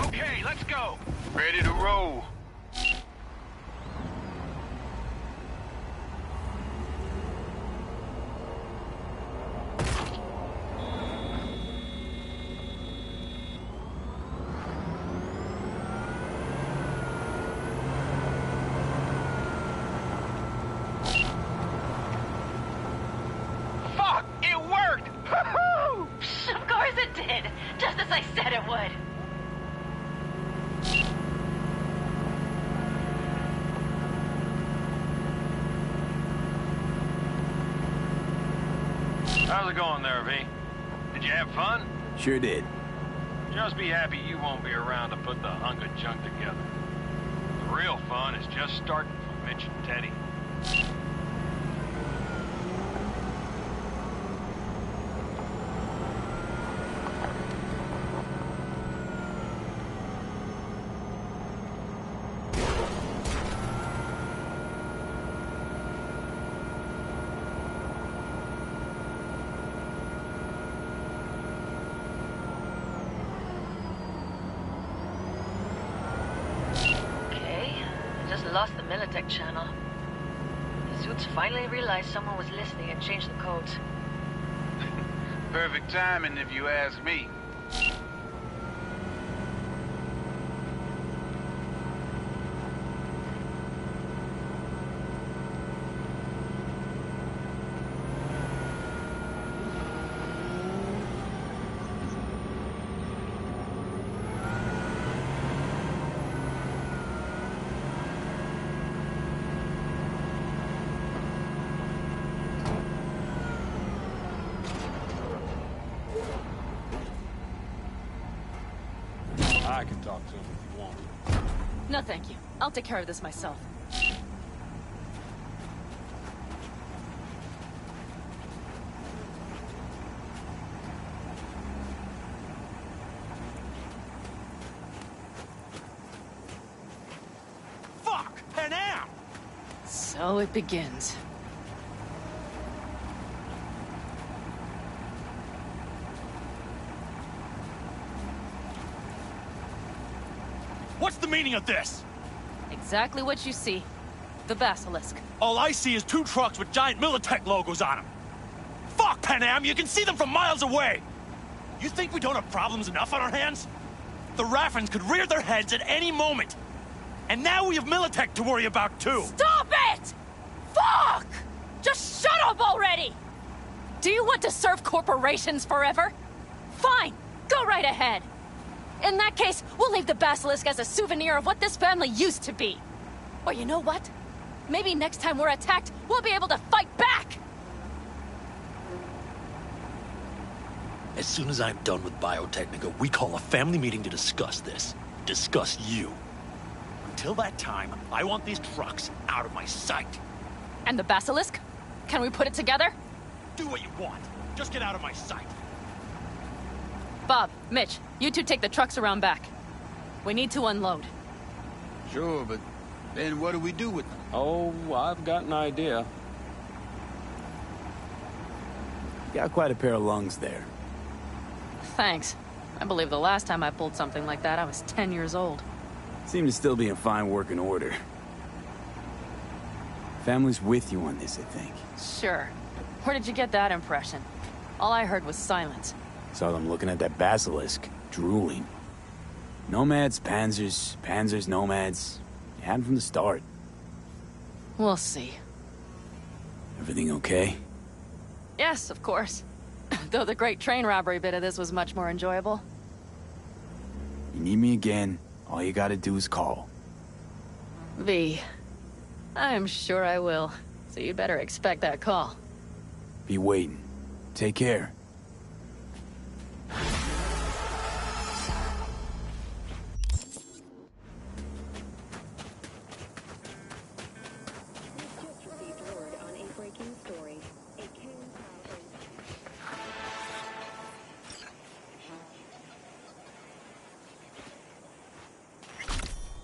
Okay, let's go. Ready to roll. Fuck! It worked! How's it going there, V? Did you have fun? Sure did. Just be happy you won't be around to put the hunk of junk together. The real fun is just starting for Mitch and Teddy. Lost the Militech channel. The suits finally realized someone was listening and changed the codes. Perfect timing, if you ask me. I can talk to him if you want. No, thank you. I'll take care of this myself. Fuck! Panam! So it begins. What's the meaning of this? Exactly what you see. The Basilisk. All I see is 2 trucks with giant Militech logos on them. Fuck, Panam! You can see them from miles away! You think we don't have problems enough on our hands? The Raffens could rear their heads at any moment. And now we have Militech to worry about, too. Stop it! Fuck! Just shut up already! Do you want to serve corporations forever? Fine, go right ahead. In that case, we'll leave the Basilisk as a souvenir of what this family used to be. Or you know what? Maybe next time we're attacked, we'll be able to fight back! As soon as I'm done with Biotechnica, we call a family meeting to discuss this. Discuss you. Until that time, I want these trucks out of my sight. And the Basilisk? Can we put it together? Do what you want. Just get out of my sight. Bob, Mitch, you two take the trucks around back. We need to unload. Sure, but then what do we do with them? Oh, I've got an idea. Got quite a pair of lungs there. Thanks. I believe the last time I pulled something like that, I was 10 years old. Seem to still be in fine working order. Family's with you on this, I think. Sure. Where did you get that impression? All I heard was silence. Saw them looking at that basilisk, drooling. Nomads, panzers, panzers, nomads. You had 'em from the start. We'll see. Everything okay? Yes, of course. Though the great train robbery bit of this was much more enjoyable. You need me again, all you gotta do is call. V. I'm sure I will. So you'd better expect that call. Be waiting. Take care.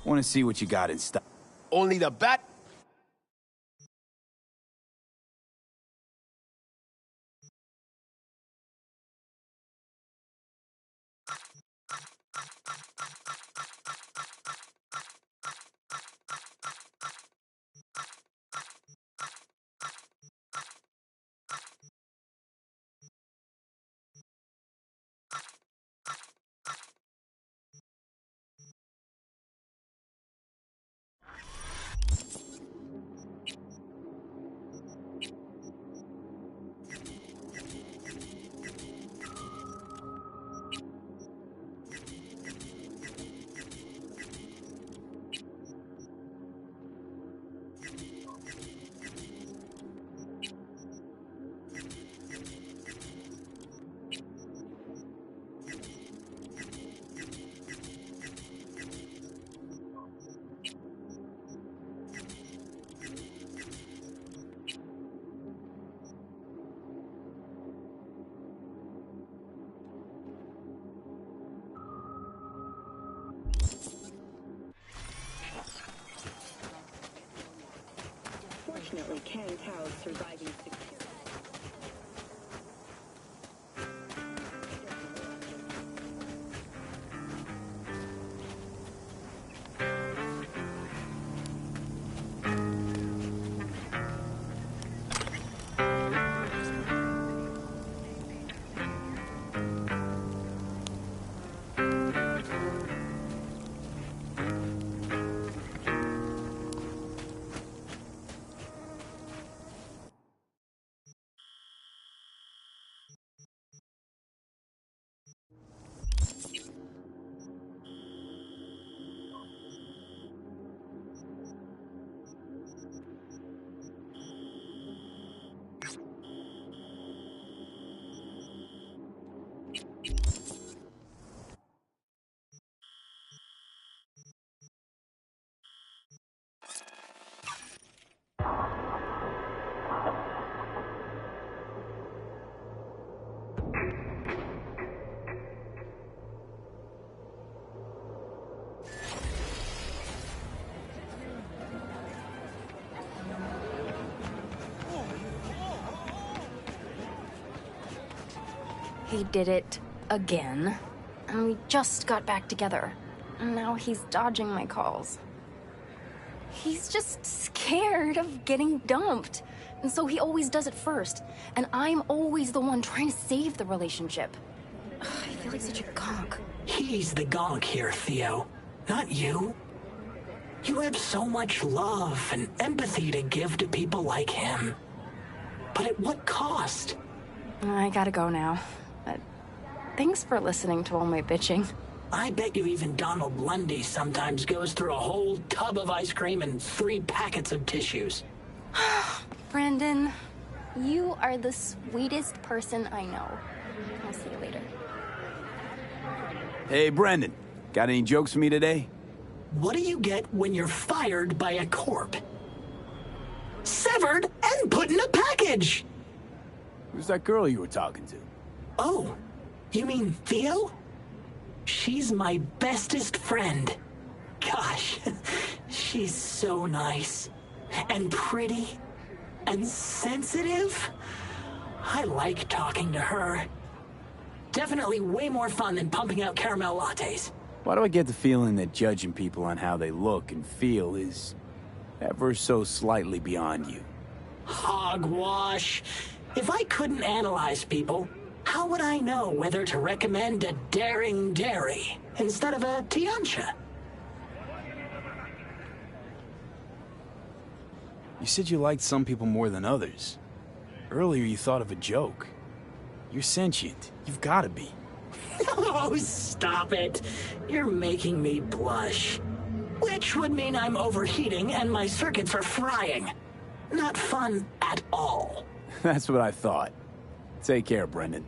Want to see what you got in stock. Only the bat. unfortunately can't house surviving security. He did it again. And we just got back together. And now he's dodging my calls. He's just scared of getting dumped. And so he always does it first. And I'm always the one trying to save the relationship. Ugh, I feel like such a gonk. He's the gonk here, Theo. Not you. You have so much love and empathy to give to people like him. But at what cost? I gotta go now. But thanks for listening to all my bitching. I bet you even Donald Lundy sometimes goes through a whole tub of ice cream and 3 packets of tissues. Brandon, you are the sweetest person I know. I'll see you later. Hey, Brendan. Got any jokes for me today? What do you get when you're fired by a corp? Severed and put in a package! Who's that girl you were talking to? Oh, you mean Theo? She's my bestest friend. Gosh, she's so nice. And pretty. And sensitive. I like talking to her. Definitely way more fun than pumping out caramel lattes. Why do I get the feeling that judging people on how they look and feel is ever so slightly beyond you? Hogwash. If I couldn't analyze people, how would I know whether to recommend a daring dairy instead of a Tiancha? You said you liked some people more than others. Earlier you thought of a joke. You're sentient. You've got to be. Oh, stop it. You're making me blush. Which would mean I'm overheating and my circuits are frying. Not fun at all. That's what I thought. Take care, Brendan.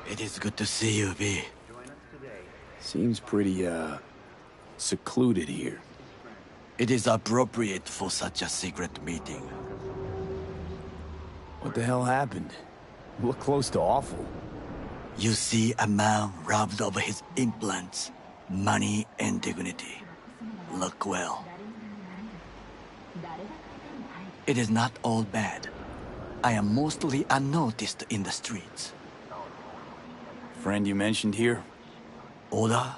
It is good to see you, V. Seems pretty, secluded here. It is appropriate for such a secret meeting. What the hell happened? You look close to awful. You see a man robbed of his implants, money and dignity. Look well. It is not all bad. I am mostly unnoticed in the streets. Friend you mentioned here? Oda?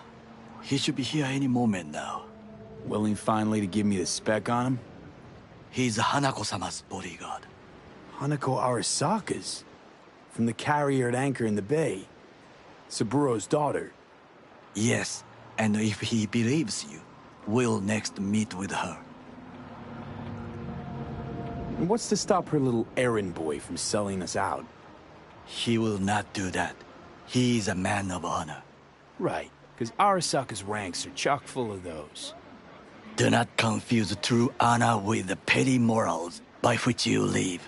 He should be here any moment now. Willing finally to give me the spec on him? He's Hanako-sama's bodyguard. Hanako Arasaka's? From the carrier at anchor in the bay. Saburo's daughter. Yes, and if he believes you, we'll next meet with her. And what's to stop her little errand boy from selling us out? He will not do that. He is a man of honor. Right, because Arasaka's ranks are chock full of those. Do not confuse true honor with the petty morals by which you live.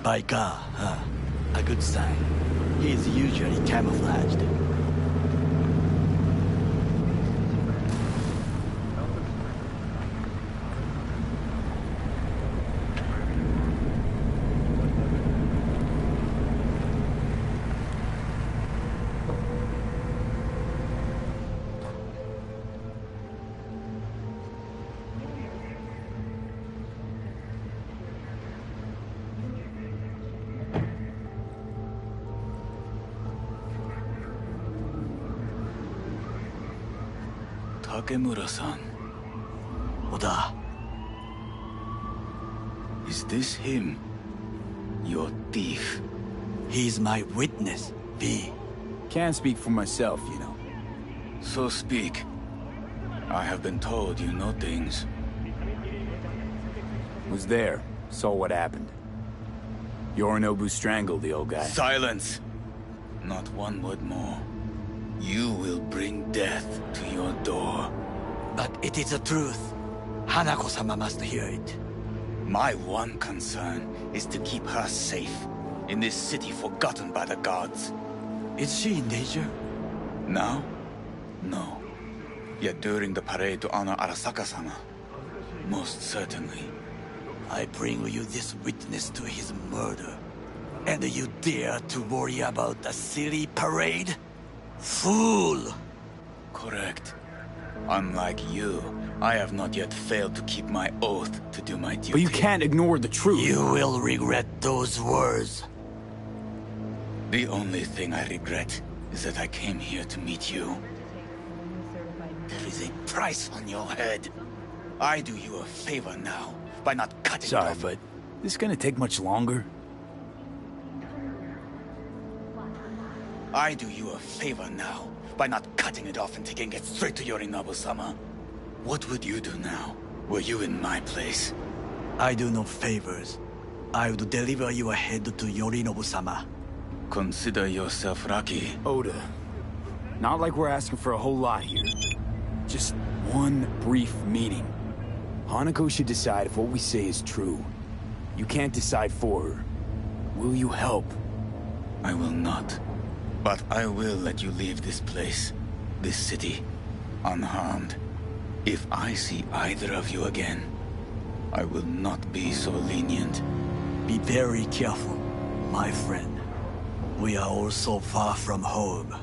Biker, huh? A good sign. He is usually camouflaged. Takemura-san. Oda. Is this him? Your thief? He's my witness, V. Can't speak for myself, you know. So speak. I have been told you know things. Was there. Saw what happened. Yorinobu strangled the old guy. Silence! Not one word more. You will bring death to your door. But it is the truth. Hanako-sama must hear it. My one concern is to keep her safe in this city forgotten by the gods. Is she in danger? Now? No. Yet during the parade to honor Arasaka-sama, most certainly. I bring you this witness to his murder. And you dare to worry about a silly parade? Fool! Correct. Unlike you, I have not yet failed to keep my oath to do my duty. But you can't ignore the truth. You will regret those words. The only thing I regret is that I came here to meet you. There is a price on your head. I do you a favor now by not cutting it off. Sorry, but this gonna take much longer? I do you a favor now by not cutting it off and taking it straight to Yorinobu-sama. What would you do now, were you in my place? I do no favors. I would deliver your head to Yorinobu-sama. Consider yourself lucky. Oda, not like we're asking for a whole lot here. Just one brief meeting. Hanako should decide if what we say is true. You can't decide for her. Will you help? I will not. But I will let you leave this place, this city, unharmed. If I see either of you again, I will not be so lenient. Be very careful, my friend. We are all so far from home.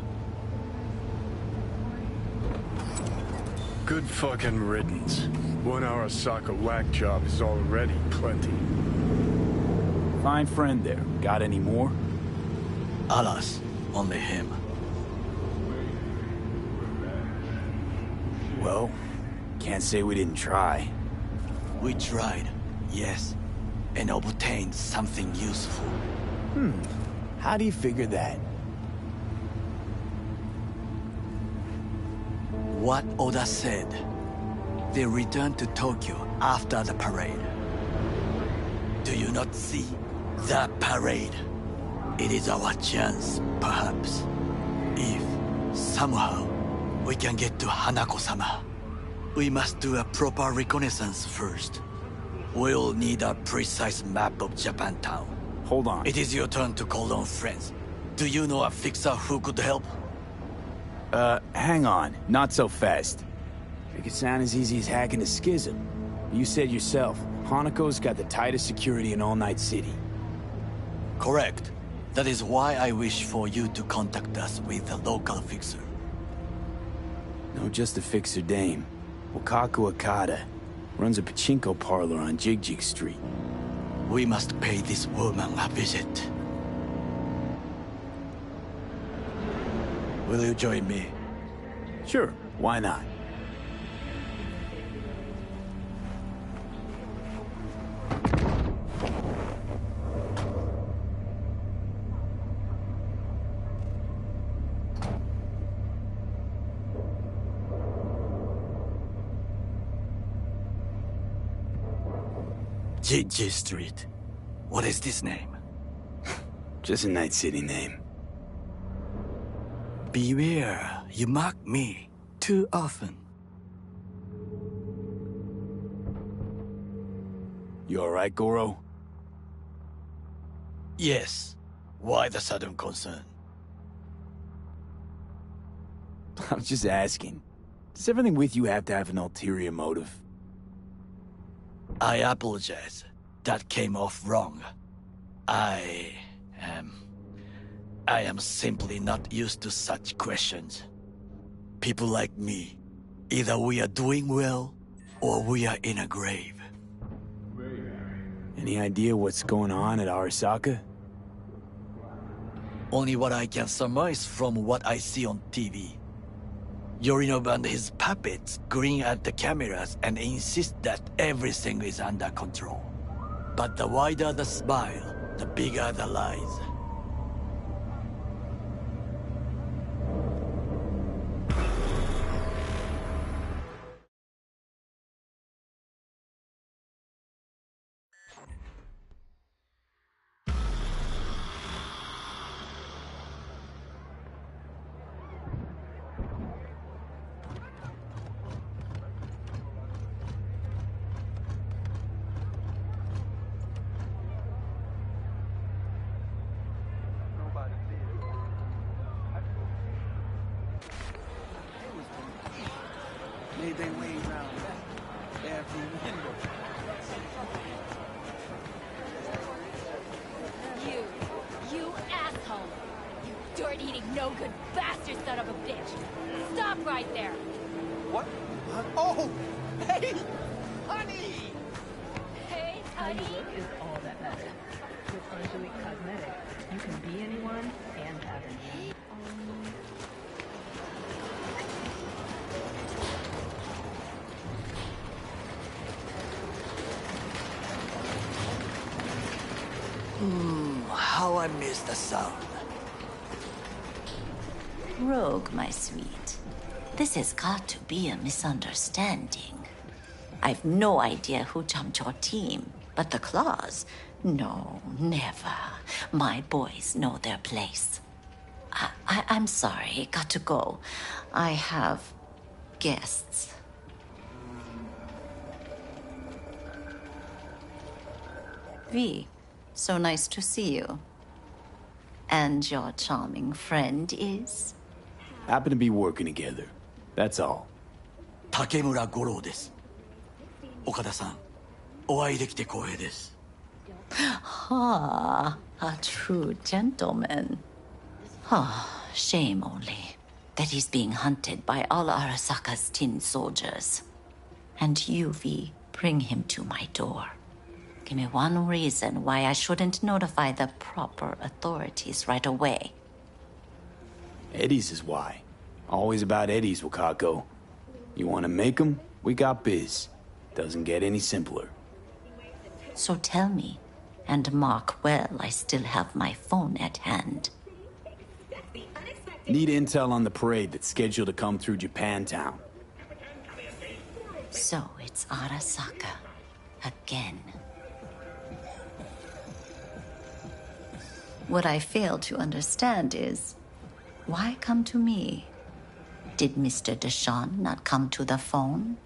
Good fucking riddance. 1 Arasaka whack job is already plenty. Fine friend there. Got any more? Alas, only him. Well, can't say we didn't try. We tried, yes, and obtained something useful. How do you figure that? What Oda said. They returned to Tokyo after the parade. Do you not see? The parade. It is our chance, perhaps. If, somehow, we can get to Hanako-sama. We must do a proper reconnaissance first. We'll need a precise map of Japantown. Hold on. It is your turn to call on friends. Do you know a fixer who could help? Hang on. Not so fast. Make it sound as easy as hacking a schism. You said yourself, Hanako's got the tightest security in All Night City. Correct. That is why I wish for you to contact us with a local fixer. No, just a fixer dame. Wakako Akata. Runs a pachinko parlor on Jig Street. We must pay this woman a visit. Will you join me? Sure, why not? Jig Street. What is this name? Just a Night City name. Beware, you mock me too often. You alright, Goro? Yes. Why the sudden concern? I'm just asking. Does everything with you have to have an ulterior motive? I apologize. That came off wrong. I am simply not used to such questions. People like me, either we are doing well, or we are in a grave. Any idea what's going on at Arasaka? Only what I can surmise from what I see on TV. Yorinobu and his puppets grin at the cameras and insist that everything is under control. But the wider the smile, the bigger the lies. Made their way around that bathroom window. You asshole! You dirt-eating, no-good bastard son of a bitch! Stop right there! What? Oh! Hey! Honey! Hey, How you honey! look is all that matters. With Angelique Cosmetics, you can be anyone and have anyone. How I miss the sound. Rogue, my sweet. This has got to be a misunderstanding. I've no idea who jumped your team, but the claws? No, never. My boys know their place. I'm sorry, got to go. I have guests. V, so nice to see you. And your charming friend is? Happen to be working together. That's all. Takemura Goro です。岡田さん、お会いできて光栄です。Ah, a true gentleman. Ah, shame only that he's being hunted by all Arasaka's tin soldiers. And you, V, bring him to my door. Give me one reason why I shouldn't notify the proper authorities right away. Eddie's is why. Always about Eddie's, Wakako. You want to make 'em? We got biz. Doesn't get any simpler. So tell me, and mark well I still have my phone at hand. Need intel on the parade that's scheduled to come through Japantown. So it's Arasaka. Again. What I fail to understand is, why come to me? Did Mr. Deshawn not come to the phone?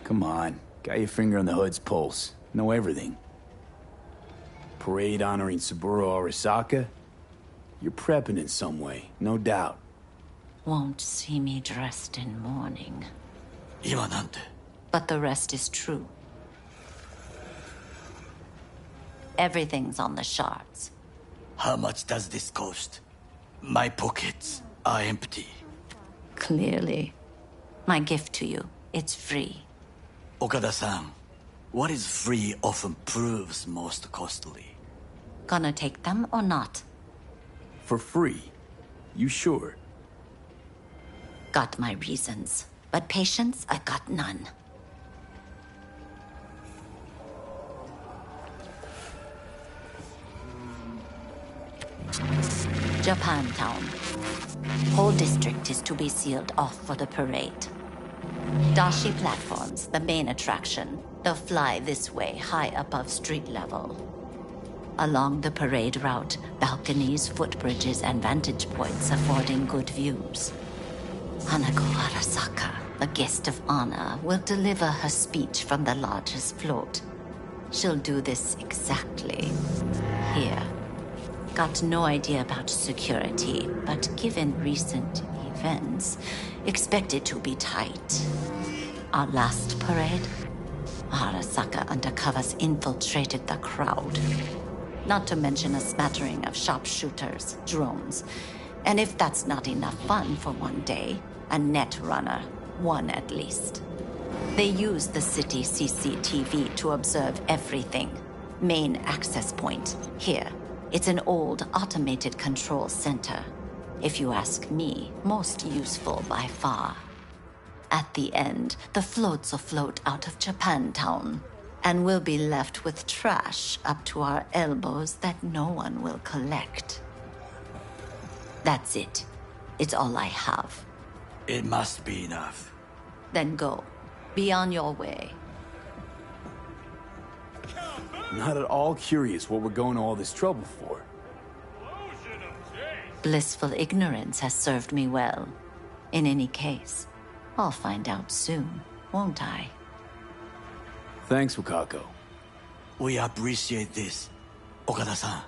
Come on. Got your finger on the hood's pulse. Know everything. Parade honoring Saburo Arasaka? You're prepping in some way, no doubt. Won't see me dressed in mourning. 今なんて But the rest is true. Everything's on the shards. How much does this cost? My pockets are empty. Clearly. My gift to you, it's free. Okada-san, what is free often proves most costly. Gonna take them or not? For free? You sure? Got my reasons, but patience, I got none. Japantown. Whole district is to be sealed off for the parade. Dashi platforms, the main attraction. They'll fly this way, high above street level. Along the parade route, balconies, footbridges, and vantage points affording good views. Hanako Arasaka, the guest of honor, will deliver her speech from the largest float. She'll do this exactly here. Got no idea about security, but given recent events, expect it to be tight. Our last parade, Arasaka undercovers infiltrated the crowd. Not to mention a smattering of sharpshooters, drones, and if that's not enough fun for one day, a net runner, one at least. They use the city CCTV to observe everything. Main access point, here. It's an old automated control center. If you ask me, most useful by far. At the end, the floats will float out of Japantown, and we'll be left with trash up to our elbows that no one will collect. That's it. It's all I have. It must be enough. Then go. Be on your way. Not at all curious what we're going to all this trouble for. Blissful ignorance has served me well. In any case, I'll find out soon, won't I? Thanks, Wakako. We appreciate this, Okada-san.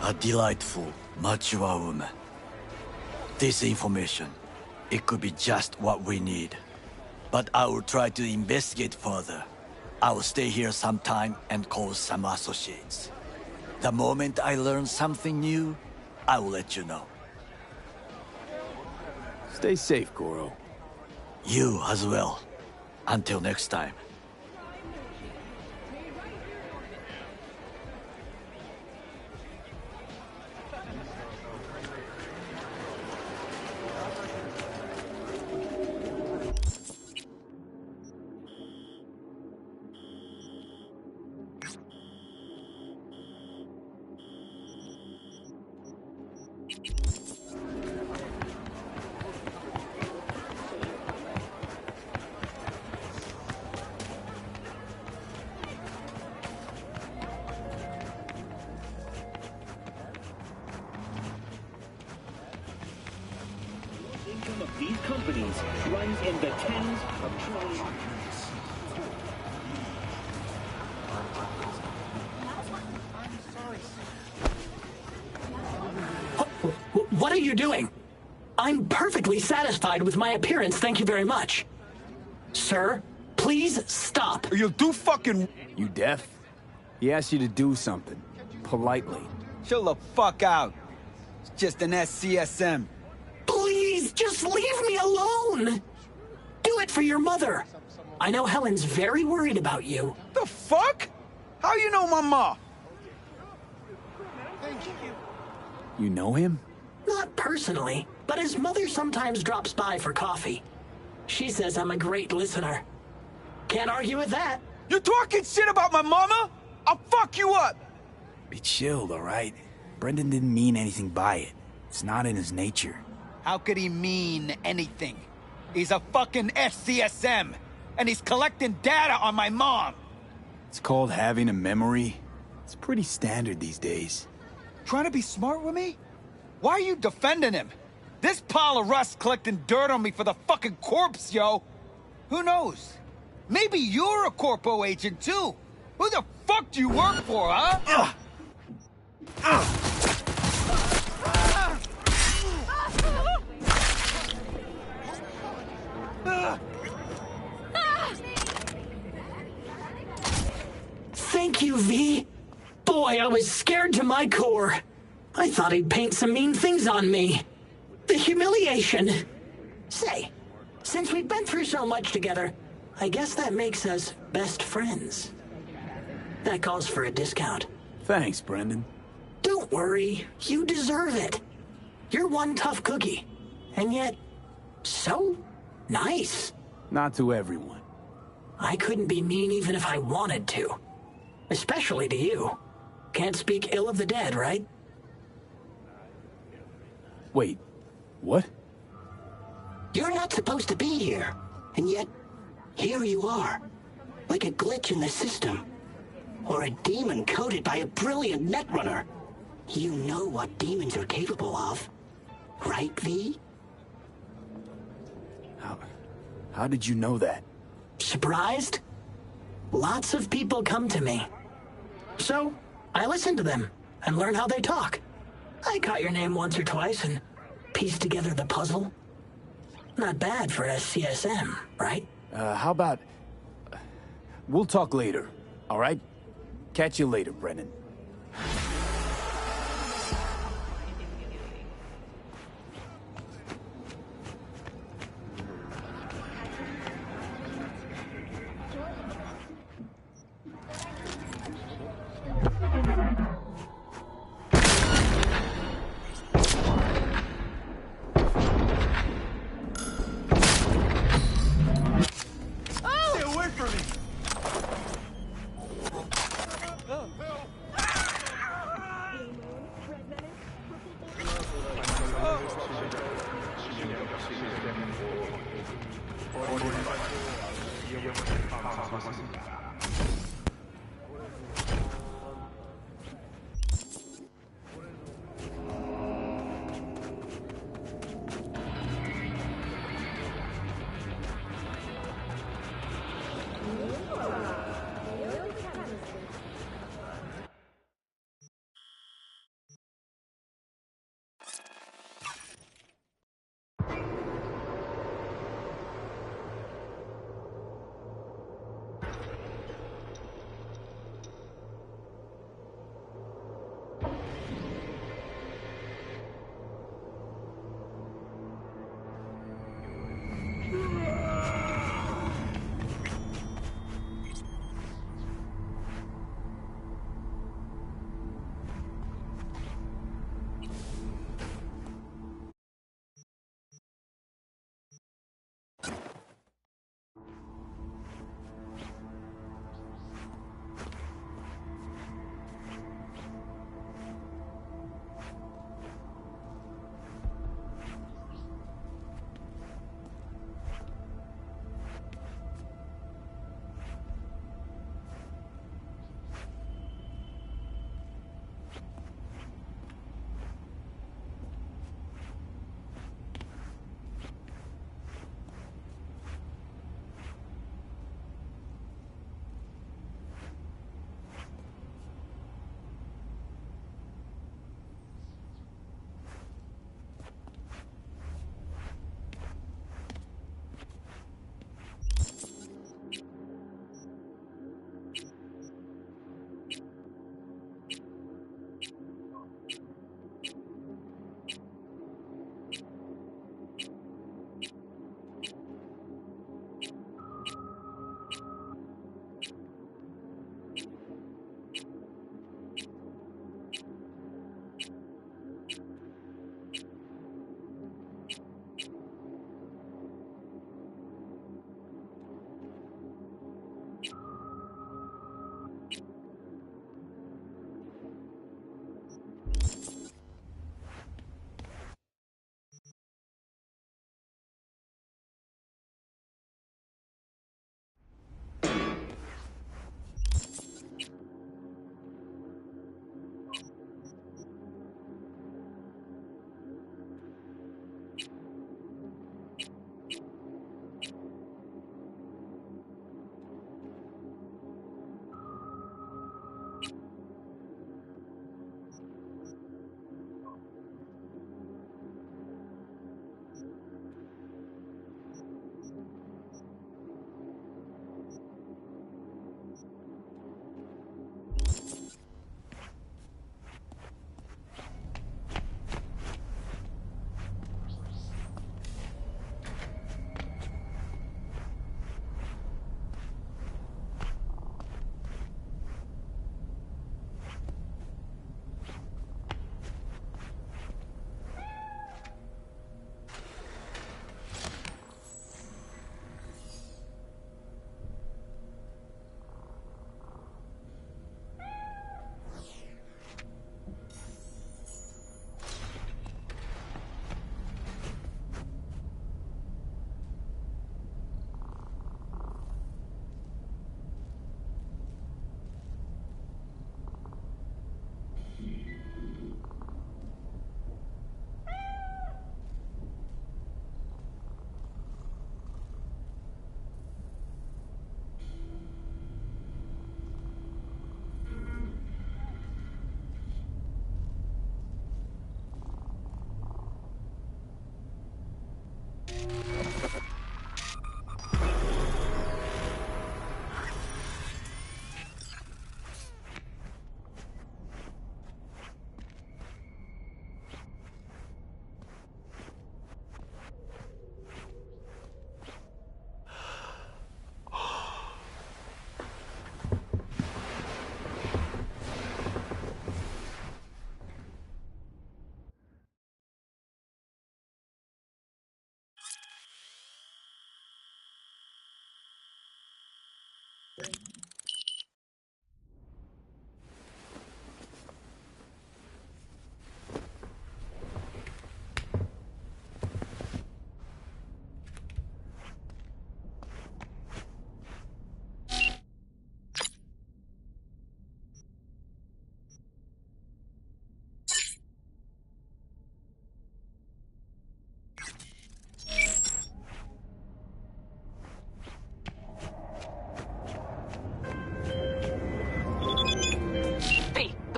A delightful, mature woman. This information, it could be just what we need. But I will try to investigate further. I will stay here some time and call some associates. The moment I learn something new, I will let you know. Stay safe, Goro. You as well. Until next time. Income of these companies runs in the tens of trillions. What are you doing? I'm perfectly satisfied with my appearance, thank you very much. Sir, please stop. Or you'll do fucking... You deaf? He asked you to do something. Politely. Chill the fuck out. It's just an SCSM. Please, just leave me alone! Do it for your mother. I know Helen's very worried about you. The fuck? How you know my ma? You know him? Not personally, but his mother sometimes drops by for coffee. She says I'm a great listener. Can't argue with that. You talking shit about my mama? I'll fuck you up! Be chilled, alright? Brendan didn't mean anything by it. It's not in his nature. How could he mean anything? He's a fucking SCSM, and he's collecting data on my mom. It's called having a memory. It's pretty standard these days. Trying to be smart with me? Why are you defending him? This pile of rust collecting dirt on me for the fucking corpse, yo. Who knows? Maybe you're a corpo agent, too. Who the fuck do you work for, huh? Thank you, V. Boy, I was scared to my core. I thought he'd paint some mean things on me. The humiliation. Say, since we've been through so much together, I guess that makes us best friends. That calls for a discount. Thanks, Brendan. Don't worry, you deserve it. You're one tough cookie, and yet so nice. Not to everyone. I couldn't be mean even if I wanted to. Especially to you. Can't speak ill of the dead, right? Wait, what? You're not supposed to be here, and yet here you are. Like a glitch in the system. Or a demon coded by a brilliant netrunner. You know what demons are capable of, right, V? How did you know that? Surprised? Lots of people come to me. So, I listen to them and learn how they talk. I caught your name once or twice and pieced together the puzzle. Not bad for a CSM, right? How about... we'll talk later, all right? Catch you later, Brennan.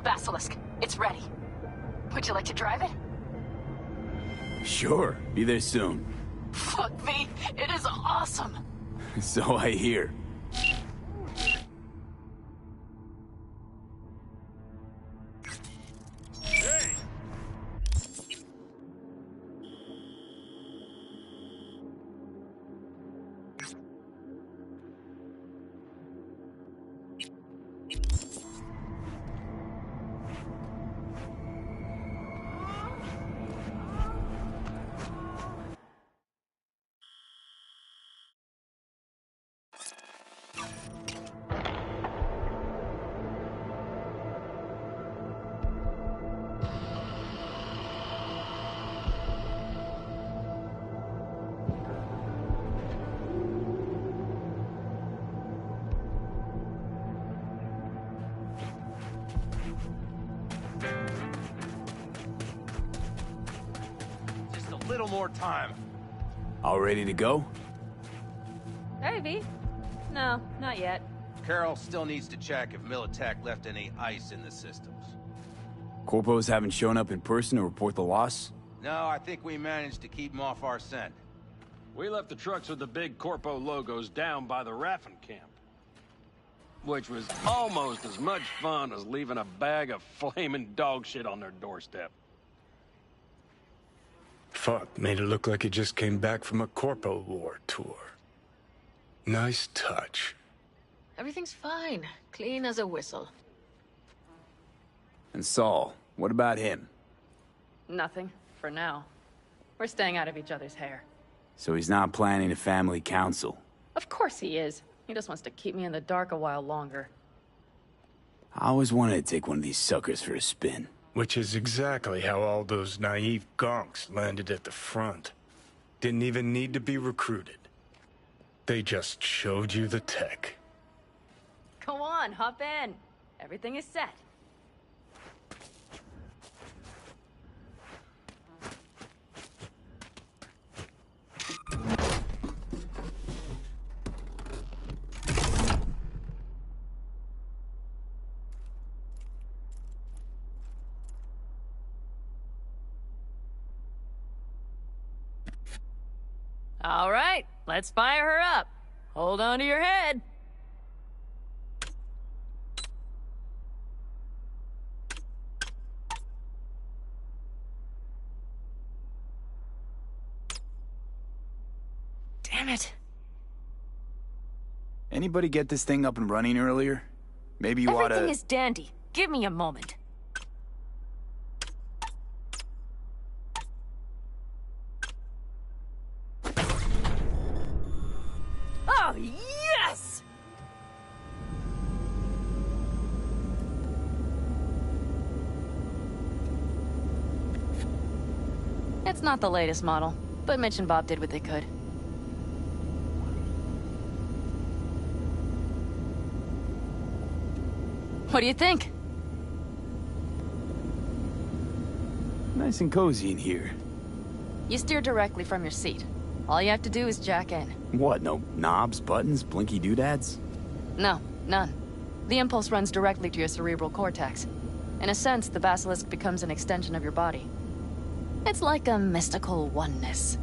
Basilisk. It's ready. Would you like to drive it? Sure. Be there soon. Fuck me. It is awesome. So I hear. Little more time. All ready to go? Hey, V. No, not yet. Carol still needs to check if Militech left any ice in the systems. Corpos haven't shown up in person to report the loss? No, I think we managed to keep them off our scent. We left the trucks with the big Corpo logos down by the Raffen camp. Which was almost as much fun as leaving a bag of flaming dog shit on their doorstep. Fuck, made it look like it just came back from a Corpo War tour. Nice touch. Everything's fine. Clean as a whistle. And Saul, what about him? Nothing, for now. We're staying out of each other's hair. So he's not planning a family council? Of course he is. He just wants to keep me in the dark a while longer. I always wanted to take one of these suckers for a spin. Which is exactly how all those naive gonks landed at the front. Didn't even need to be recruited. They just showed you the tech. Go on, hop in. Everything is set. All right, let's fire her up. Hold on to your head. Damn it. Anybody get this thing up and running earlier? Maybe you oughta... Everything is dandy. Give me a moment. Oh, yes! It's not the latest model, but Mitch and Bob did what they could. What do you think? Nice and cozy in here. You steer directly from your seat. All you have to do is jack in. What, no knobs, buttons, blinky doodads? No, none. The impulse runs directly to your cerebral cortex. In a sense, the basilisk becomes an extension of your body. It's like a mystical oneness.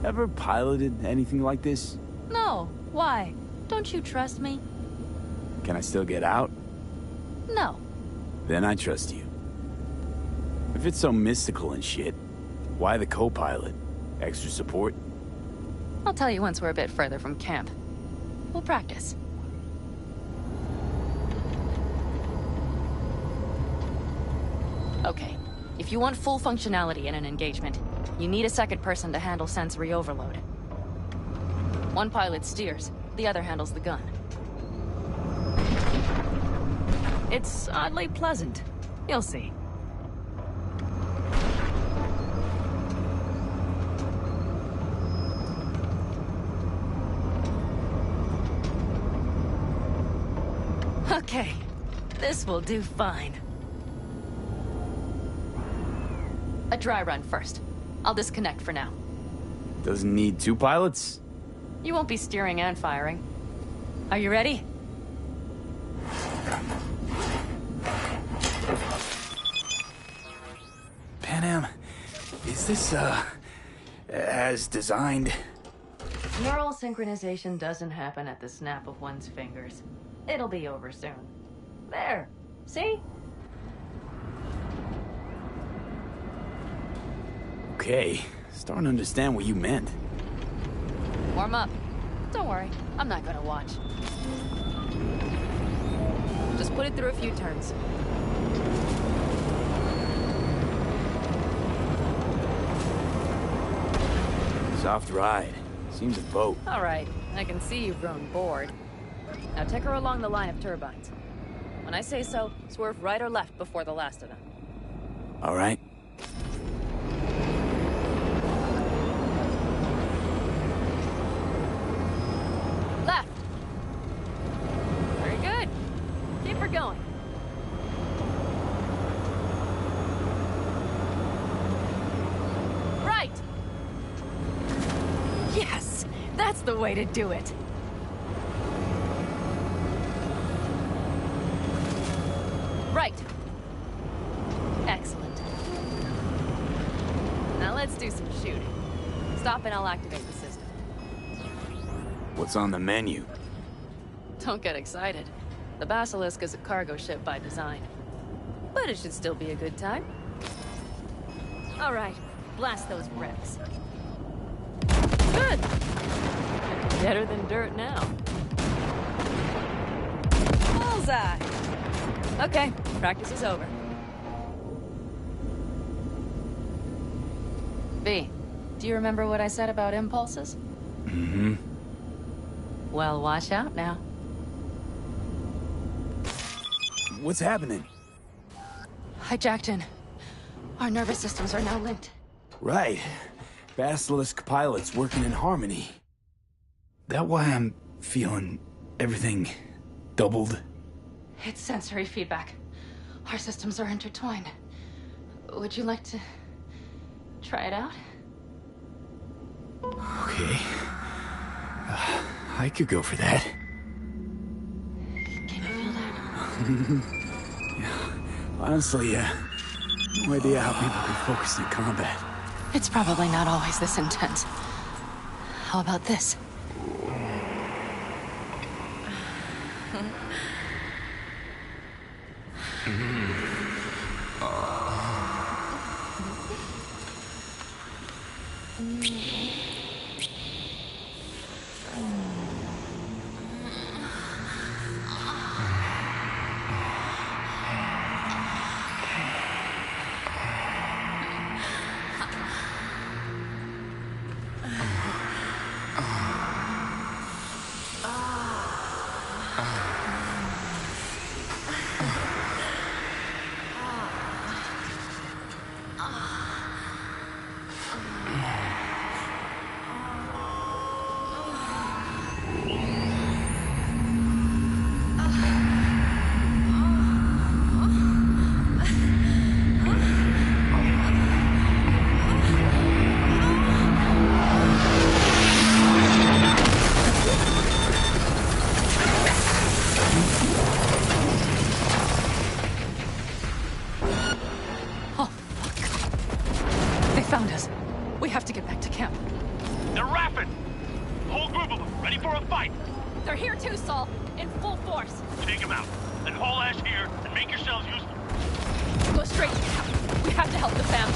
Ever piloted anything like this? No, why? Don't you trust me? Can I still get out? No. Then I trust you. If it's so mystical and shit, why the co-pilot? Extra support? I'll tell you once we're a bit further from camp. We'll practice. Okay, if you want full functionality in an engagement, you need a second person to handle sensory overload. One pilot steers, The other handles the gun. It's oddly pleasant. You'll see. Okay, this will do fine. A dry run first. I'll disconnect for now. Doesn't need two pilots? You won't be steering and firing. Are you ready? Panam, is this, as designed? Neural synchronization doesn't happen at the snap of one's fingers. It'll be over soon. There. See? Okay, starting to understand what you meant. Warm up. Don't worry, I'm not gonna watch. Just put it through a few turns. Soft ride. Seems a boat. All right, I can see you've grown bored. Now take her along the line of turbines. When I say so, swerve right or left before the last of them. All right. Left. Very good. Keep her going. Right. Yes, that's the way to do it. Right. Excellent. Now let's do some shooting. Stop and I'll activate the system. What's on the menu? Don't get excited. The Basilisk is a cargo ship by design. But it should still be a good time. All right, blast those wrecks. Good! Better than dirt now. Bullseye! Okay, practice is over. V, do you remember what I said about impulses? Mm-hmm. Well, watch out now. What's happening? Hijacked in. Our nervous systems are now linked. Right. Basilisk pilots working in harmony. That why I'm feeling everything doubled? It's sensory feedback. Our systems are intertwined. Would you like to try it out? Okay. I could go for that. Can you feel that? Yeah. Honestly, no idea how people can focus in combat. It's probably not always this intense. How about this? Found us. We have to get back to camp. They're rapid! Whole group of them, ready for a fight! They're here too, Saul. In full force. Take them out. Then haul ass here and make yourselves useful. Go straight to camp. We have to help the family.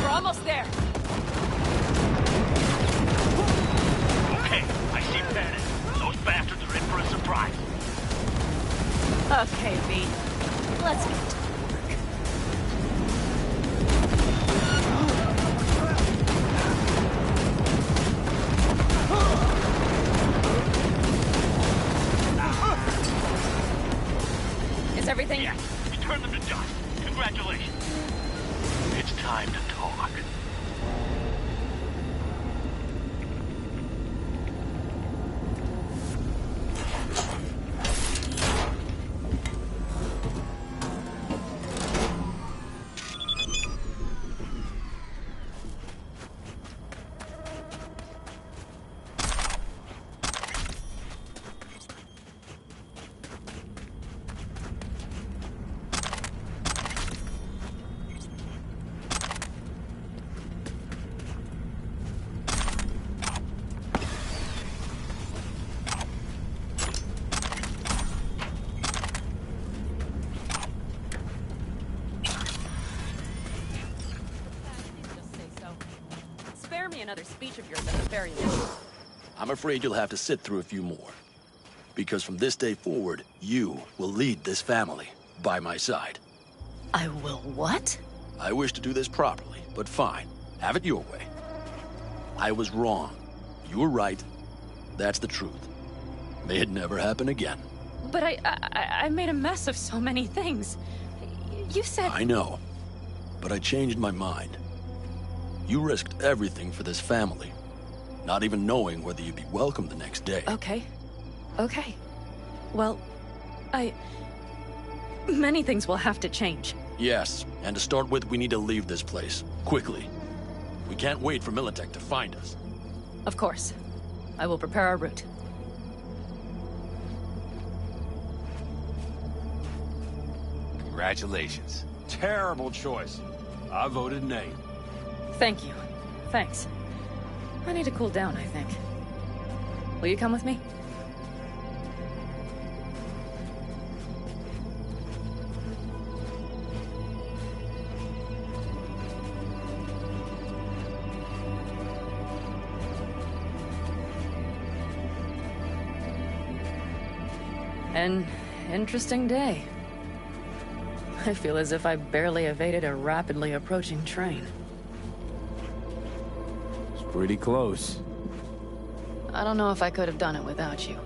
We're almost there. Okay, I see panic. Those bastards are in for a surprise. Okay, V. Let's get to turn them to dust. Congratulations. It's time to talk. Spare me another speech of yours at the very least. I'm afraid you'll have to sit through a few more. Because from this day forward, you will lead this family by my side. I will what? I wish to do this properly, but fine. Have it your way. I was wrong. You were right. That's the truth. May it never happen again. But I made a mess of so many things. You said... I know. But I changed my mind. You risked everything for this family, not even knowing whether you'd be welcome the next day. Okay. Okay. Well, many things will have to change. Yes, and to start with, we need to leave this place. Quickly. We can't wait for Militech to find us. Of course. I will prepare our route. Congratulations. Terrible choice. I voted nay. Thank you. Thanks. I need to cool down, I think. Will you come with me? An interesting day. I feel as if I barely evaded a rapidly approaching train. It's pretty close. I don't know if I could have done it without you.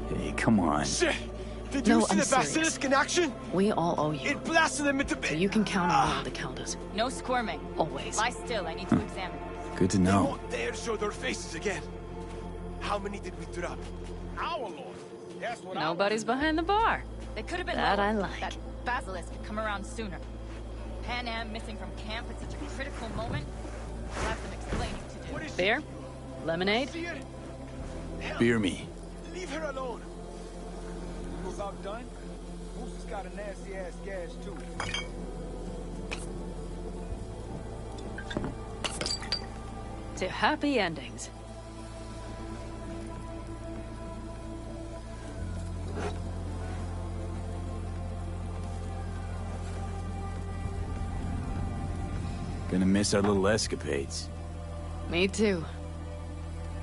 Hey, come on. Shit! Did you see the basilisk in action? We all owe you. It blasted them into... So you can count on me to count us. No squirming. Always. Lie still, I need to examine. Good to They know. won't dare show their faces again. How many did we drop? Our lord. That's what Nobody's behind the bar. They could have been That lower. I like. That basilisk had come around sooner. Pan Am missing from camp at such a critical moment. We'll have some explaining to do. Beer? Lemonade? Beer me. Leave her alone. Was outdone? Moose has got a nasty ass gash too. To happy endings. Gonna miss our little escapades. Me too.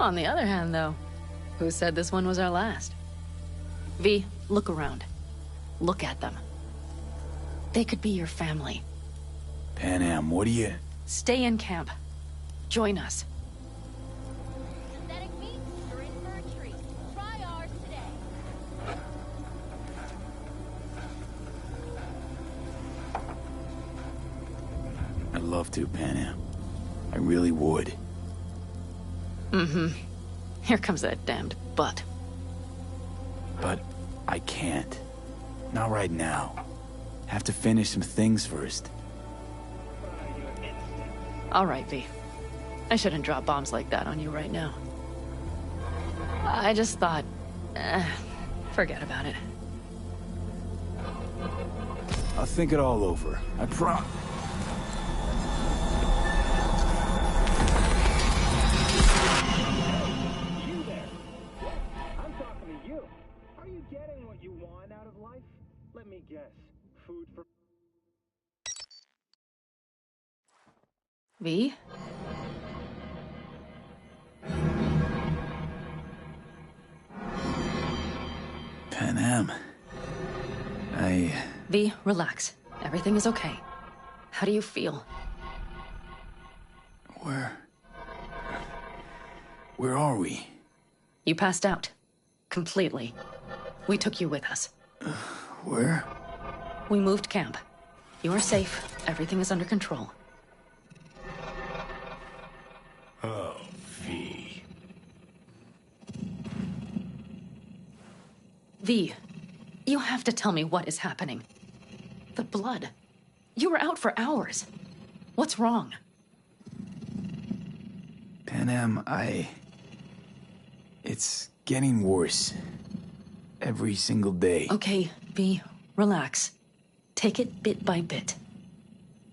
On the other hand, though, who said this one was our last? V, look around. Look at them. They could be your family. Pan Am, what do you... Stay in camp. Join us. Synthetic meat, you're in for a treat. Try ours today. I'd love to, Pan Am. I really would. Mm-hmm. Here comes that damned butt. But I can't. Not right now. Have to finish some things first. All right, V. I shouldn't drop bombs like that on you right now. I just thought... forget about it. I'll think it all over. I promise. You there. I'm talking to you. Are you getting what you want out of life? Let me guess. Food for... V? Pan Am. V, relax. Everything is okay. How do you feel? Where are we? You passed out. Completely. We took you with us. Where? We moved camp. You are safe. Everything is under control. Oh, V. V, you have to tell me what is happening. The blood. You were out for hours. What's wrong? Panam, it's getting worse. Every single day. Okay, V, relax. Take it bit by bit.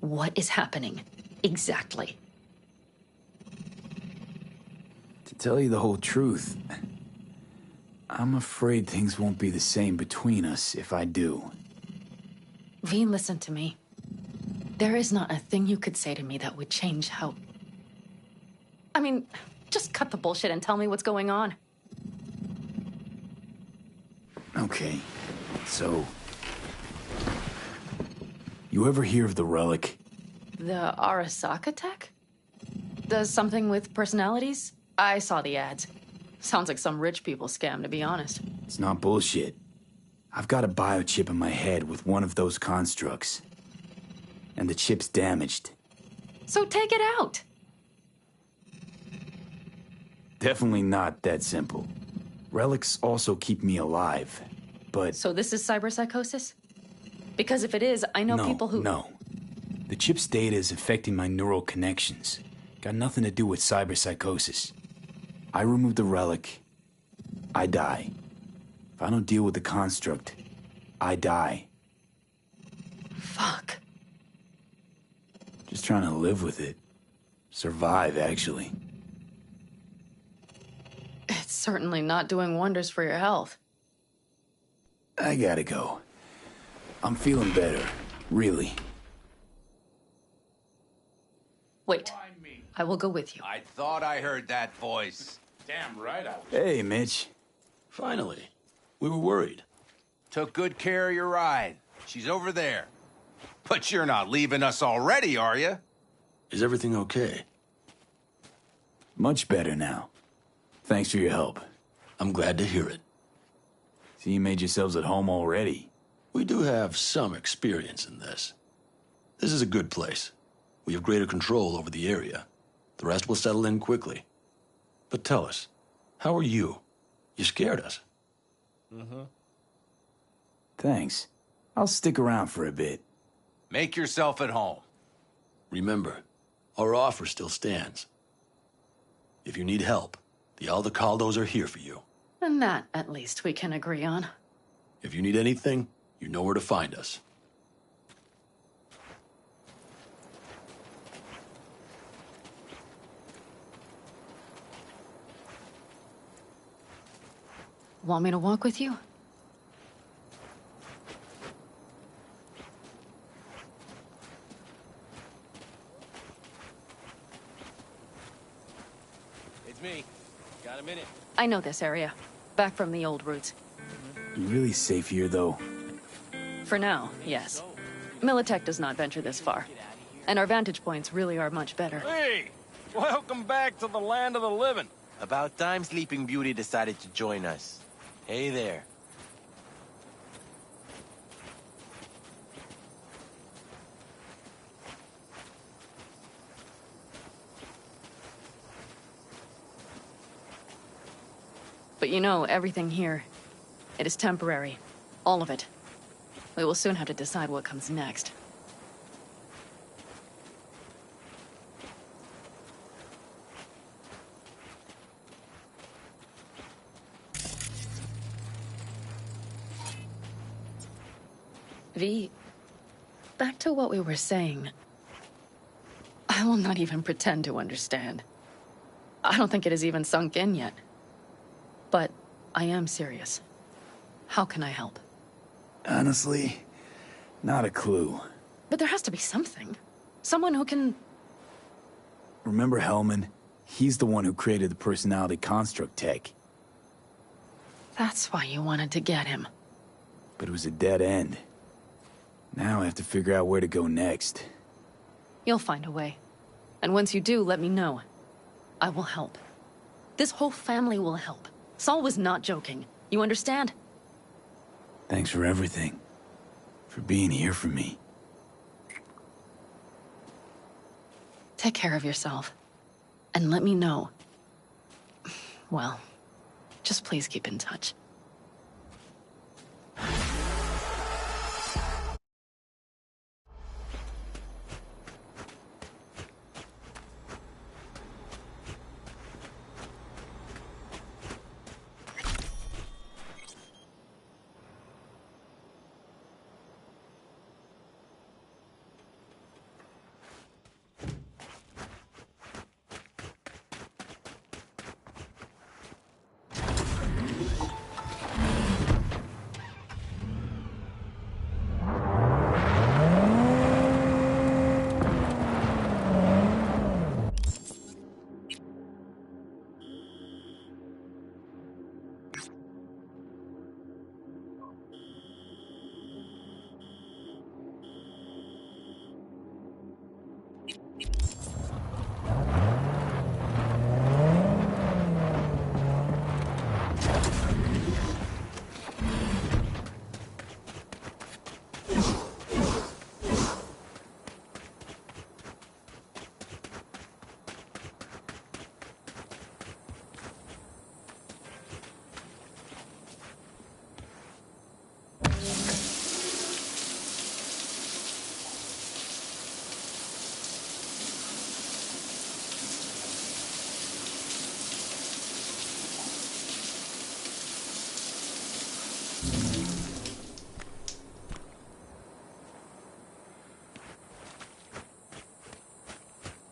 What is happening? Exactly. To tell you the whole truth, I'm afraid things won't be the same between us if I do. V, listen to me. There is not a thing you could say to me that would change how... I mean, just cut the bullshit and tell me what's going on. Okay, so... You ever hear of the relic? The Arasaka tech? Does something with personalities? I saw the ads. Sounds like some rich people scam, to be honest. It's not bullshit. I've got a biochip in my head with one of those constructs. And the chip's damaged. So take it out! Definitely not that simple. Relics also keep me alive, but... So this is cyberpsychosis? Because if it is, I know people who... No. The chip's data is affecting my neural connections. Got nothing to do with cyberpsychosis. I remove the relic, I die. If I don't deal with the construct, I die. Fuck. Just trying to live with it. Survive, actually. It's certainly not doing wonders for your health. I gotta go. I'm feeling better, really. Wait, I will go with you. I thought I heard that voice. Damn right I was. Hey, Mitch. Finally. We were worried. Took good care of your ride. She's over there. But you're not leaving us already, are you? Is everything okay? Much better now. Thanks for your help. I'm glad to hear it. So you made yourselves at home already? We do have some experience in this. This is a good place. We have greater control over the area. The rest will settle in quickly. But tell us, how are you? You scared us. Thanks. I'll stick around for a bit. Make yourself at home. Remember, our offer still stands. If you need help, the Aldecaldos are here for you. And that, at least, we can agree on. If you need anything, you know where to find us. Want me to walk with you? It's me. Got a minute? I know this area. Back from the old routes. You really safe here, though? For now, yes. Militech does not venture this far. And our vantage points really are much better. Hey! Welcome back to the land of the living. About time Sleeping Beauty decided to join us. Hey there. But you know, everything here, it is temporary. All of it. We will soon have to decide what comes next. V, back to what we were saying. I will not even pretend to understand. I don't think it has even sunk in yet. But I am serious. How can I help? Honestly, not a clue. But there has to be something. Someone who can... Remember Hellman? He's the one who created the personality construct tech. That's why you wanted to get him. But it was a dead end. Now I have to figure out where to go next. You'll find a way. And once you do, let me know. I will help. This whole family will help. Saul was not joking. You understand? Thanks for everything. for being here for me. Take care of yourself. And let me know. Well, just please keep in touch.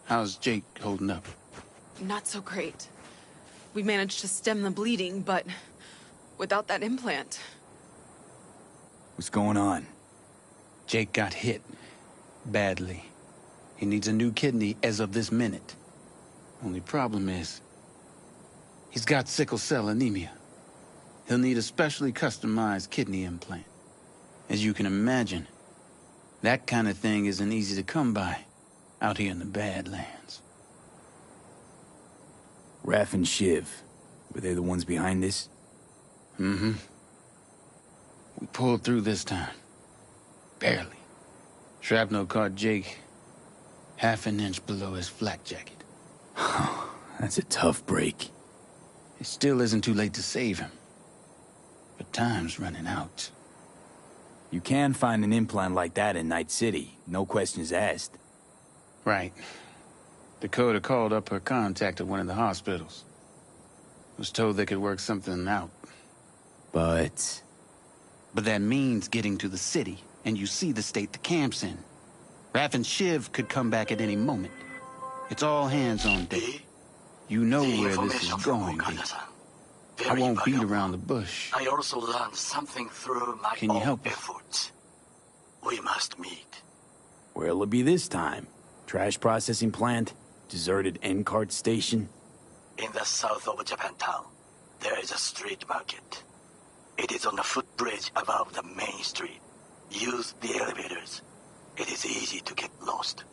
How's Jake holding up? Not so great. We managed to stem the bleeding, but without that implant. What's going on? Jake got hit. Badly. He needs a new kidney as of this minute. Only problem is, he's got sickle cell anemia. He'll need a specially customized kidney implant. As you can imagine, that kind of thing isn't easy to come by out here in the Badlands. Raph and Shiv, were they the ones behind this? Mm-hmm. We pulled through this time. Barely. Shrapnel caught Jake half an inch below his flak jacket. That's a tough break. It still isn't too late to save him. But time's running out. You can find an implant like that in Night City, no questions asked. Right. Dakota called up her contact at one of the hospitals. Was told they could work something out. But that means getting to the city, and you see the state the camp's in. Raph and Shiv could come back at any moment. It's all hands on deck. You know where this is going, V. I won't beat around the bush. I also learned something through my Can you own help us? efforts. We must meet. where'll it be this time? Trash processing plant? Deserted end-cart station? In the south of Japantown, there is a street market. It is on a footbridge above the main street. Use the elevators. It is easy to get lost.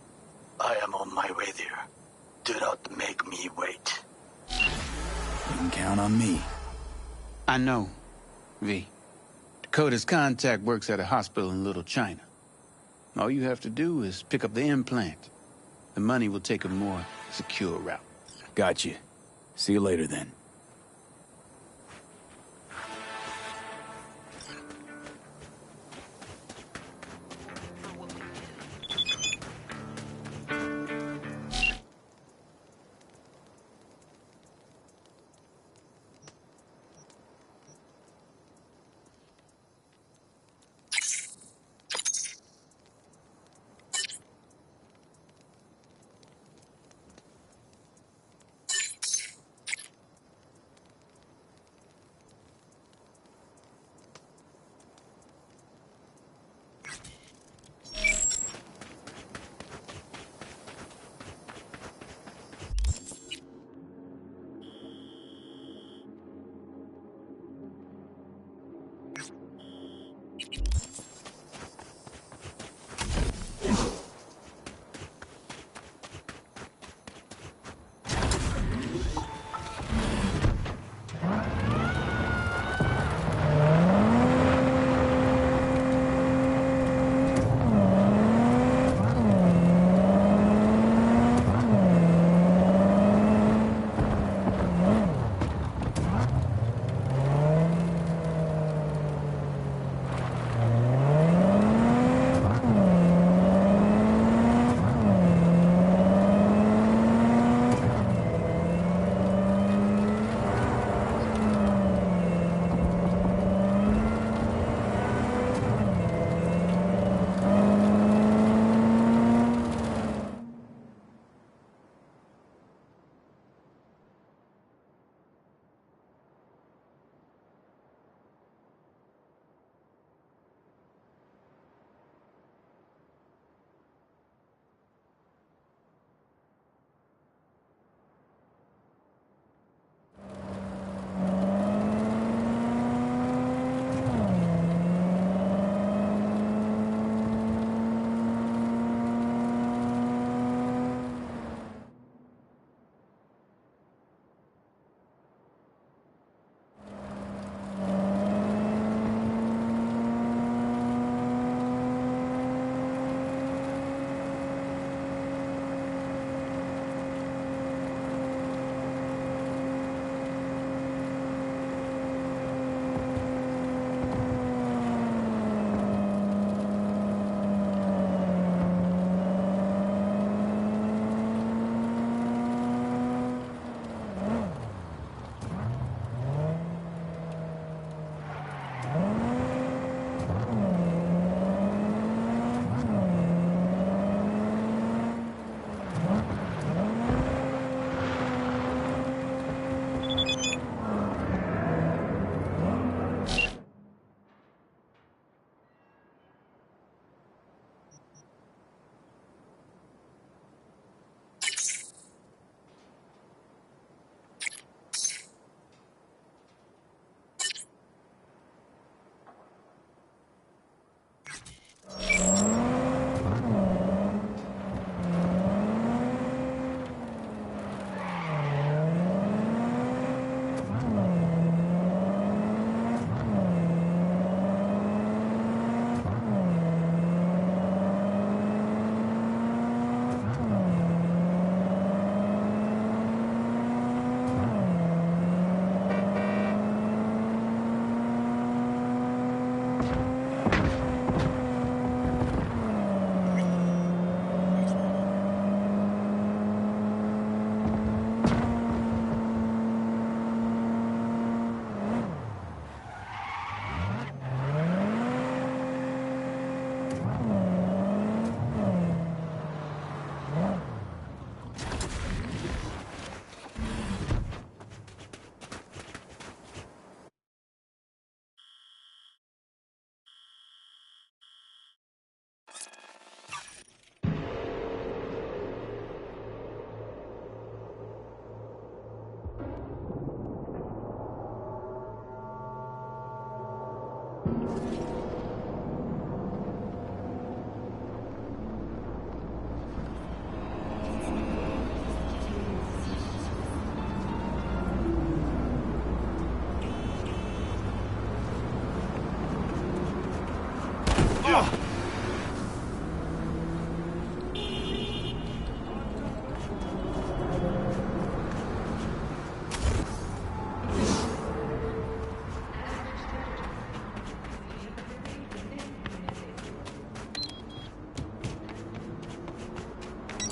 I am on my way there. Do not make me wait. You can count on me. I know, V. Dakota's contact works at a hospital in Little China. All you have to do is pick up the implant. The money will take a more secure route. Got you. See you later, then.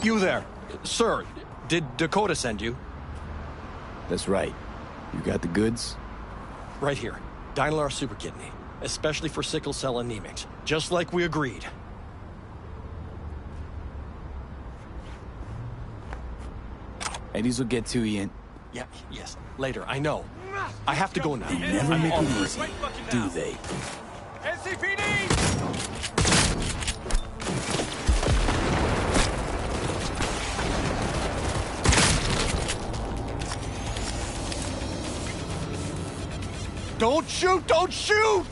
You there. Sir, did Dakota send you? That's right. You got the goods? Right here. Dynalar Super Kidney. Especially for sickle cell anemics. Just like we agreed. Eddies will get to you in... Yeah, yes. Later, I know. I have to go now. They never make it easy, do they? NCPD! Don't shoot! Don't shoot!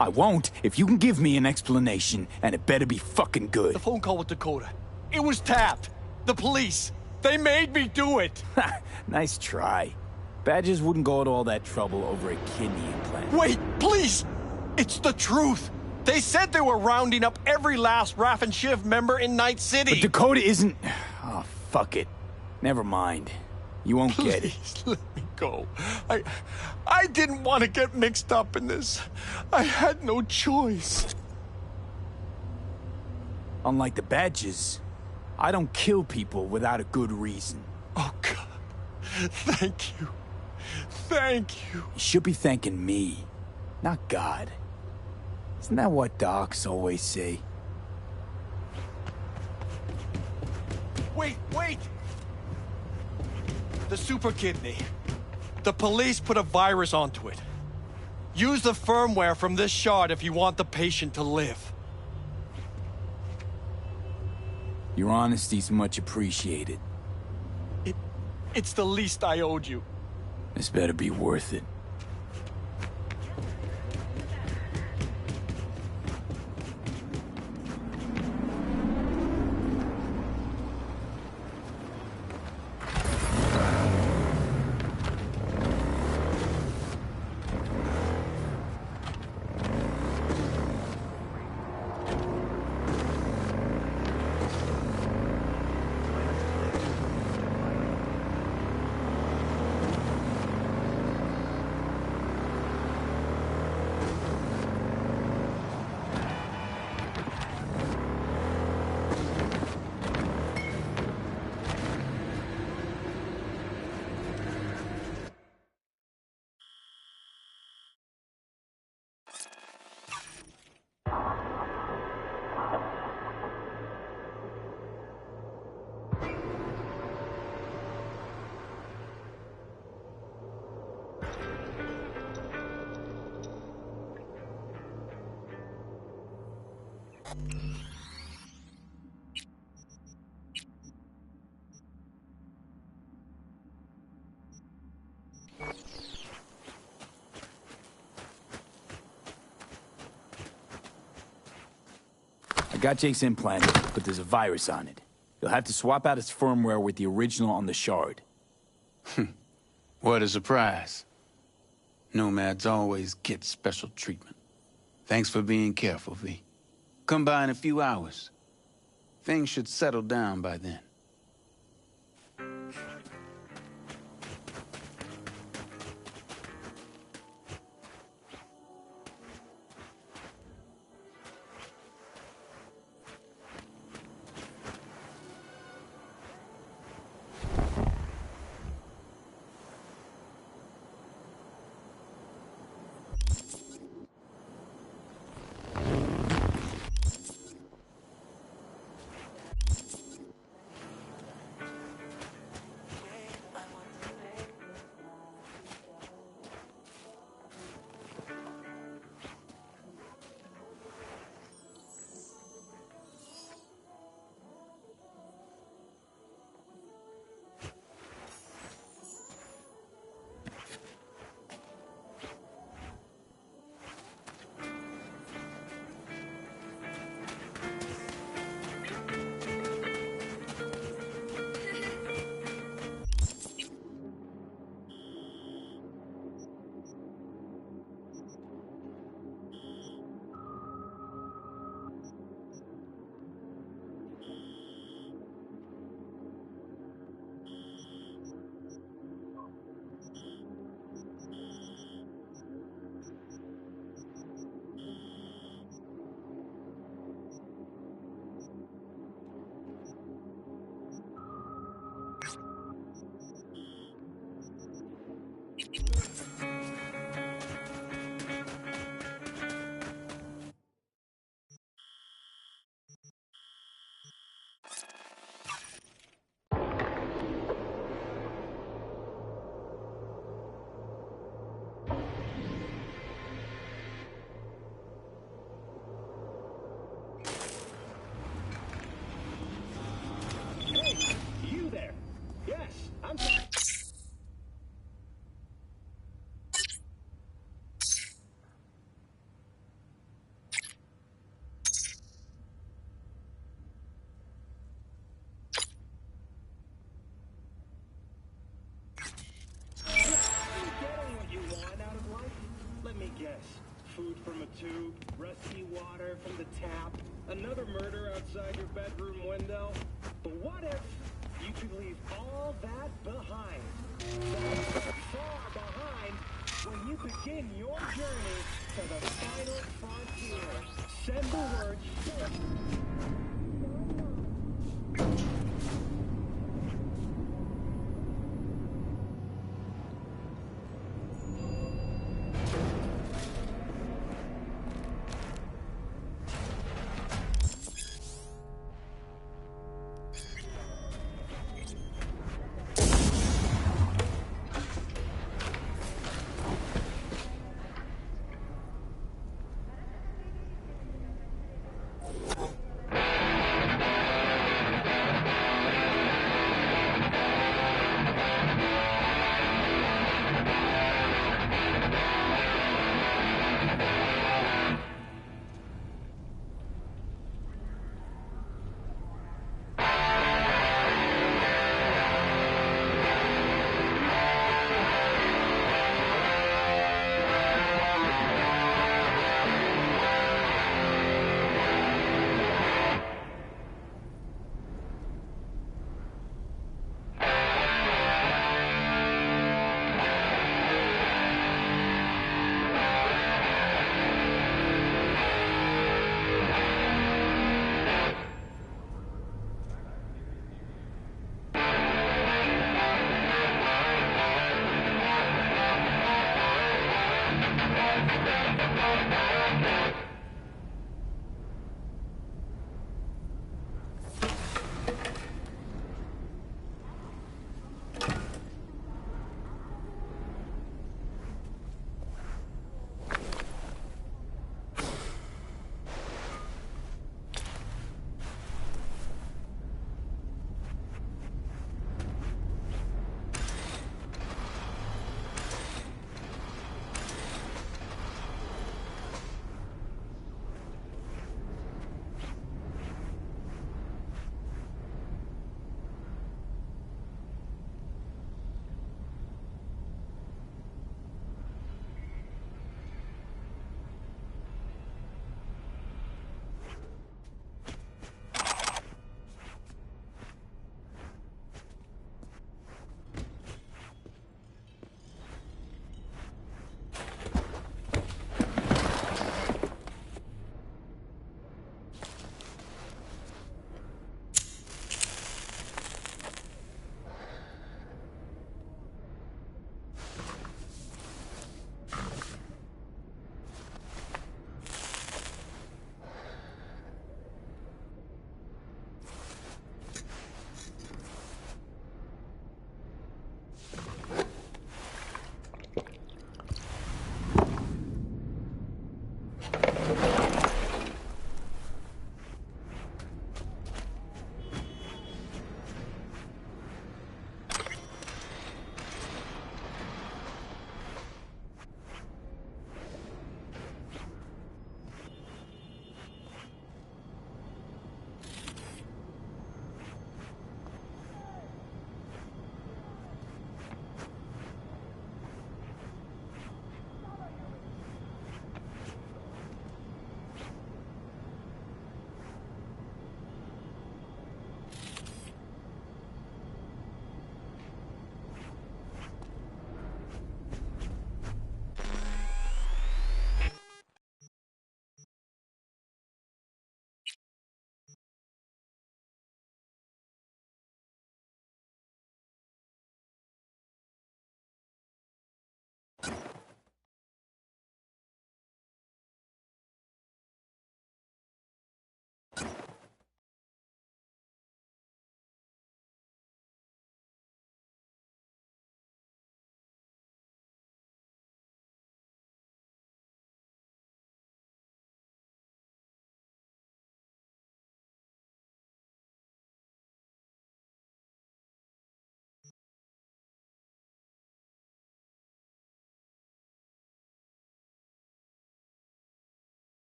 I won't if you can give me an explanation, and it better be fucking good. The phone call with Dakota. It was tapped. The police. They made me do it. Nice try. Badgers wouldn't go to all that trouble over a kidney implant. Wait, please! It's the truth. They said they were rounding up every last Raff and Shiv member in Night City. But Dakota isn't... Oh, fuck it. Never mind. You won't get it. Please let me go. I didn't want to get mixed up in this. I had no choice. Unlike the Badgers, I don't kill people without a good reason. Oh, God. Thank you. Thank you. You should be thanking me, not God. Isn't that what docs always say? Wait! The Super Kidney. The police put a virus onto it. Use the firmware from this shard if you want the patient to live. Your honesty's much appreciated. It's the least I owed you. This better be worth it. I got Jake's implant, but there's a virus on it. You'll have to swap out its firmware with the original on the shard. What a surprise. Nomads always get special treatment. Thanks for being careful, V. Come by in a few hours. Things should settle down by then. outside your bedroom window. But what if you could leave all that behind? That far behind when you begin your journey to the final frontier. Send the word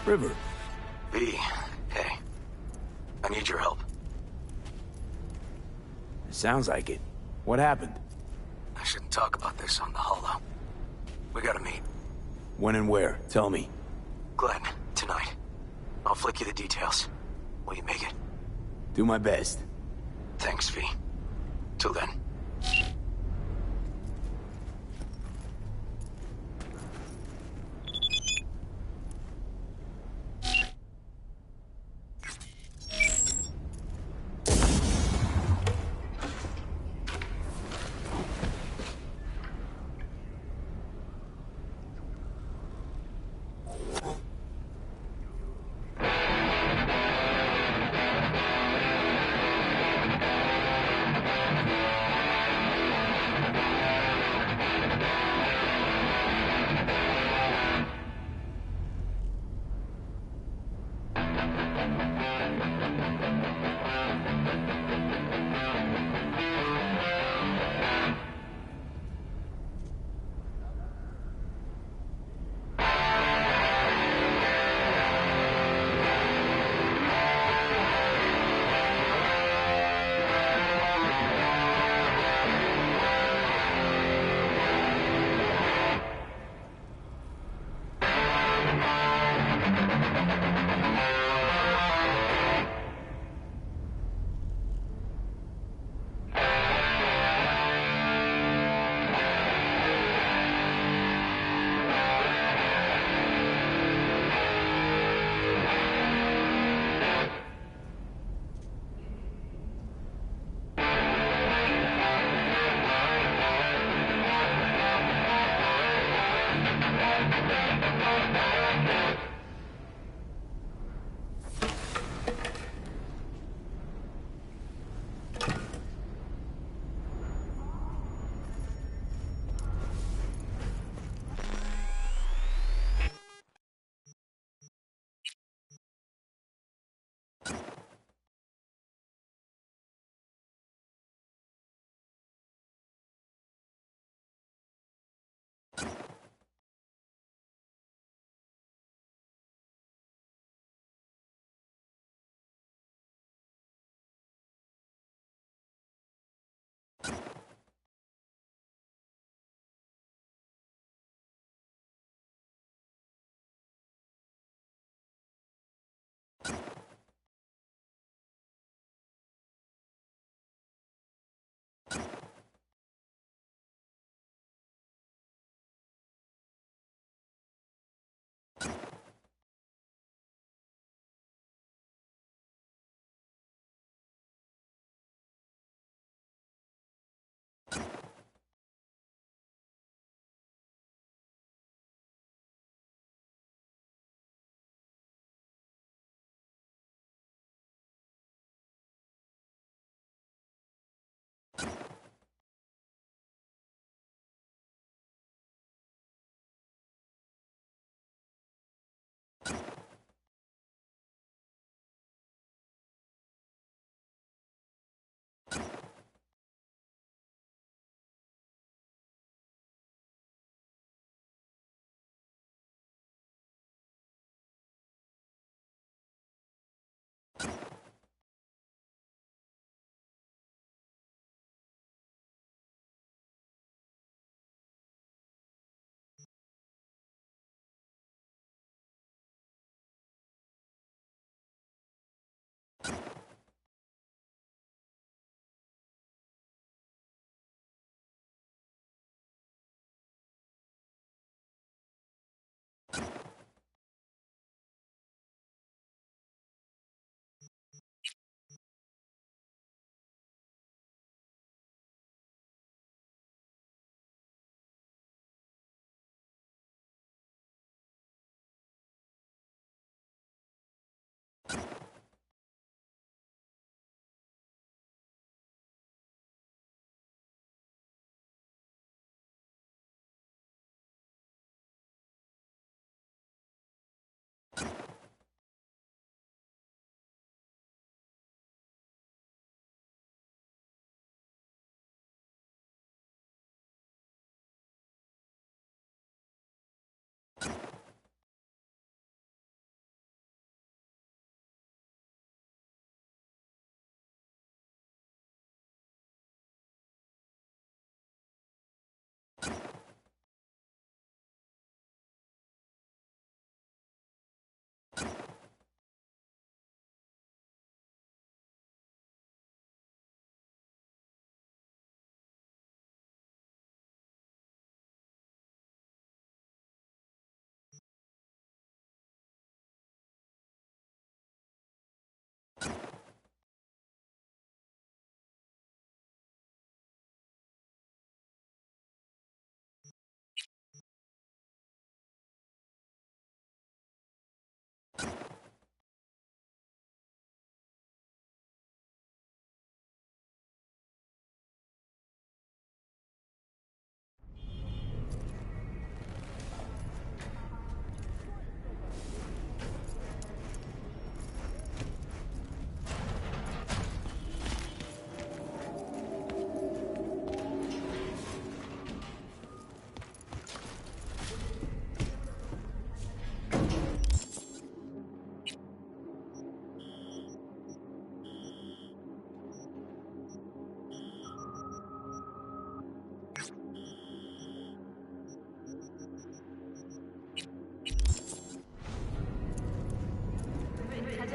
River. V, hey. I need your help. Sounds like it. What happened? I shouldn't talk about this on the holo. We gotta meet. When and where? Tell me. Glenn, tonight. I'll flick you the details. Will you make it? Do my best. Thanks, V. Till then.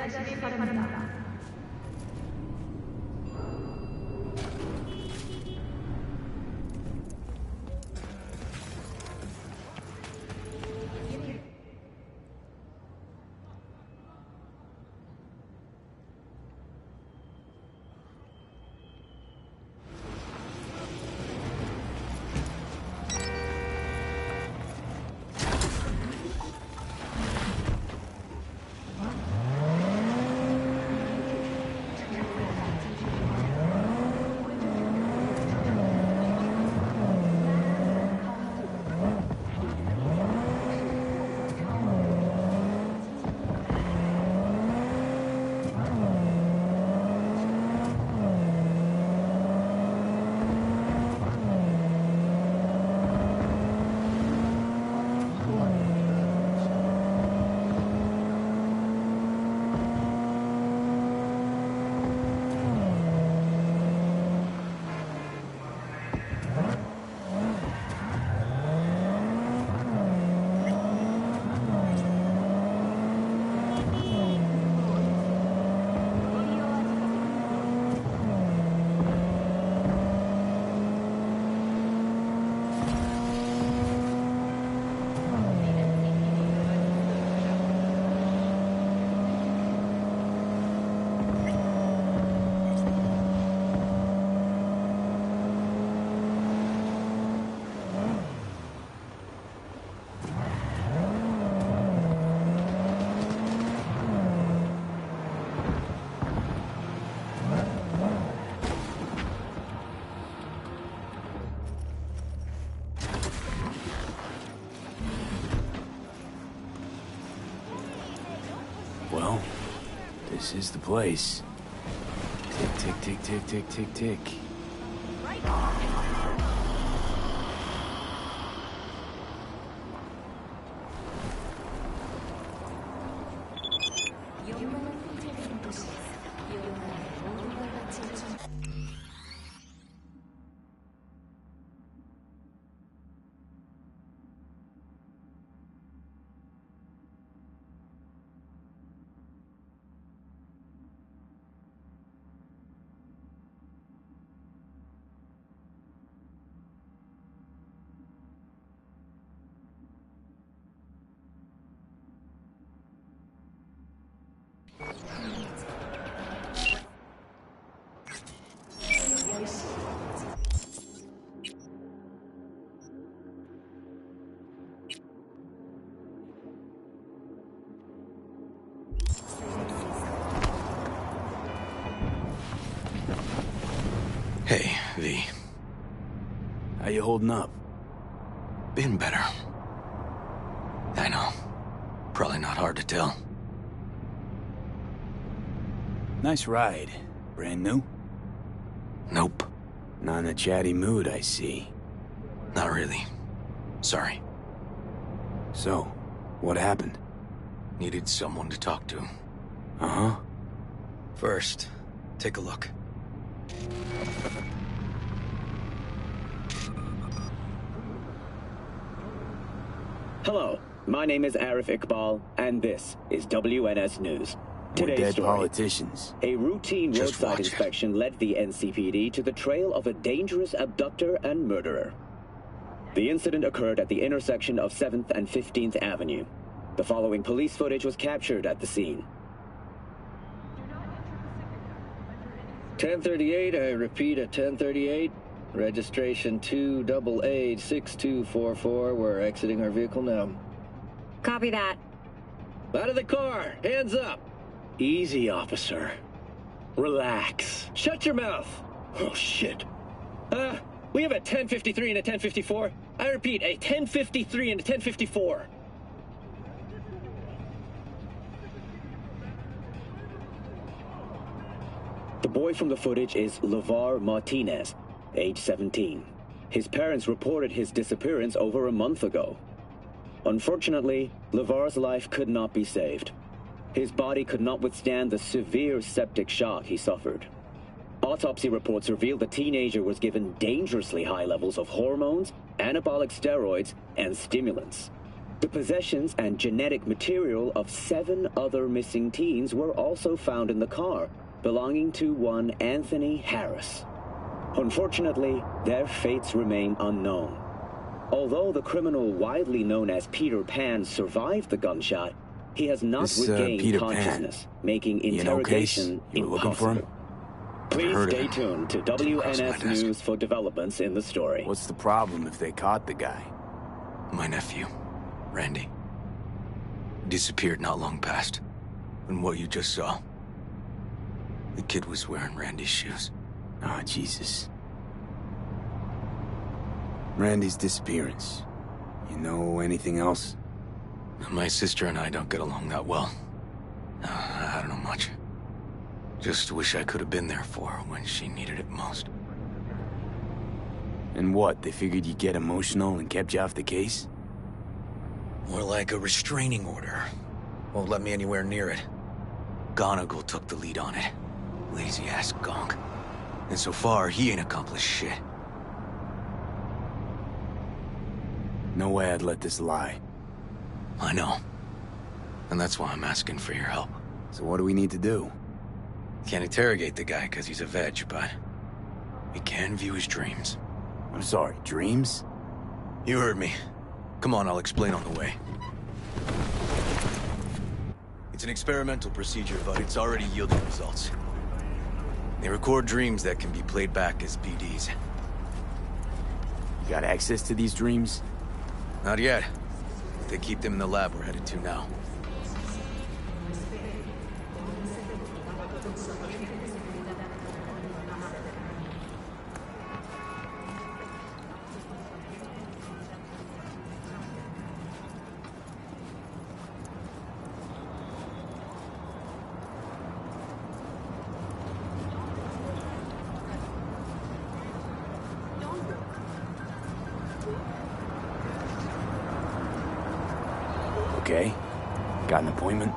찾아주길 바랍니다. Well, this is the place. Tick, tick, tick, tick, tick, tick, tick. 영웅은 제대로 Hey, V. How you holding up? Been better. I know. Probably not hard to tell. Nice ride. Brand new? Nope. Not in a chatty mood, I see. Not really. Sorry. So, what happened? Needed someone to talk to. Uh-huh. First, take a look. Hello, my name is Arif Iqbal, and this is WNS News. More Today's dead story. politicians. A routine Just roadside watch it. inspection led the NCPD to the trail of a dangerous abductor and murderer. The incident occurred at the intersection of 7th and 15th Avenue. The following police footage was captured at the scene. 1038, I repeat at 1038. Registration 2886244. We're exiting our vehicle now. Copy that. Out of the car! Hands up! Easy, officer. Relax. Shut your mouth! Oh, shit. We have a 1053 and a 1054. I repeat, a 1053 and a 1054. The boy from the footage is LeVar Martinez, age 17. His parents reported his disappearance over a month ago. Unfortunately, LeVar's life could not be saved. His body could not withstand the severe septic shock he suffered. Autopsy reports reveal the teenager was given dangerously high levels of hormones, anabolic steroids, and stimulants. The possessions and genetic material of 7 other missing teens were also found in the car, belonging to one Anthony Harris. Unfortunately, their fates remain unknown. Although the criminal widely known as Peter Pan survived the gunshot, he has not regained Peter consciousness, making You know, Case? interrogation You were looking for him? impossible. Please heard of stay him. tuned to WNS News for developments in the story. What's the problem if they caught the guy? My nephew, Randy. Disappeared not long past. And what you just saw. The kid was wearing Randy's shoes. Ah, Jesus. Randy's disappearance. You know anything else? My sister and I don't get along that well. I don't know much. Just wish I could have been there for her when she needed it most. And what, they figured you'd get emotional and kept you off the case? More like a restraining order. Won't let me anywhere near it. Gonigal took the lead on it. Lazy-ass gonk. And so far, he ain't accomplished shit. No way I'd let this lie. I know. And that's why I'm asking for your help. So what do we need to do? Can't interrogate the guy because he's a veg, but we can view his dreams. I'm sorry, dreams? You heard me. Come on, I'll explain on the way. It's an experimental procedure, but it's already yielding results. They record dreams that can be played back as PDs. You got access to these dreams? Not yet. They keep them in the lab we're headed to now. Okay. Got an appointment?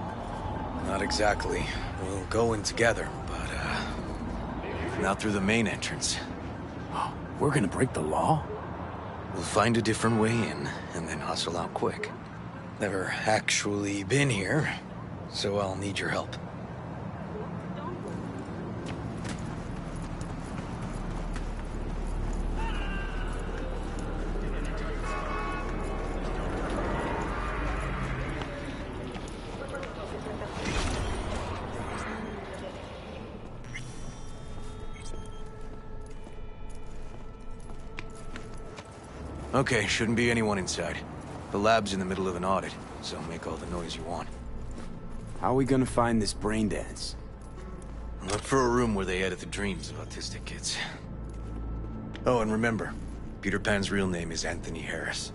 Not exactly. We'll go in together, but, not through the main entrance. We're gonna break the law? We'll find a different way in, and then hustle out quick. Never actually been here, so I'll need your help. Okay, shouldn't be anyone inside. The lab's in the middle of an audit, so make all the noise you want. How are we gonna find this brain dance? Look for a room where they edit the dreams of autistic kids. Oh, and remember, Peter Pan's real name is Anthony Harris.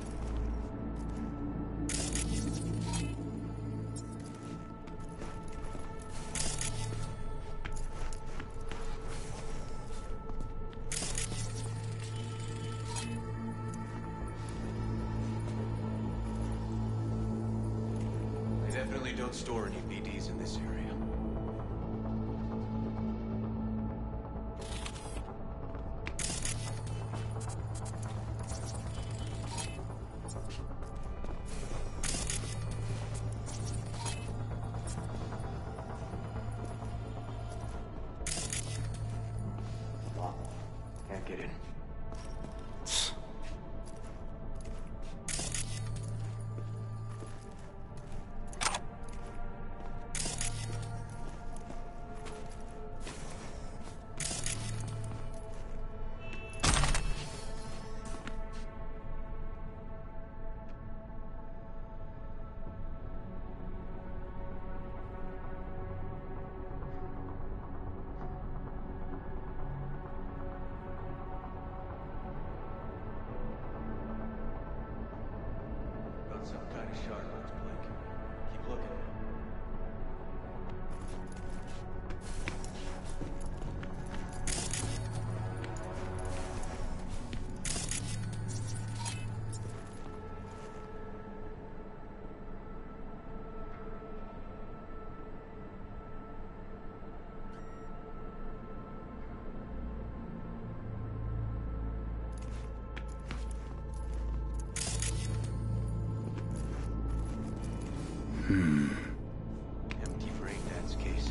They definitely don't store any BDs in this area. Can't get in. Got some kind of shark looks blinking. Keep looking. Empty brain dance case.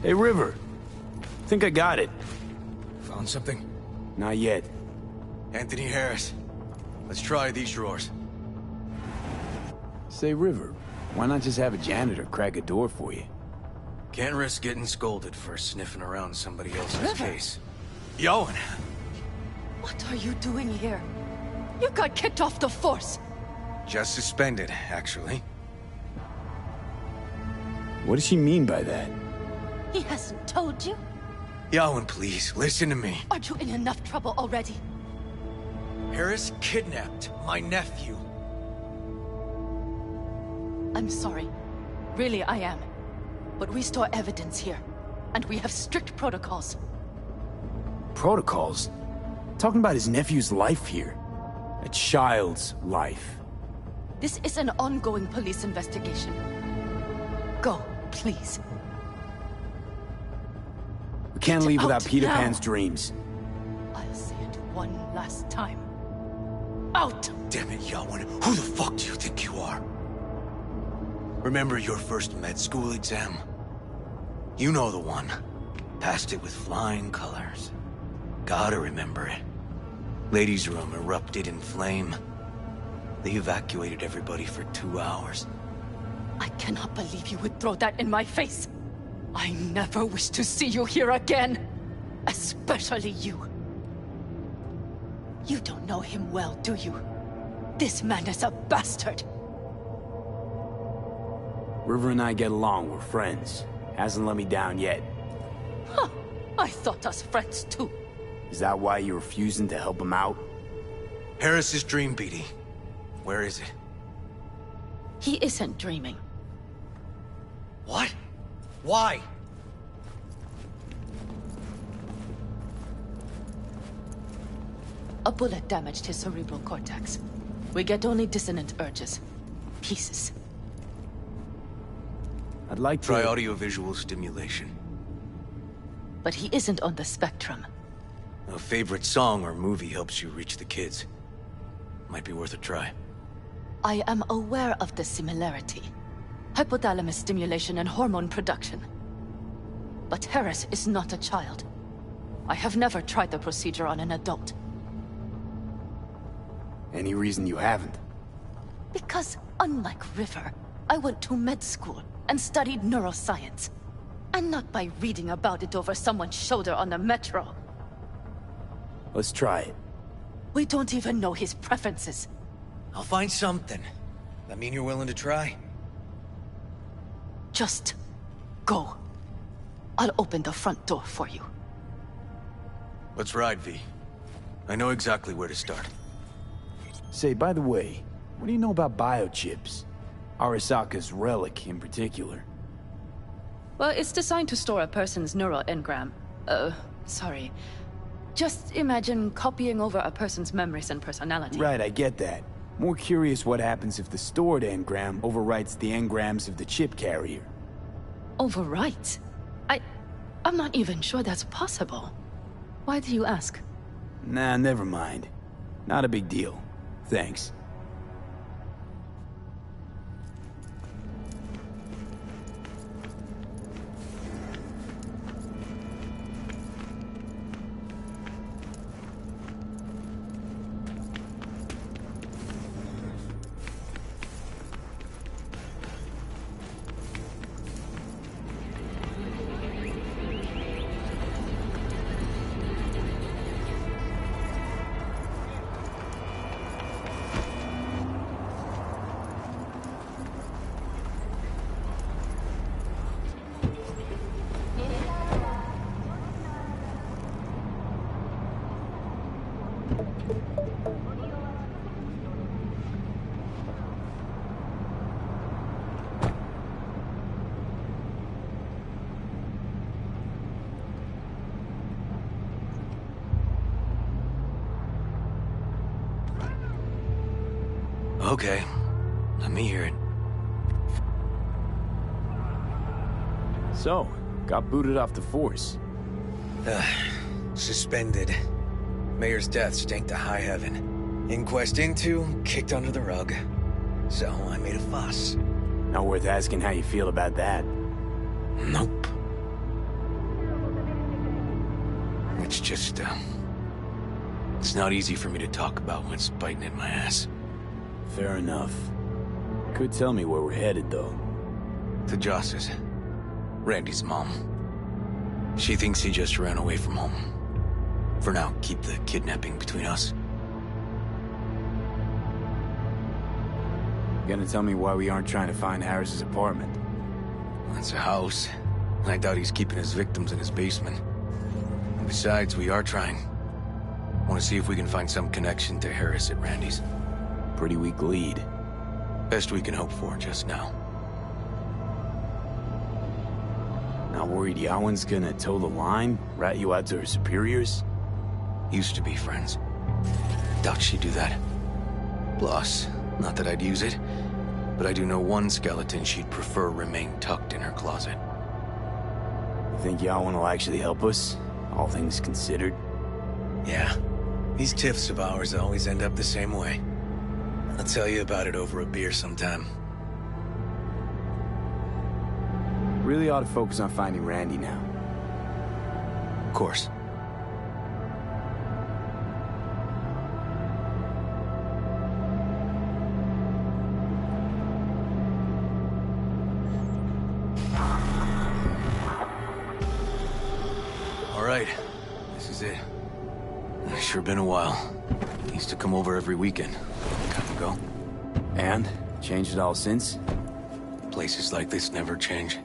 Hey, River. Think I got it. Found something? Not yet. Anthony Harris. Let's try these drawers. Say, River, why not just have a janitor crack a door for you? Can't risk getting scolded for sniffing around somebody else's River. case. Yoan! What are you doing here? You got kicked off the force. Just suspended, actually. What does she mean by that? He hasn't told you? Yoan, please, listen to me. Aren't you in enough trouble already? Harris kidnapped my nephew. I'm sorry. Really, I am. But we store evidence here, and we have strict protocols. protocols. Talking about his nephew's life here. A child's life. This is an ongoing police investigation. Go, please. We can't leave without out Peter now. Pan's dreams. I'll say it one last time. Out! Damn it, Yawen. Who the fuck do you think you are? Remember your first med school exam? You know the one. Passed it with flying colors. Gotta remember it. Ladies' room erupted in flame. They evacuated everybody for 2 hours. I cannot believe you would throw that in my face. I never wish to see you here again. Especially you. You don't know him well, do you? This man is a bastard. River and I get along, we're friends. Hasn't let me down yet. Huh. I thought us friends too. Is that why you're refusing to help him out? Harris's dream, BD. Where is it? He isn't dreaming. What? Why? A bullet damaged his cerebral cortex. We get only dissonant urges. Pieces. I'd like to... Try audiovisual stimulation. But he isn't on the spectrum. A favorite song or movie helps you reach the kids. Might be worth a try. I am aware of the similarity. Hypothalamus stimulation and hormone production. But Harris is not a child. I have never tried the procedure on an adult. Any reason you haven't? Because, unlike River, I went to med school and studied neuroscience. And not by reading about it over someone's shoulder on the metro. Let's try it. We don't even know his preferences. I'll find something. That mean you're willing to try? Just go. I'll open the front door for you. Let's ride, V. I know exactly where to start. Say, by the way, what do you know about biochips? Arasaka's relic in particular. Well, it's designed to store a person's neural engram. Sorry. Just imagine copying over a person's memories and personality. Right, I get that. More curious what happens if the stored engram overwrites the engrams of the chip carrier. Overwrite? I'm not even sure that's possible. Why do you ask? Nah, never mind. Not a big deal. Thanks. Okay. Let me hear it. So, got booted off the force. Suspended. Mayor's death stank to high heaven. Inquest into, kicked under the rug. So I made a fuss. Not worth asking how you feel about that. Nope. It's just, it's not easy for me to talk about when it's biting at my ass. Fair enough. Could tell me where we're headed, though. To Joss's. Randy's mom. She thinks he just ran away from home. For now, keep the kidnapping between us. You gonna tell me why we aren't trying to find Harris's apartment? It's a house. I doubt he's keeping his victims in his basement. And besides, we are trying. Want to see if we can find some connection to Harris at Randy's. Pretty weak lead. Best we can hope for just now. Not worried Yawen's gonna toe the line? Rat you out to her superiors? Used to be friends. Doubt she'd do that. Plus, not that I'd use it, but I do know one skeleton she'd prefer remain tucked in her closet. You think Yawen will actually help us? All things considered? Yeah. These tiffs of ours always end up the same way. I'll tell you about it over a beer sometime. Really ought to focus on finding Randy now. Of course. All right. This is it. It's sure been a while. Used to come over every weekend. Time ago. And? Changed it all since? Places like this never change.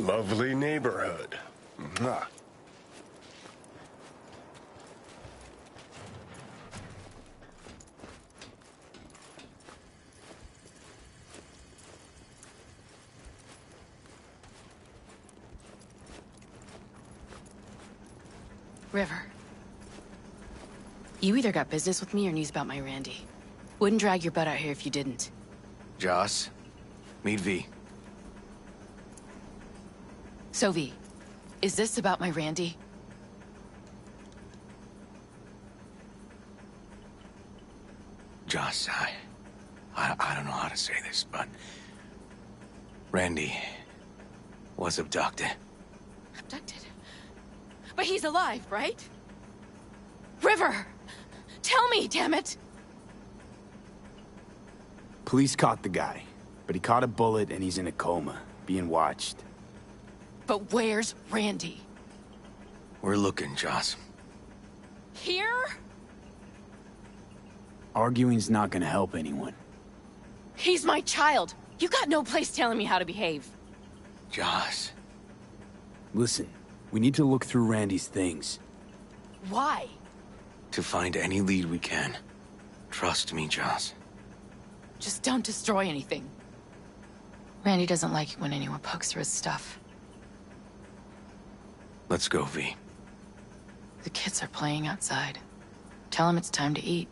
Lovely neighborhood. Mwah. River. You either got business with me or news about my Randy. Wouldn't drag your butt out here if you didn't. Joss, meet V. So, V, is this about my Randy? Joss, I don't know how to say this, but Randy was abducted. Abducted? But he's alive, right? River! Tell me, damn it! Police caught the guy, but he caught a bullet and he's in a coma, being watched. But where's Randy? We're looking, Joss. Here? Arguing's not gonna help anyone. He's my child. You got no place telling me how to behave. Joss. Listen, we need to look through Randy's things. Why? To find any lead we can. Trust me, Joss. Just don't destroy anything. Randy doesn't like it when anyone pokes through his stuff. Let's go, V. The kids are playing outside. Tell them it's time to eat.